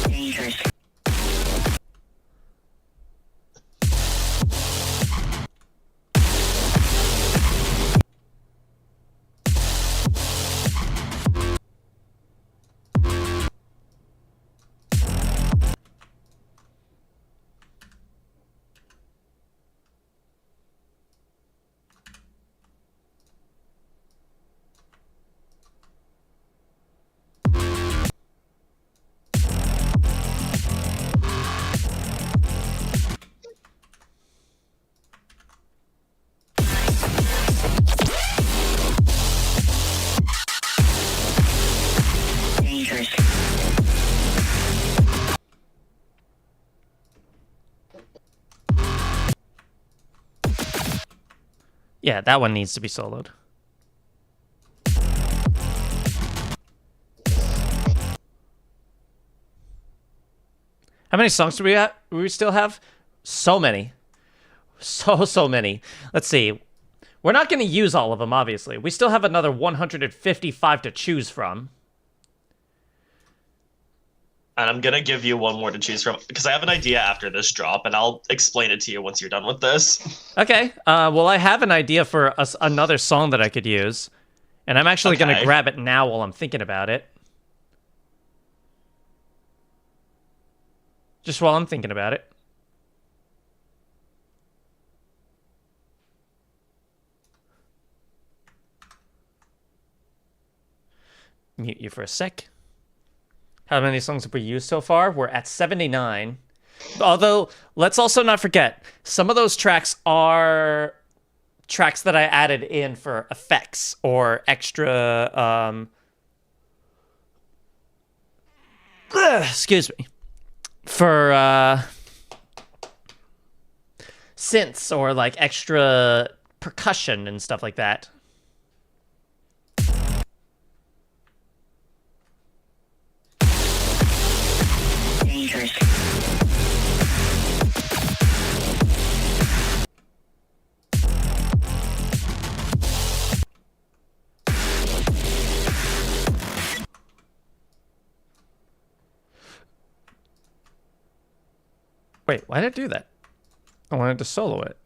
Dangerous. Dangerous. Yeah, that one needs to be soloed. How many songs do we still have? So many. So many. Let's see. We're not going to use all of them, obviously. We still have another 155 to choose from. And I'm gonna give you one more to choose from because I have an idea after this drop, and I'll explain it to you once you're done with this. Okay. Well, I have an idea for another song that I could use. And I'm actually going to Okay. grab it now while I'm thinking about it. Just while I'm thinking about it. Mute you for a sec. How many songs have we used so far? We're at 79. Although, let's also not forget, some of those tracks are tracks that I added in for effects or extra, excuse me, for synths or like extra percussion and stuff like that. Dangerous. Wait, why did I do that? I wanted to solo it.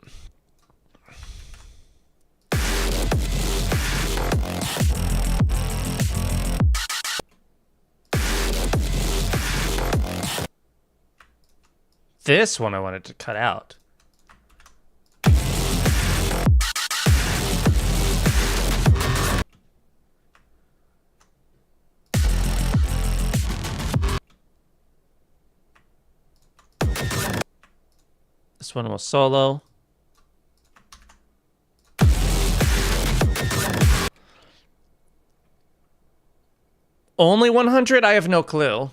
this one I wanted to cut out. This one was solo. Only 100? I have no clue.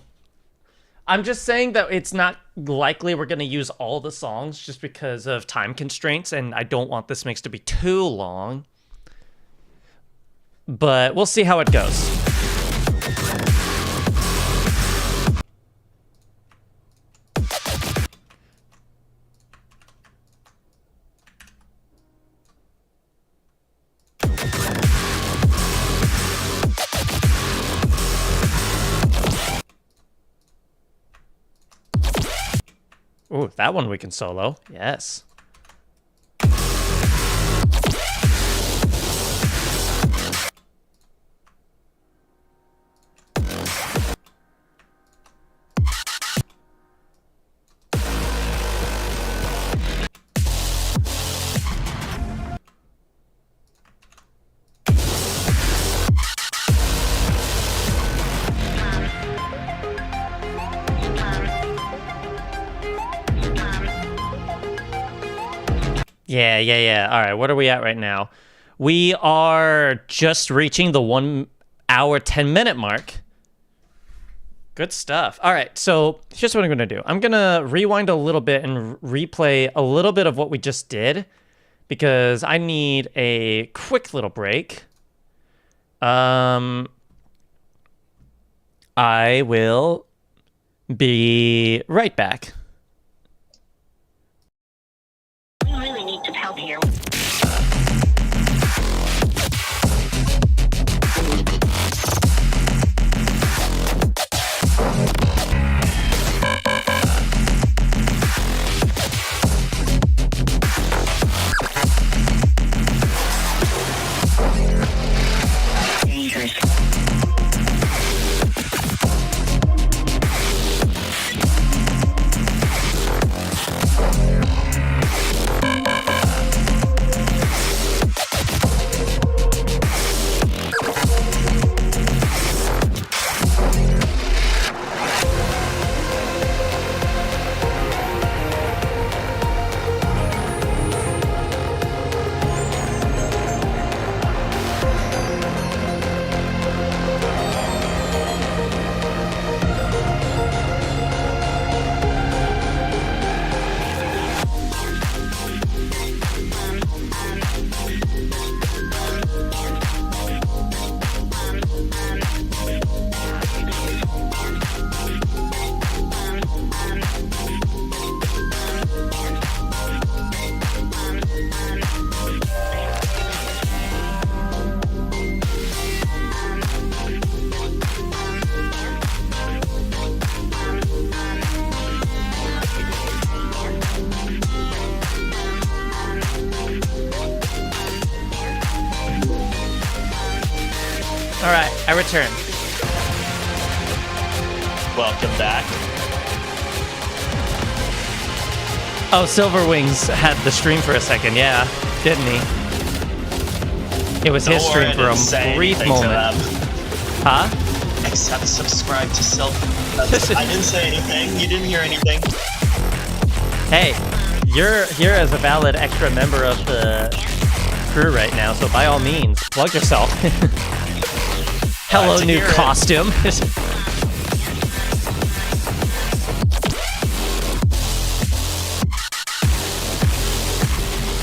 I'm just saying that it's not likely we're going to use all the songs just because of time constraints, and I don't want this mix to be too long. But we'll see how it goes. Ooh, that one we can solo. Yes. Yeah. All right, what are we at right now? We are just reaching the 1 hour, 10-minute mark. Good stuff. All right, so here's what I'm going to do. I'm going to rewind a little bit and replay a little bit of what we just did because I need a quick little break. I will be right back. We really need some help here. Dangerous. All right, I return. Welcome back. Oh, Silverwings had the stream for a second, yeah, didn't he? It was his Don't worry, stream for I didn't say a brief anything to moment. them. Huh? Except subscribe to I didn't say anything. You didn't hear anything. Hey, you're here as a valid extra member of the crew right now, so by all means, plug yourself. Hello, to new hear it. costume.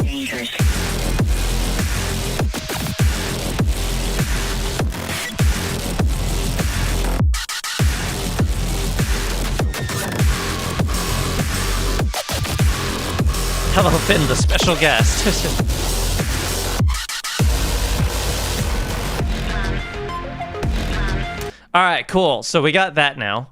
Dangerous. Hello, Finn, the special guest. All right, cool. So we got that now.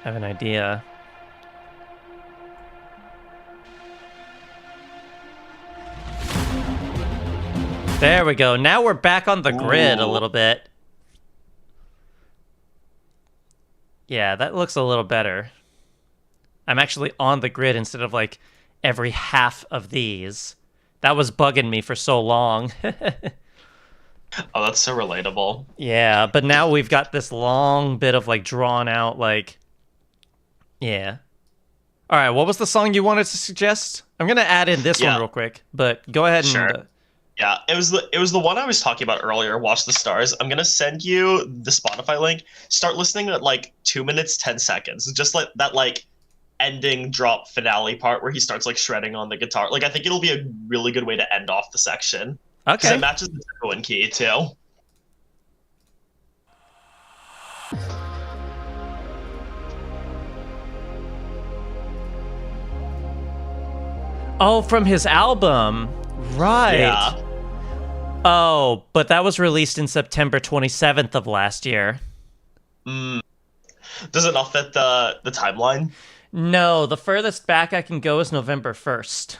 I have an idea. There we go. Now we're back on the grid a little bit. Yeah, that looks a little better. I'm actually on the grid instead of like every half of these. That was bugging me for so long. Oh, that's so relatable. Yeah, but now we've got this long bit of like drawn out like yeah. All right, what was the song you wanted to suggest? I'm going to add in this one real quick, but go ahead and Sure. Yeah, it was the one I was talking about earlier, Watch the Stars. I'm gonna send you the Spotify link. Start listening at like 2 minutes 10 seconds. Just like that like ending drop finale part where he starts like shredding on the guitar. Like I think it'll be a really good way to end off the section. Because Okay. it matches the tempo and key too. Oh, from his album. Right. Yeah. Oh, but that was released in September 27th of last year. Does it not fit the timeline? No, the furthest back I can go is November 1st.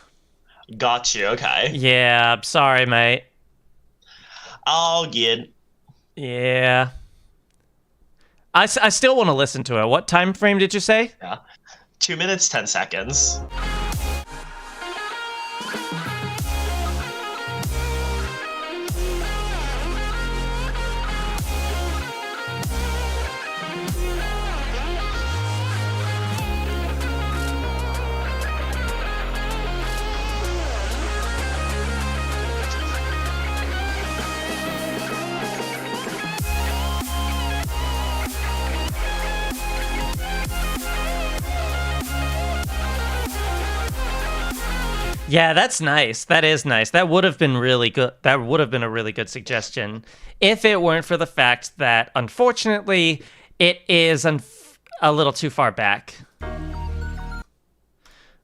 Got you, okay. Yeah, I'm sorry, mate. Oh, good. Yeah. I still want to listen to it. What time frame did you say? Yeah. 2 minutes 10 seconds. Yeah, that's nice. That is nice. That would have been really good. That would have been a really good suggestion if it weren't for the fact that, unfortunately, it is a little too far back. All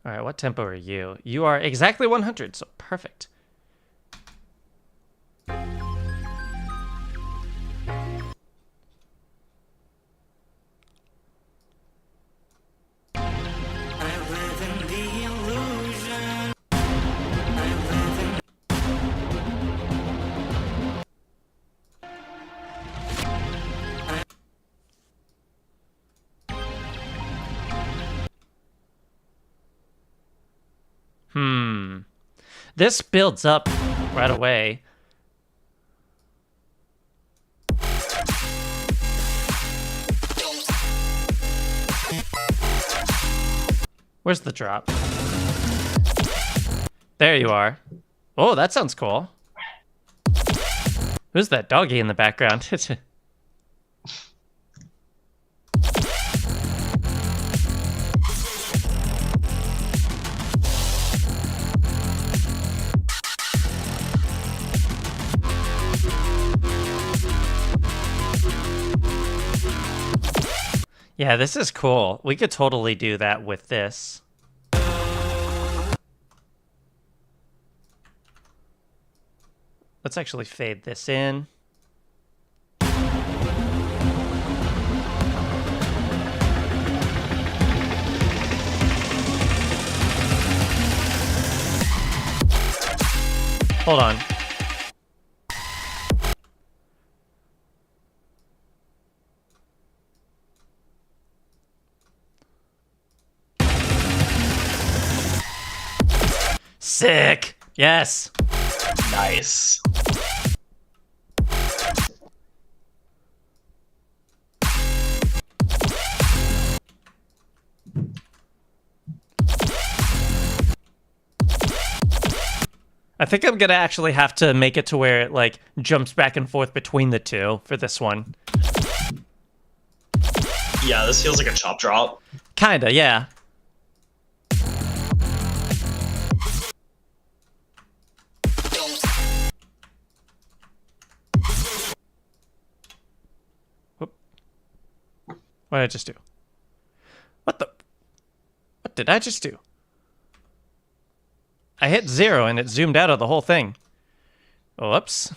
right, what tempo are you? You are exactly 100, so perfect. This builds up right away. Where's the drop? There you are. Oh, that sounds cool. Who's that doggy in the background? Yeah, this is cool. We could totally do that with this. Let's actually fade this in. Hold on. Sick. Yes. Nice. I think I'm gonna actually have to make it to where it like jumps back and forth between the two for this one. Yeah, this feels like a chop drop. Kinda, yeah. Whoop. What did I just do? What did I just do? I hit 0 and it zoomed out of the whole thing. Whoops.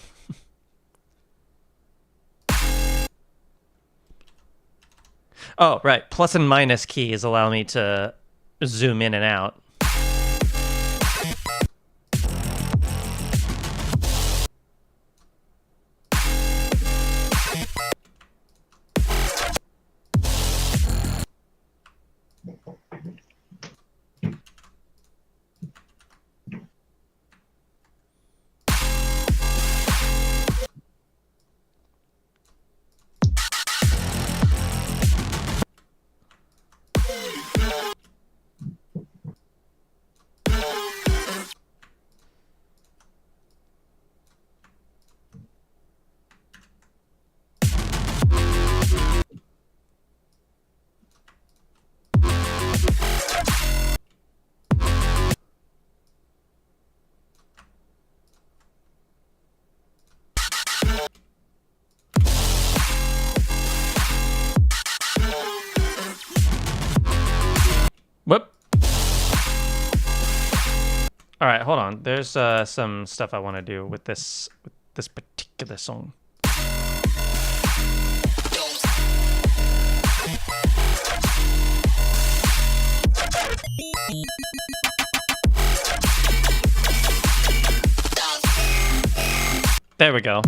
Oh, right. Plus and minus keys allow me to zoom in and out. Whoop. All right, hold on. There's some stuff I want to do with this particular song. There we go.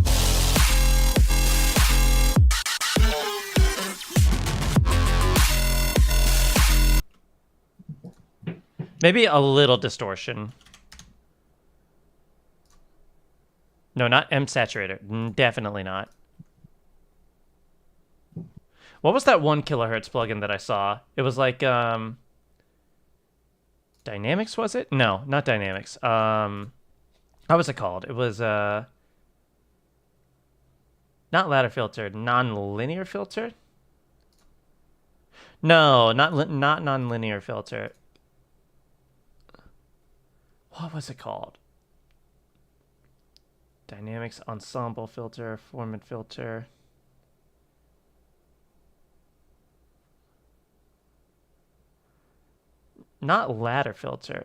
Maybe a little distortion. No, not M saturator. Definitely not. What was that 1 kilohertz plugin that I saw? It was like Dynamics, was it? No, not Dynamics. How was it called? It was not ladder filter, non-linear filter? No, not non-linear filter. What was it called? Dynamics ensemble filter, formant filter. Not ladder filter.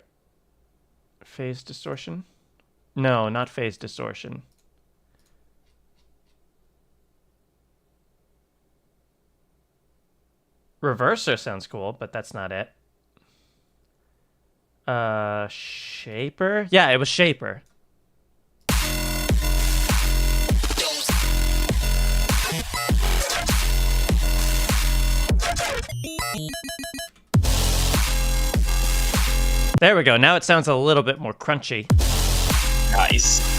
Phase distortion? No, not phase distortion. Reverser sounds cool, but that's not it. Shaper? Yeah, it was Shaper. There we go. Now it sounds a little bit more crunchy. Nice.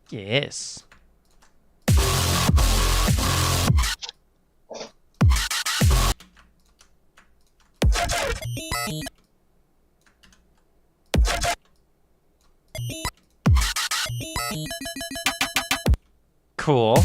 Yes. Cool.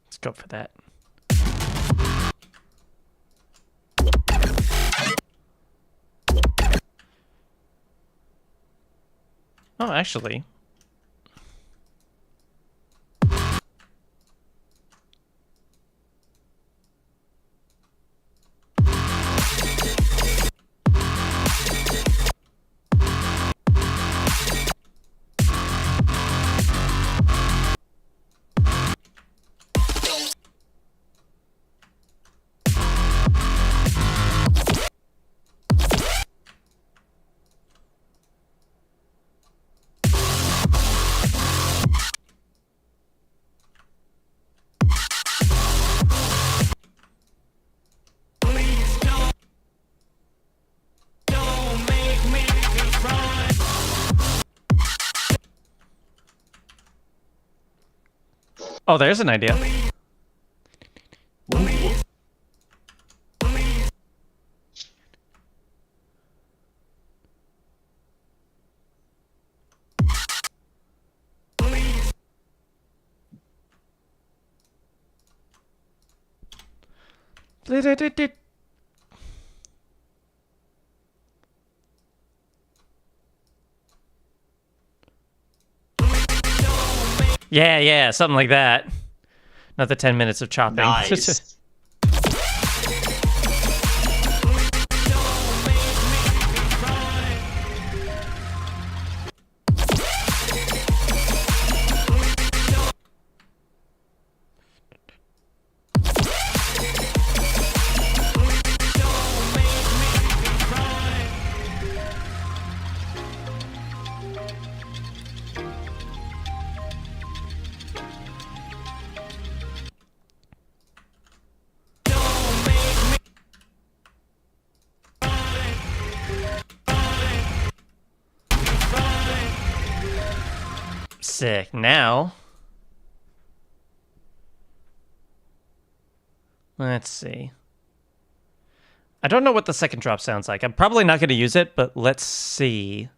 Let's go for that. Oh, actually. Oh, there's an idea. Yeah, yeah, something like that. Another 10 minutes of chopping. Nice. Sick. Now, let's see. I don't know what the second drop sounds like. I'm probably not going to use it, but let's see.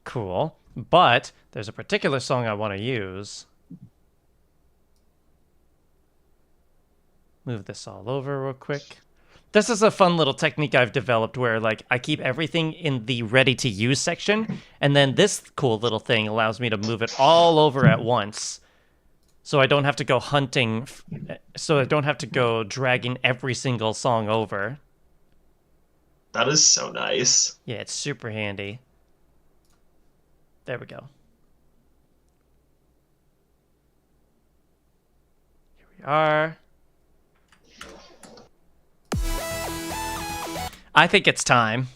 Cool. But there's a particular song I want to use. Move this all over real quick. This is a fun little technique I've developed where, like, I keep everything in the ready-to-use section, and then this cool little thing allows me to move it all over at once. So I don't have to go hunting, so I don't have to go dragging every single song over. That is so nice. Yeah, it's super handy. There we go. Here we are. I think it's time.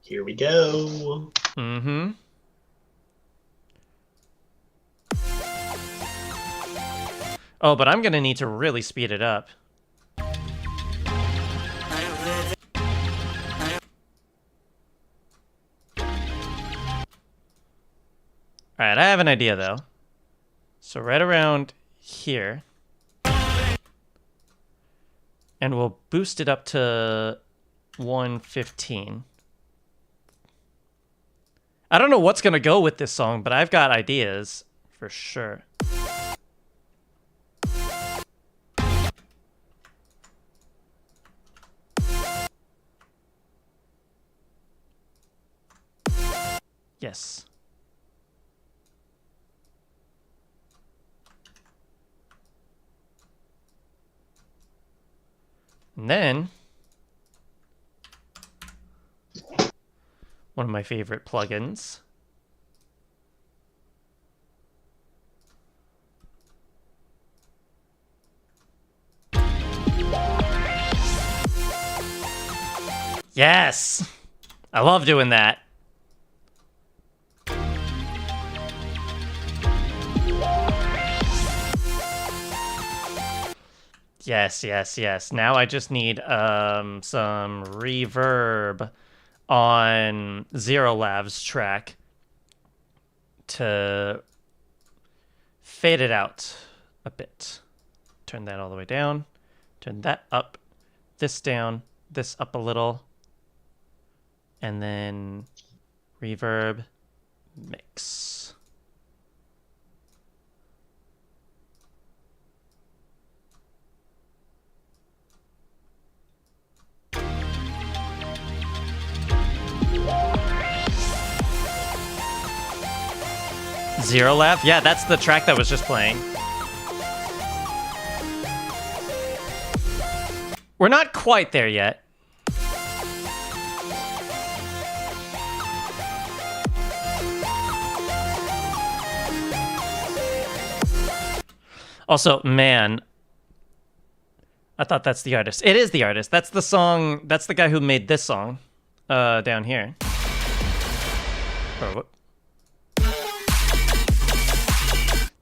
Here we go. Mm-hmm. Oh, but I'm gonna need to really speed it up. Alright, I have an idea though. So right around here. And we'll boost it up to 115. I don't know what's gonna go with this song, but I've got ideas for sure. Yes. And then, one of my favorite plugins. Yes! I love doing that. Yes, yes, yes. Now I just need some reverb on Zero Lav's track to fade it out a bit. Turn that all the way down. Turn that up. This down. This up a little. And then reverb mix. Zero Lav? Yeah, that's the track that was just playing. We're not quite there yet. Also, man, I thought that's the artist. It is the artist. That's the song. That's the guy who made this song down here. Or what?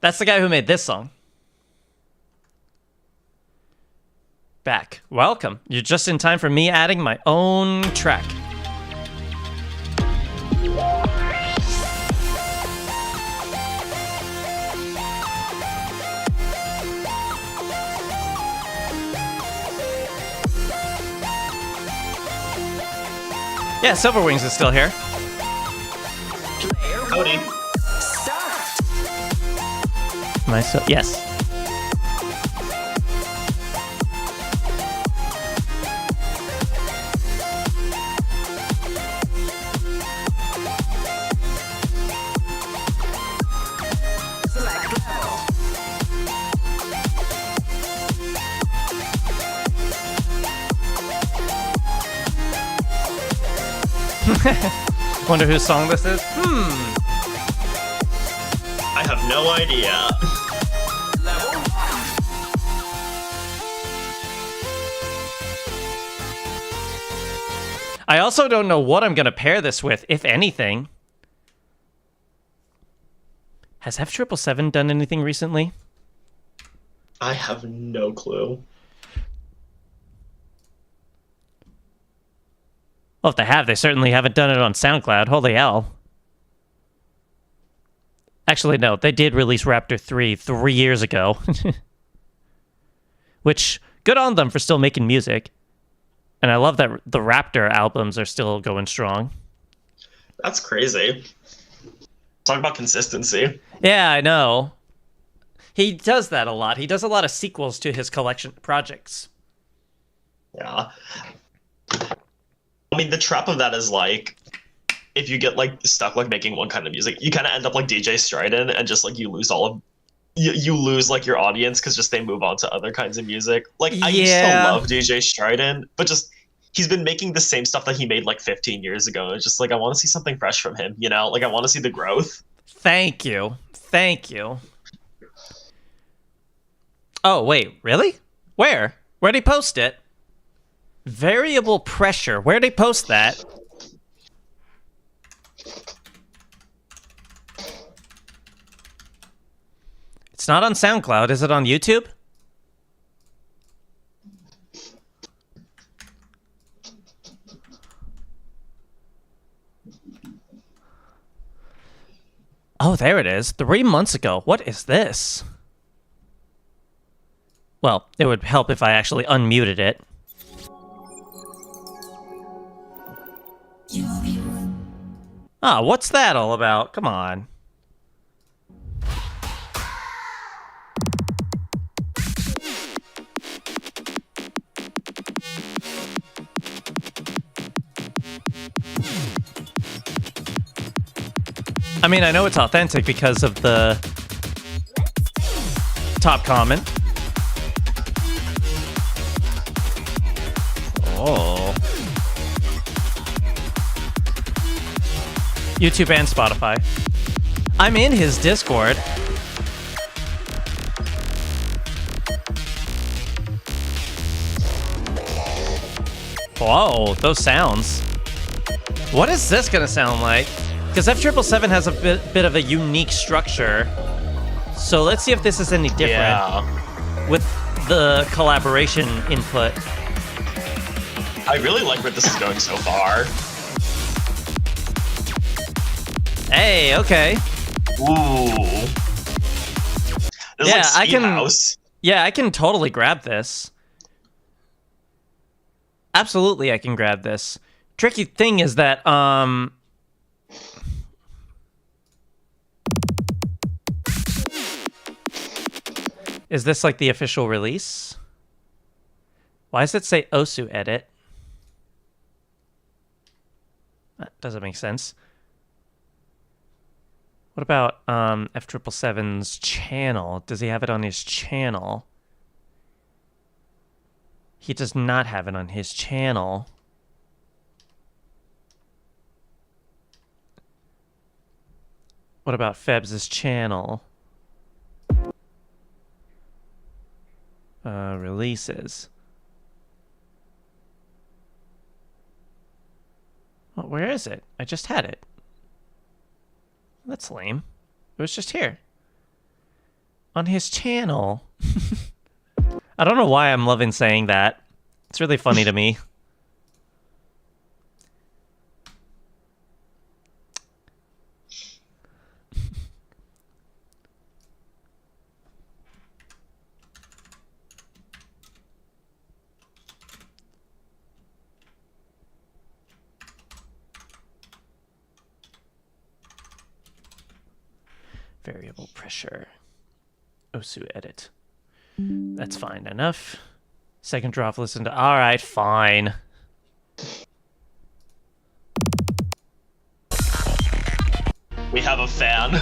That's the guy who made this song. Back. Welcome. You're just in time for me adding my own track. Yeah, Silverwings is still here. Cody. Am I still? Yes. Wonder whose song this is? I have no idea. I also don't know what I'm going to pair this with, if anything. Has F777 done anything recently? I have no clue. Well, if they have, they certainly haven't done it on SoundCloud. Holy hell. Actually, no, they did release Raptor 3 years ago. Which, good on them for still making music. And I love that the Raptor albums are still going strong. That's crazy. Talk about consistency. Yeah, I know. He does that a lot. He does a lot of sequels to his collection projects. Yeah. I mean, the trap of that is like, if you get like stuck like making one kind of music, you kind of end up like DJ Stryden, and just like you lose all of you lose like your audience because just they move on to other kinds of music. Like I used to love DJ Stryden, but just he's been making the same stuff that he made like 15 years ago. It's just like I want to see something fresh from him, you know? Like I want to see the growth. Thank you. Thank you. Oh, wait, really? Where? Where'd he post it? Variable pressure. Where'd he post that? It's not on SoundCloud. Is it on YouTube? Oh, there it is. 3 months ago. What is this? Well, it would help if I actually unmuted it. Ah, what's that all about? Come on. I mean, I know it's authentic because of the top comment. Oh. YouTube and Spotify. I'm in his Discord. Whoa, those sounds. What is this gonna sound like? Because F777 has a bit of a unique structure. So let's see if this is any different with the collaboration input. I really like where this is going so far. Hey, okay. Ooh. This Yeah, is like I can. House. Yeah, I can totally grab this. Absolutely, I can grab this. Tricky thing is that is this like the official release? Why does it say Osu edit? That doesn't make sense. What about F777's channel? Does he have it on his channel? He does not have it on his channel. What about Febs' channel? Releases. Well, where is it? I just had it. That's lame. It was just here. On his channel. I don't know why I'm loving saying that. It's really funny to me. Variable pressure. Osu edit. That's fine enough. Second drop, listen to... Alright, fine. We have a fan.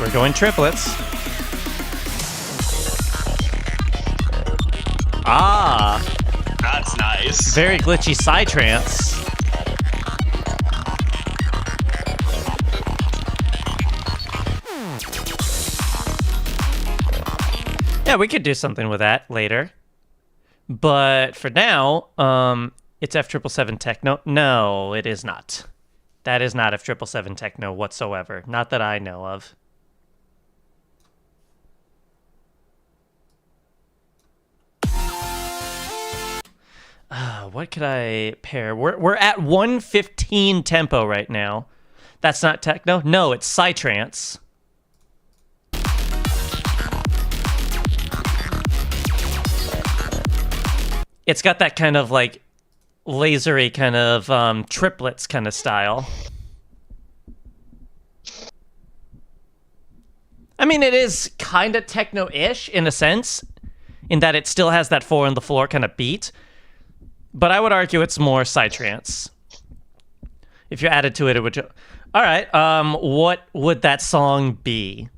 We're going triplets. Ah. That's nice. Very glitchy psytrance. Yeah, we could do something with that later. But for now, it's F777 techno. No, it is not. That is not F777 techno whatsoever. Not that I know of. What could I pair? We're at 115 tempo right now. That's not techno? No, it's psytrance. It's got that kind of like lasery kind of triplets kind of style. I mean, it is kind of techno-ish in a sense, in that it still has that 4 on the floor kind of beat. But I would argue it's more psytrance. If you added to it, it would... All right, what would that song be?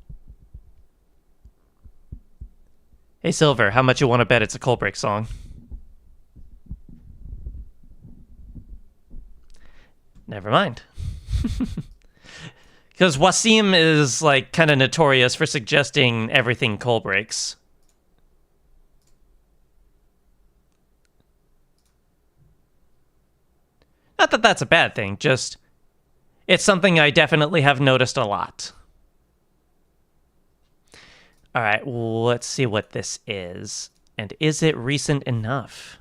Hey, Silver, how much you want to bet it's a Coldbreak song? Never mind. Because Wasim is, like, kind of notorious for suggesting everything Coldbreaks. Not that that's a bad thing, just it's something I definitely have noticed a lot. All right, let's see what this is. And is it recent enough?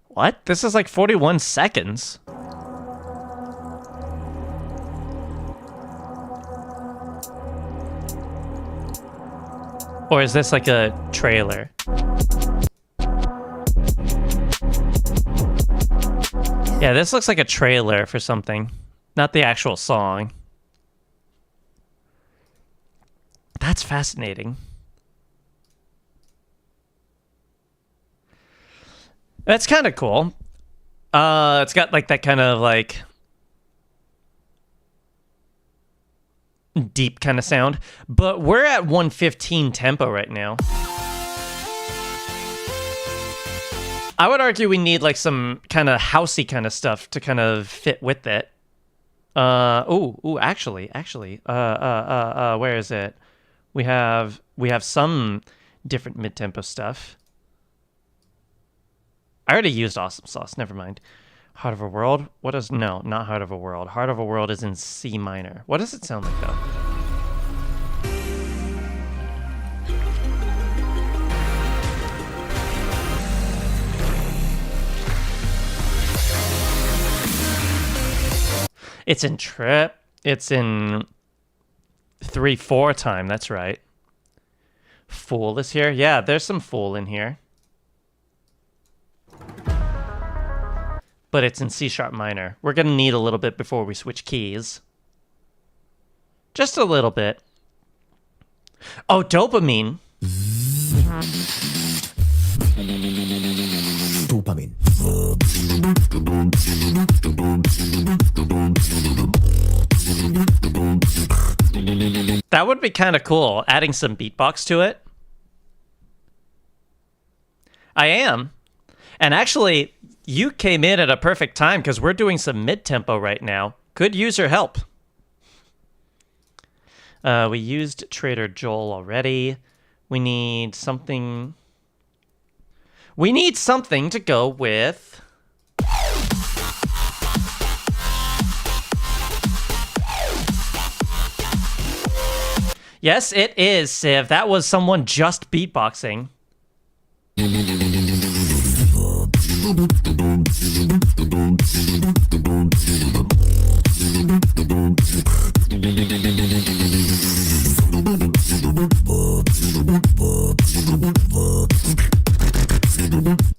What? This is like 41 seconds. Or is this like a trailer? Yeah, this looks like a trailer for something, not the actual song. That's fascinating. That's kind of cool. It's got like that kind of like deep kind of sound, but we're at 115 tempo right now. I would argue we need like some kind of housey kind of stuff to kind of fit with it. Actually, where is it? We have some different mid-tempo stuff. I already used Awesome Sauce, never mind. Heart of a World? What is... No, not Heart of a World. Heart of a World is in C minor. What does it sound like, though? It's in trip. It's in 3/4 time, that's right. Fool is here? Yeah, there's some Fool in here. But it's in C sharp minor. We're gonna need a little bit before we switch keys. Just a little bit. Oh, dopamine. Dopamine. That would be kind of cool, adding some beatbox to it. I am. And actually, you came in at a perfect time because we're doing some mid-tempo right now. Could use your help. We used Trader Joel already. We need something... We need something to go with... Yes, it is, Civ. That was someone just beatboxing.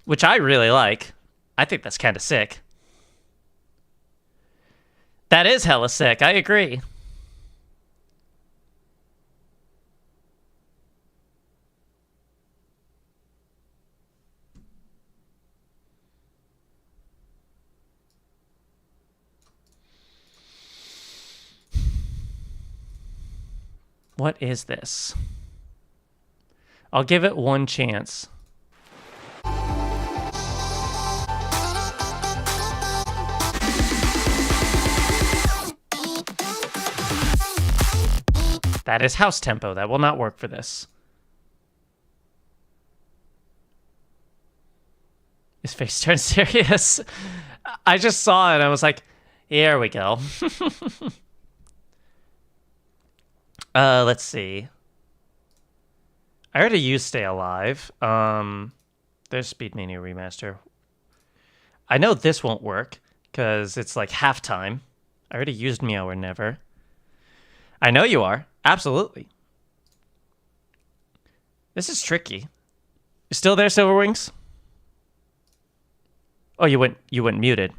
Which I really like. I think that's kind of sick. That is hella sick. I agree. What is this? I'll give it one chance. That is house tempo. That will not work for this. His face turned serious. I just saw it and I was like, here we go. Let's see. I already used Stay Alive. There's Speedmania Remaster. I know this won't work because it's like halftime. I already used Meow or Never. I know you are. Absolutely. This is tricky. You still there, Silverwings? Oh, you went muted.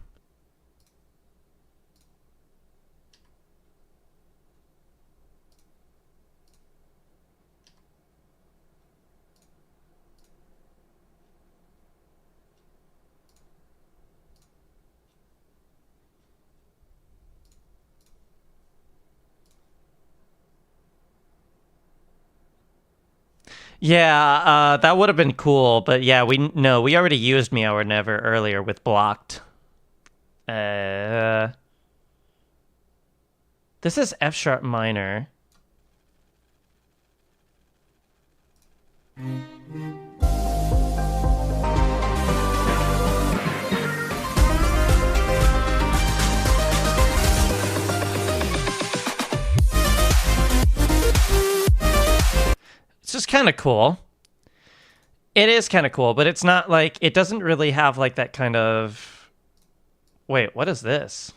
Yeah, that would have been cool, but yeah, we already used Meow or Never earlier with Blocked. This is F sharp minor. It's just kind of cool. It is kind of cool, but it's not like, it doesn't really have like that kind of... Wait, what is this?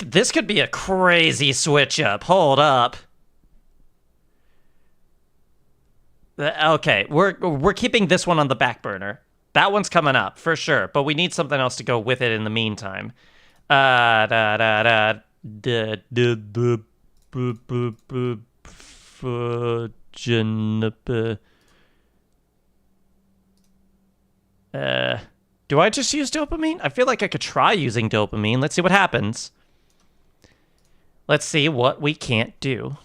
This could be a crazy switch up. Hold up. Okay, we're keeping this one on the back burner. That one's coming up, for sure. But we need something else to go with it in the meantime. Do I just use dopamine? I feel like I could try using dopamine. Let's see what happens. Let's see what we can't do.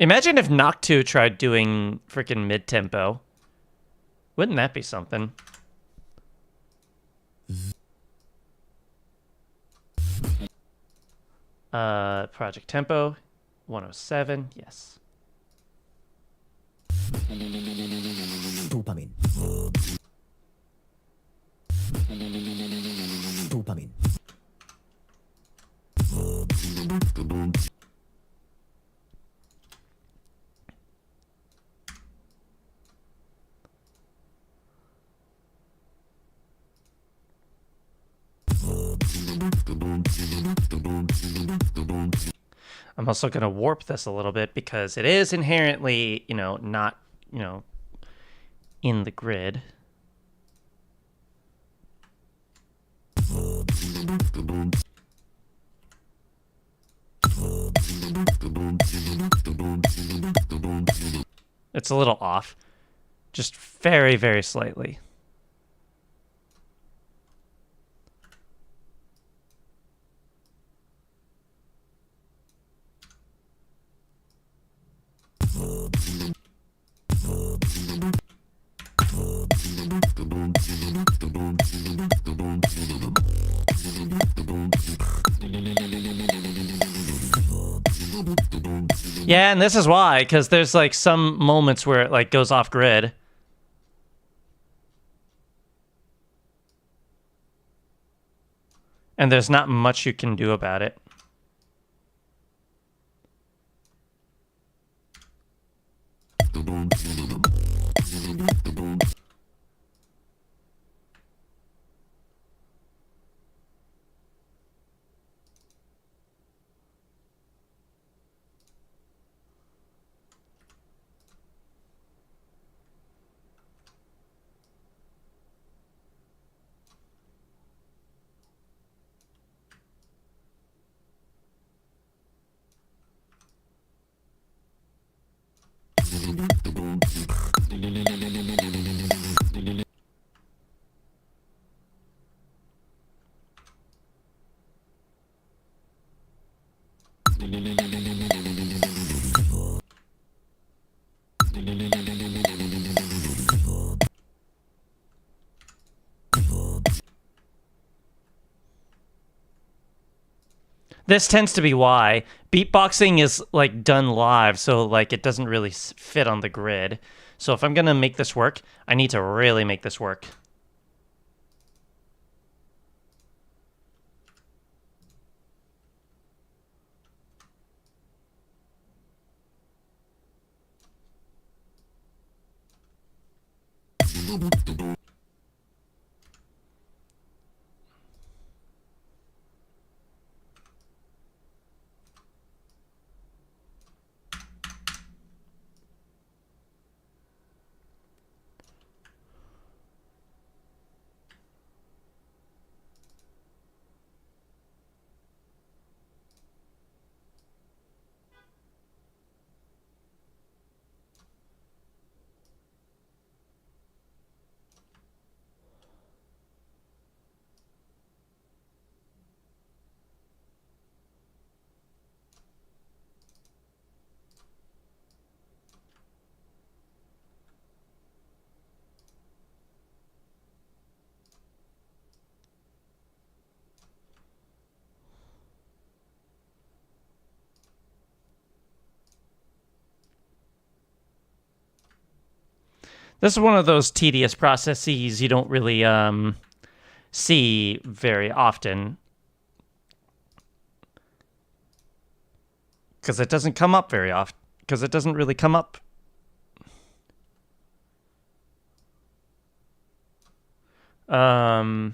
Imagine if Noctu tried doing freaking mid-tempo. Wouldn't that be something? Project Tempo, 107, yes. Dopamine. Dopamine. I'm also going to warp this a little bit because it is inherently, not, in the grid. It's a little off. Just very, very slightly. Yeah, and this is why, because there's like some moments where it like goes off grid. And there's not much you can do about it. This tends to be why. Beatboxing is like done live, so like it doesn't really fit on the grid. So if I'm gonna make this work, I need to really make this work. This is one of those tedious processes you don't really see very often. Because it doesn't come up very often. Because it doesn't really come up. Oh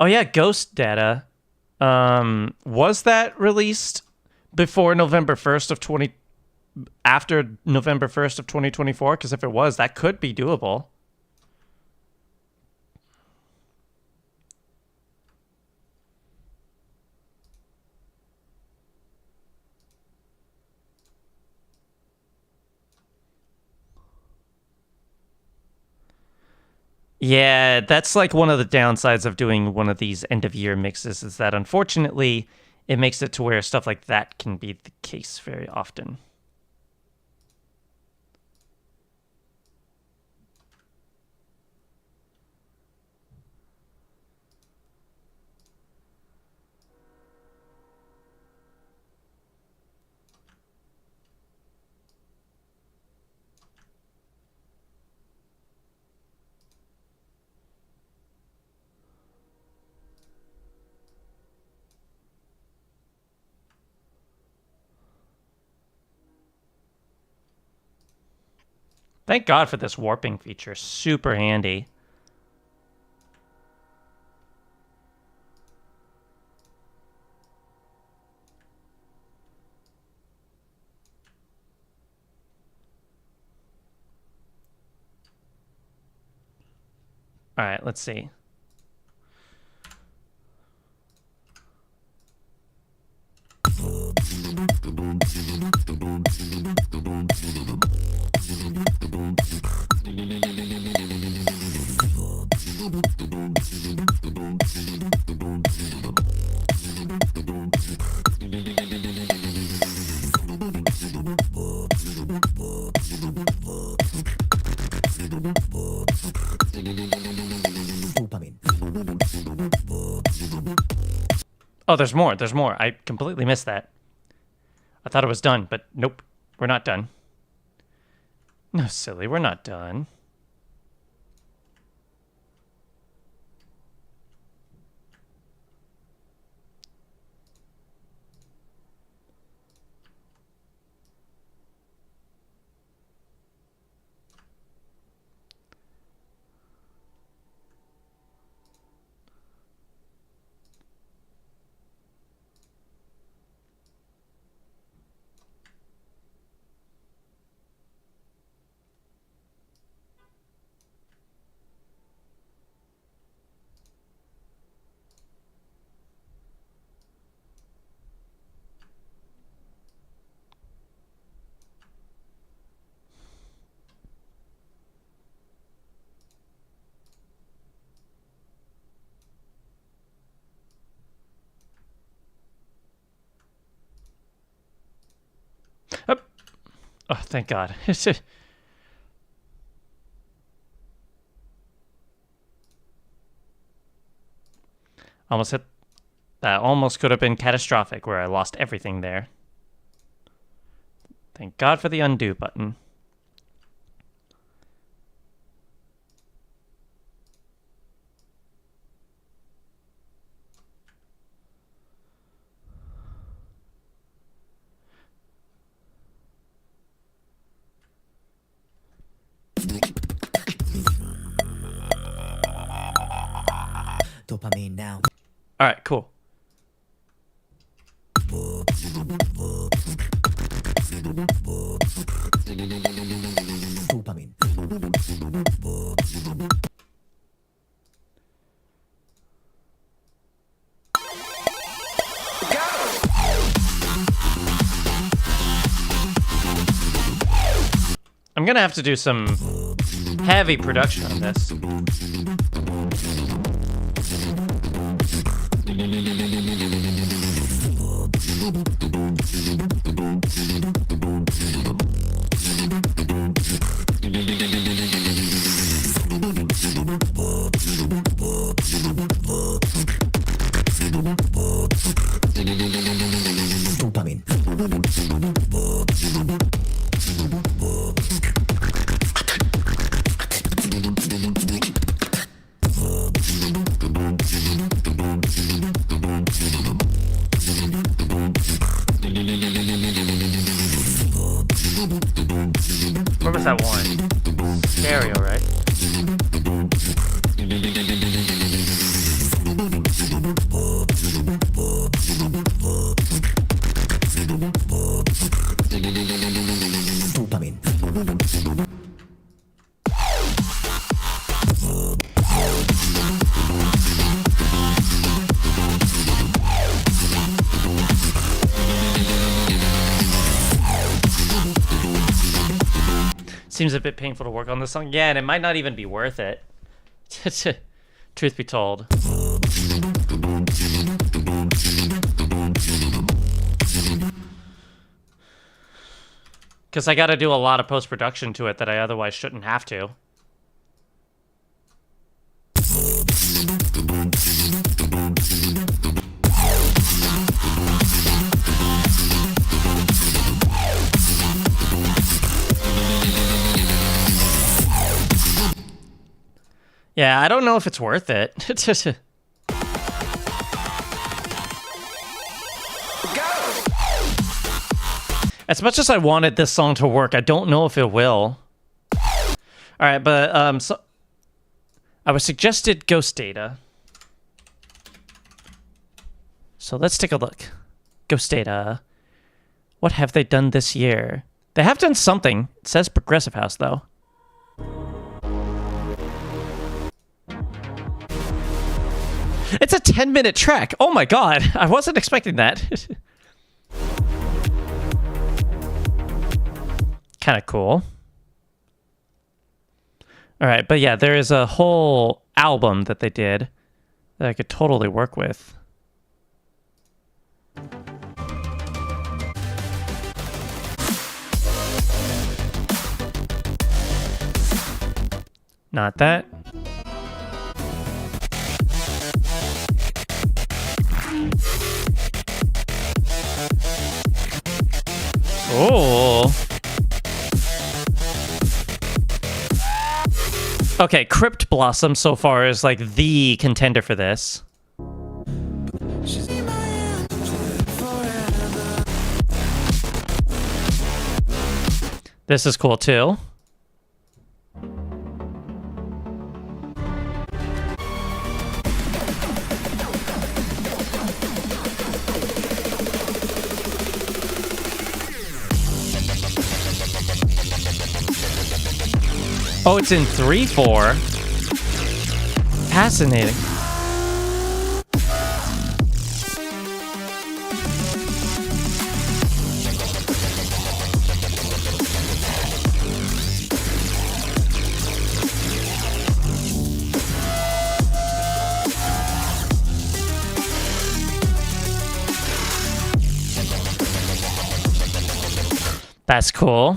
yeah, Ghost Data. Was that released before November 1st of after November 1st of 2024? Because if it was, that could be doable. Yeah, that's like one of the downsides of doing one of these end-of-year mixes is that unfortunately it makes it to where stuff like that can be the case very often. Thank God for this warping feature. Super handy. All right, let's see. Oh, there's more. There's more. I completely missed that. I thought it was done, but nope. We're not done. No, silly. We're not done. Oh, thank God. Almost hit. That almost could have been catastrophic where I lost everything there. Thank God for the undo button. Dopamine now. All right, cool. Dopamine. I'm gonna have to do some heavy production on this. Where was that one? Stereo, right? Seems a bit painful to work on this song. Yeah, and it might not even be worth it. Truth be told. Because I gotta do a lot of post-production to it that I otherwise shouldn't have to. Yeah, I don't know if it's worth it. As much as I wanted this song to work, I don't know if it will. All right, but so I was suggested Ghost Data. So let's take a look. Ghost Data. What have they done this year? They have done something. It says Progressive House, though. It's a 10-minute track. Oh my God. I wasn't expecting that. Kind of cool. All right, but yeah, there is a whole album that they did that I could totally work with. Not that. Oh. Okay, Crypt Blossom so far is like the contender for this. This is cool too. Oh, it's in 3/4. Fascinating. That's cool.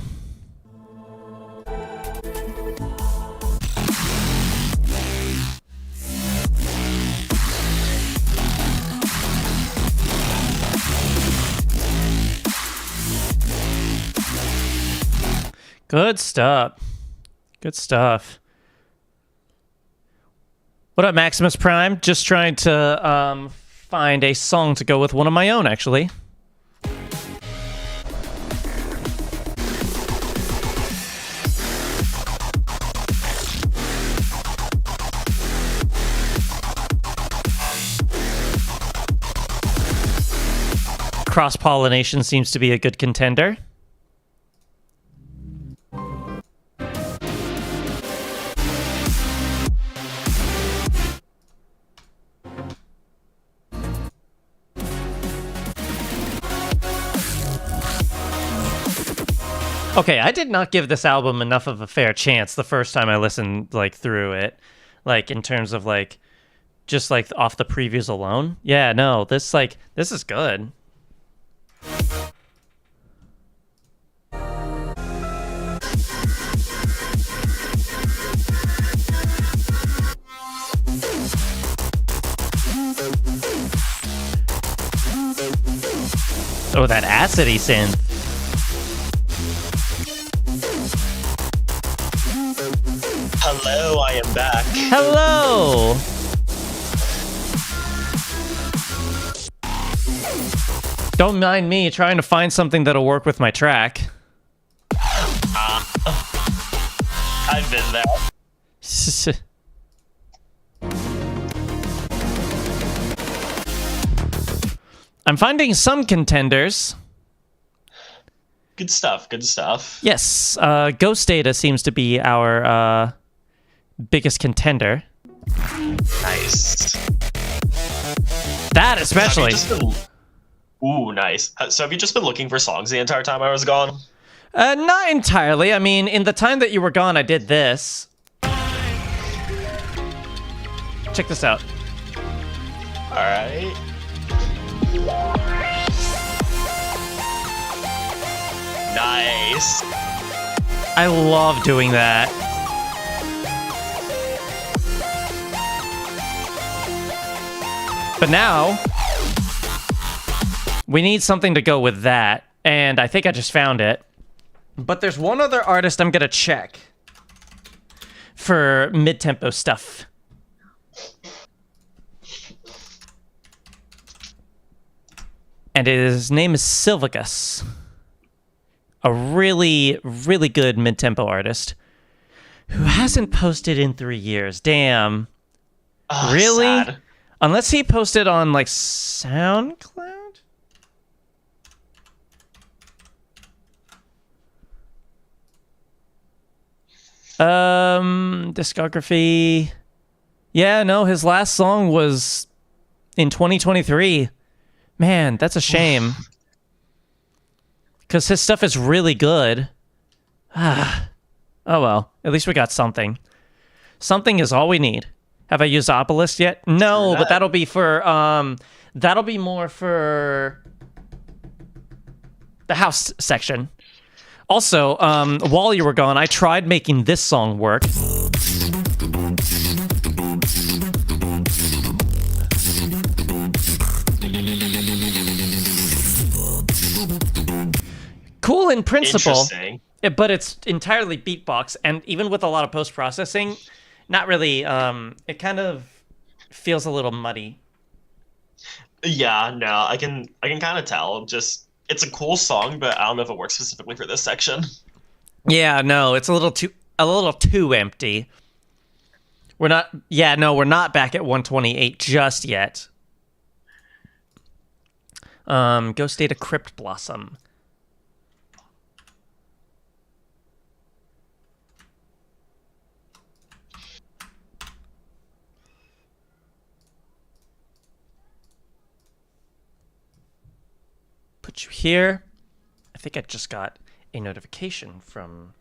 Good stuff. Good stuff. What up, Maximus Prime? Just trying to find a song to go with one of my own, actually. Cross-pollination seems to be a good contender. Okay, I did not give this album enough of a fair chance the first time I listened like through it, like in terms of like just like off the previews alone. Yeah, no, this is good. Oh, that acidy synth. Hello, I am back. Hello! Don't mind me trying to find something that'll work with my track. I've been there. I'm finding some contenders. Good stuff, good stuff. Yes, Ghost Data seems to be our biggest contender. Nice. That especially. Ooh, nice. So have you just been looking for songs the entire time I was gone? Not entirely. I mean, in the time that you were gone, I did this. Check this out. Alright. Nice. I love doing that. But now, we need something to go with that, and I think I just found it. But there's one other artist I'm gonna check for mid-tempo stuff. And his name is Silvagus. A really, really good mid-tempo artist who hasn't posted in 3 years. Damn. Oh, really? Sad. Unless he posted on, like, SoundCloud? Discography. Yeah, no, his last song was in 2023. Man, that's a shame. Because his stuff is really good. Oh well, at least we got something. Something is all we need. Have I used Obelisk yet? No, but that'll be for, that'll be more for the house section. Also, while you were gone, I tried making this song work. Cool in principle, but it's entirely beatbox, and even with a lot of post-processing, not really, it kind of feels a little muddy. Yeah, no, I can kind of tell. Just, it's a cool song, but I don't know if it works specifically for this section. Yeah, no, it's a little too empty. We're not back at 128 just yet. Ghost Data Crypt Blossom. Put you here. I think I just got a notification from...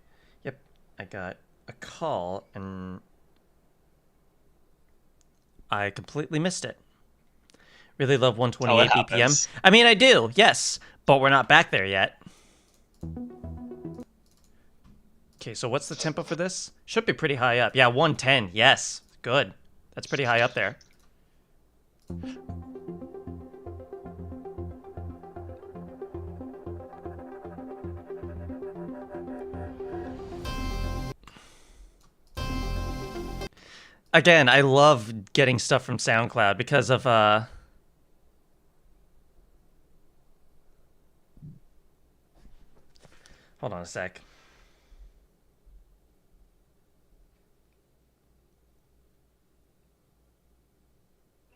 Yep, I got a call and I completely missed it. Really love 128 BPM. I mean, I do, yes, but we're not back there yet. Okay, so what's the tempo for this? Should be pretty high up. Yeah, 110, yes, good. That's pretty high up there. again, I love getting stuff from SoundCloud because of hold on a sec.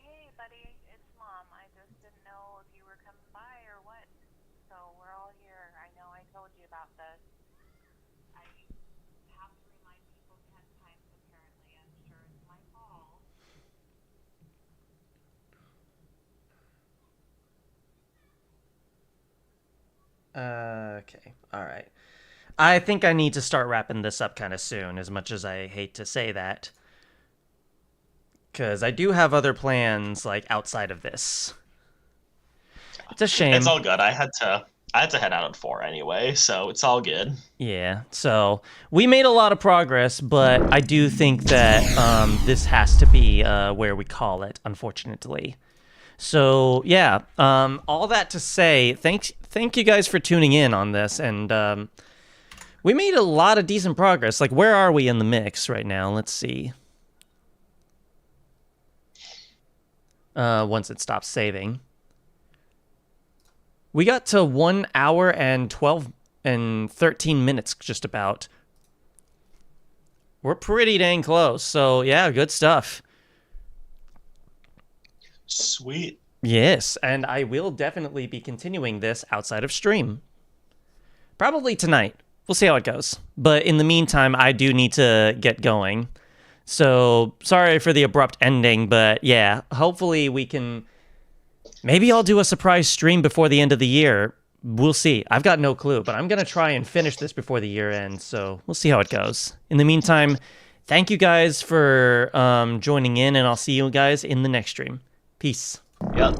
Hey, buddy, it's Mom. I just didn't know if you were coming by or what. So we're all here. I know I told you about this. I have to remind people 10 times, apparently. I'm sure it's my fault. Okay. All right. I think I need to start wrapping this up kind of soon, as much as I hate to say that. Because I do have other plans, like, outside of this. It's a shame. It's all good. I had to head out at 4 anyway, so it's all good. Yeah, so we made a lot of progress, but I do think that this has to be where we call it, unfortunately. So, yeah, all that to say, thank you guys for tuning in on this, and we made a lot of decent progress. Like, where are we in the mix right now? Let's see. Once it stops saving. We got to 1 hour and 12 and 13 minutes, just about. We're pretty dang close, so yeah, good stuff. Sweet. Yes, and I will definitely be continuing this outside of stream. Probably tonight. We'll see how it goes. But in the meantime, I do need to get going. So, sorry for the abrupt ending, but yeah, hopefully we can... Maybe I'll do a surprise stream before the end of the year. We'll see. I've got no clue, but I'm going to try and finish this before the year ends, so we'll see how it goes. In the meantime, thank you guys for joining in, and I'll see you guys in the next stream. Peace. Yep.